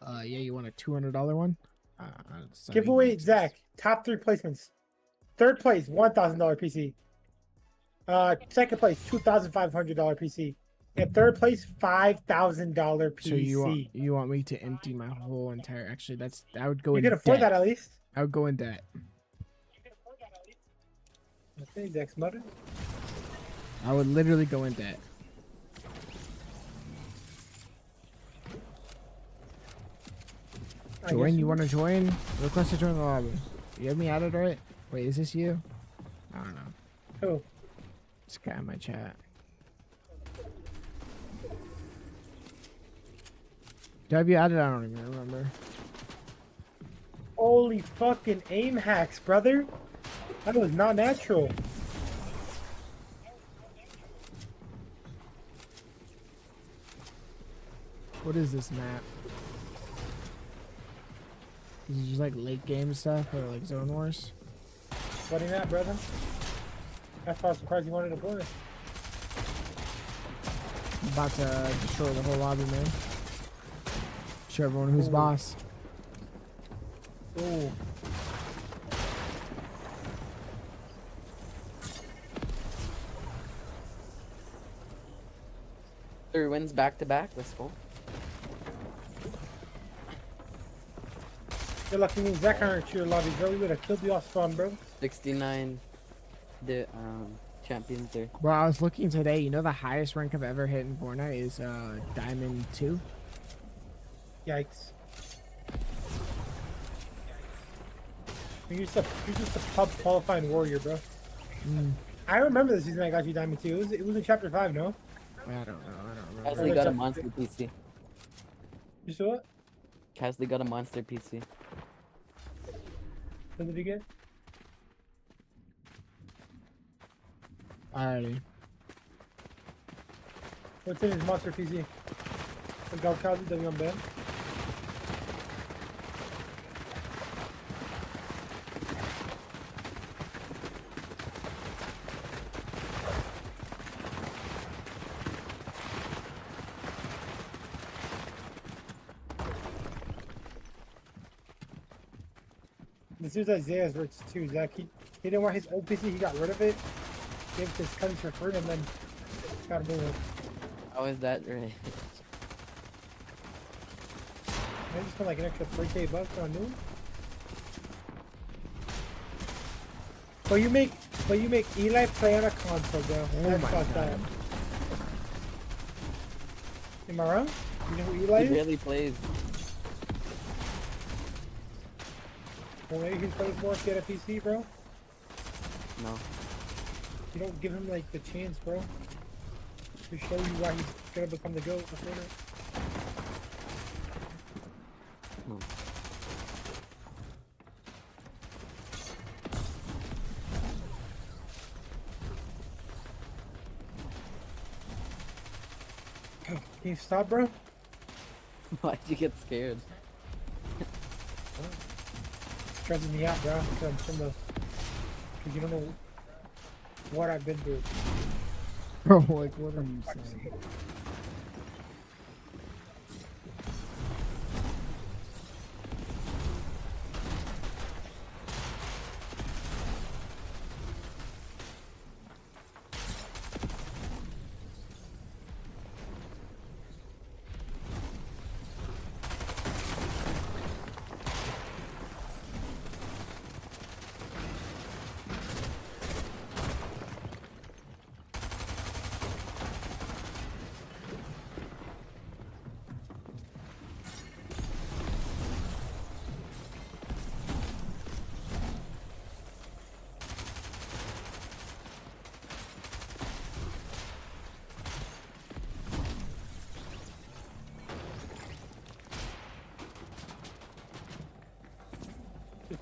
Yeah, you want a $200 one? Giveaway, Zach. Top 3 placements. Third place, $1,000 PC. Second place, $2,500 PC. And third place, $5,000 PC. So you want me to empty my whole entire? Actually, I would go You in can afford debt. that at least. I would go in debt. Okay, Zach's muttered. I would literally go in debt. Join? You want to join? Request to join the lobby. You have me added, right? Wait, is this you? I don't know. Who? This guy in my chat. Do I have you added? I don't even remember. Holy fucking aim hacks, brother. That was not natural. What is this map? Is it just like late game stuff or like Zone Wars? What in that, brother? That's why I was surprised you wanted to play. I'm about to destroy the whole lobby, man. Show everyone who's boss. Ooh. Three wins back to back. Let's go. You're lucky me and Zach aren't your lobby, bro. We would have killed you off spawn, bro. 69. The champion 3. Well, I was looking today. You know the highest rank I've ever hit in Fortnite is Diamond 2. Yikes. You're just a pub qualifying warrior, bro. I remember the season I got you Diamond 2. It was in Chapter 5, no? I don't know. I don't Casley got a monster PC. You saw what? Casley got a monster PC. What did he get? Alrighty. What's in his monster PC? The Gal Kazi W on bed? This is Isaiah's rich too, Zach. He didn't want his old PC, he got rid of it. Gave it to his cousin for free and then got a new one. How is that right? I just spent like an extra 3K bucks on a new one. But you make Eli play on a console, bro. Oh That's my fucked God. up. Am I wrong? You know who Eli He is? barely plays. Well, maybe he plays more if you get a PC, bro. No. You don't give him like the chance, bro. To show you why he's gonna become the GOAT of Fortnite. Can you stop, bro? Why'd you get scared? Stresses me out, bro. Because you don't know what I've been through. Bro, like, what are you saying?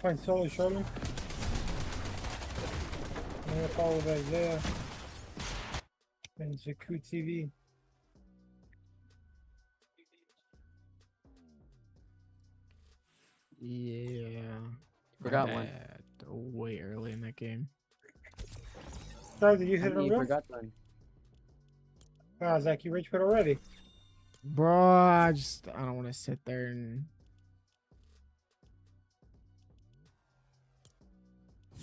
Find solo Sherman. I'm gonna follow Isaiah. And Jakku TV. Yeah. Forgot My one. bad. Way early in that game. Sorry, did you hit How it many real? forgot one? Ah, Zach, you rage quit already. Bro, I don't want to sit there and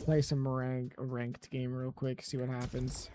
play some ranked game real quick, see what happens.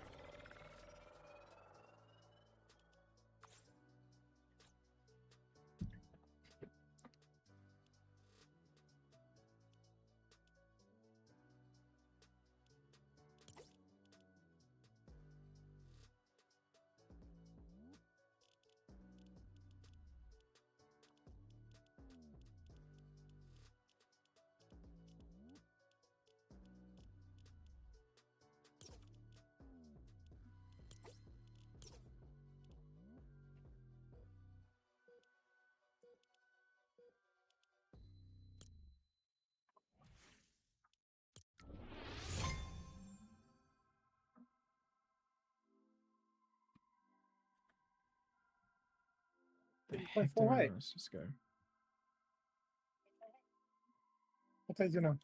The Play heck full did I height. let's just go. What did you know?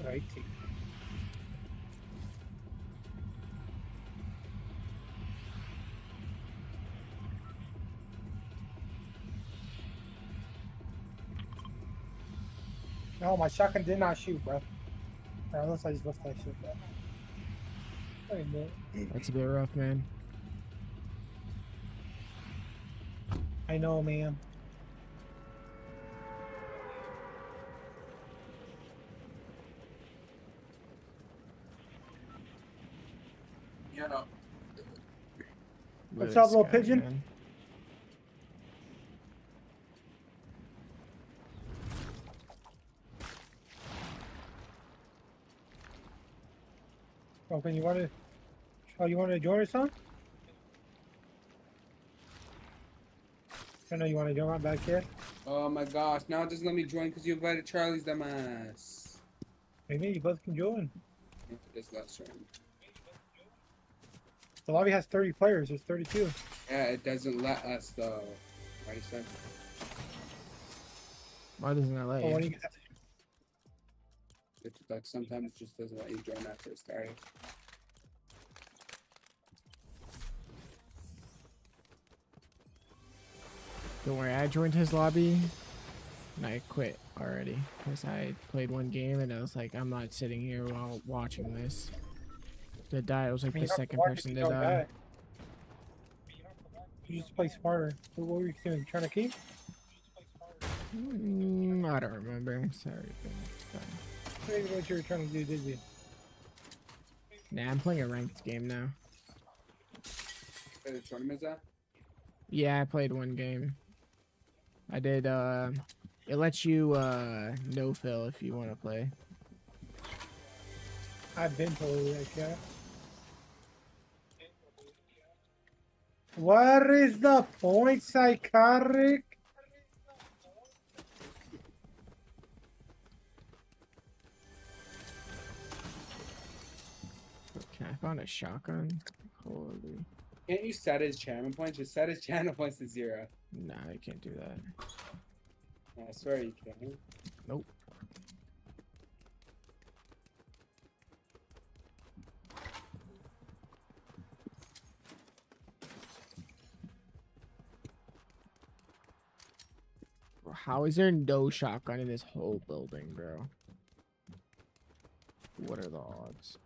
Right. No, my shotgun did not shoot, bro. Or unless I just left that shit, bro. Wait a minute. That's a bit rough, man. I know, man. You know. What's Look at up, little this guy, pigeon? man. Oh, can you want to? Oh, you want to join or something? I know you want to join my back here. Oh my gosh, now just let me join because you invited Charlie's dumbass. Maybe you both can join. This last round. The lobby has 30 players. There's 32. Yeah, it doesn't let us though. Why you said? Why doesn't that let Oh, you? when you get It's like sometimes it just doesn't let you join after it started. Don't worry, I joined his lobby and I quit already because I played one game and I was like, I'm not sitting here while watching this. To die, it was like I mean, the you don't have to second watch if person you to don't die. You just play smarter. So what were you doing? Trying to keep? I don't remember. Sorry. But it's fine. Maybe what you were trying to do, did you? Nah, I'm playing a ranked game now. Where the tournament's at? Yeah, I played one game. I did, it lets you, no fill if you want to play. I've been told that, cat. What is the point, psychotic? Can I find a shotgun? Holy. Can't you set his channel points? Just set his channel points to 0. Nah, I can't do that. I swear you can. Nope. Bro, how is there no shotgun in this whole building, bro? What are the odds?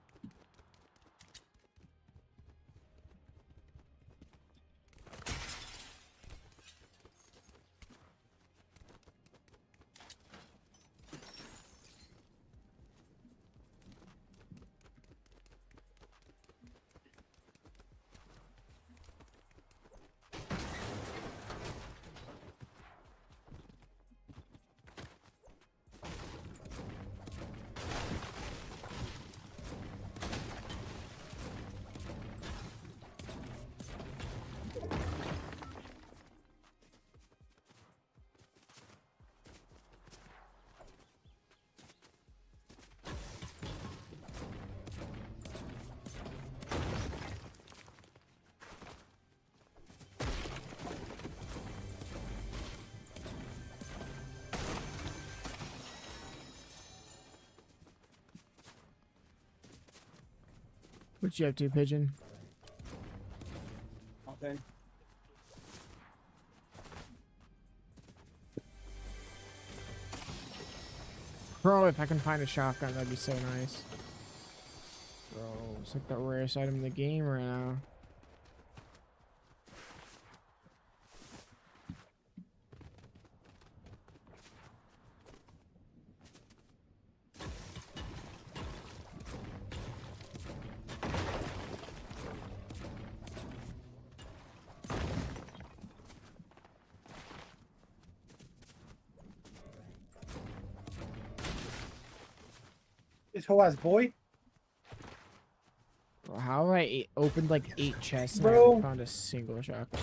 What you have to, Pigeon? Okay. Bro, if I can find a shotgun, that'd be so nice. Bro, it's like the rarest item in the game right now. This whole ass boy. Bro, how have I opened like 8 chests and I Bro. haven't found a single shotgun?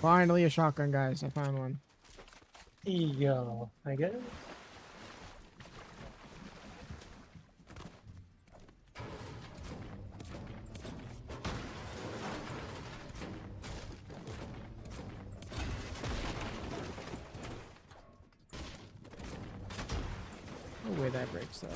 Finally a shotgun, guys. I found one. Yo, I get it. No way that breaks that.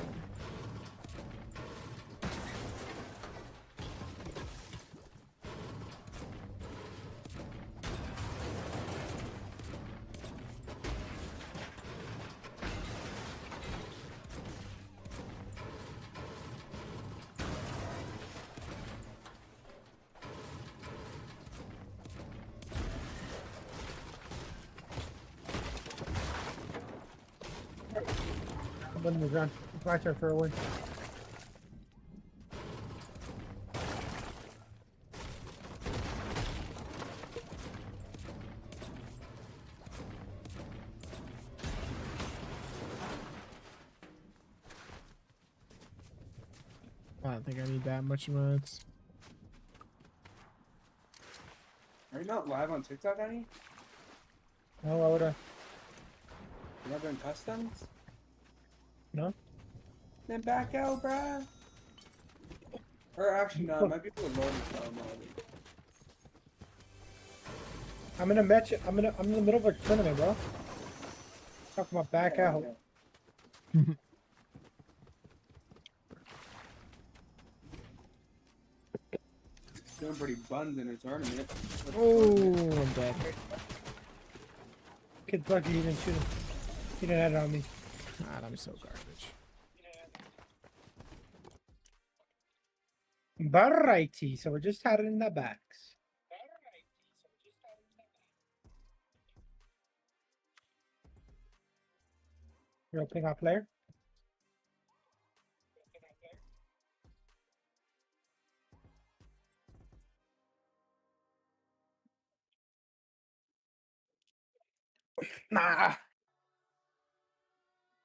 I'm on the ground. It's my turn for a win. I don't think I need that much mods. Are you not live on TikTok, Danny? No, why would I? You're not doing customs? No. Then back out, bruh. Or actually, no, it might be for the loading style mod. I'm in a match. I'm in the middle of a tournament, bro. Talking about back out. Doing pretty buns in a tournament. Oh, I'm dead. Kid's lucky he didn't shoot him. He didn't have it on me. God, I'm so garbage. Alrighty, so we're just having the backs. You're opening our player? Nah.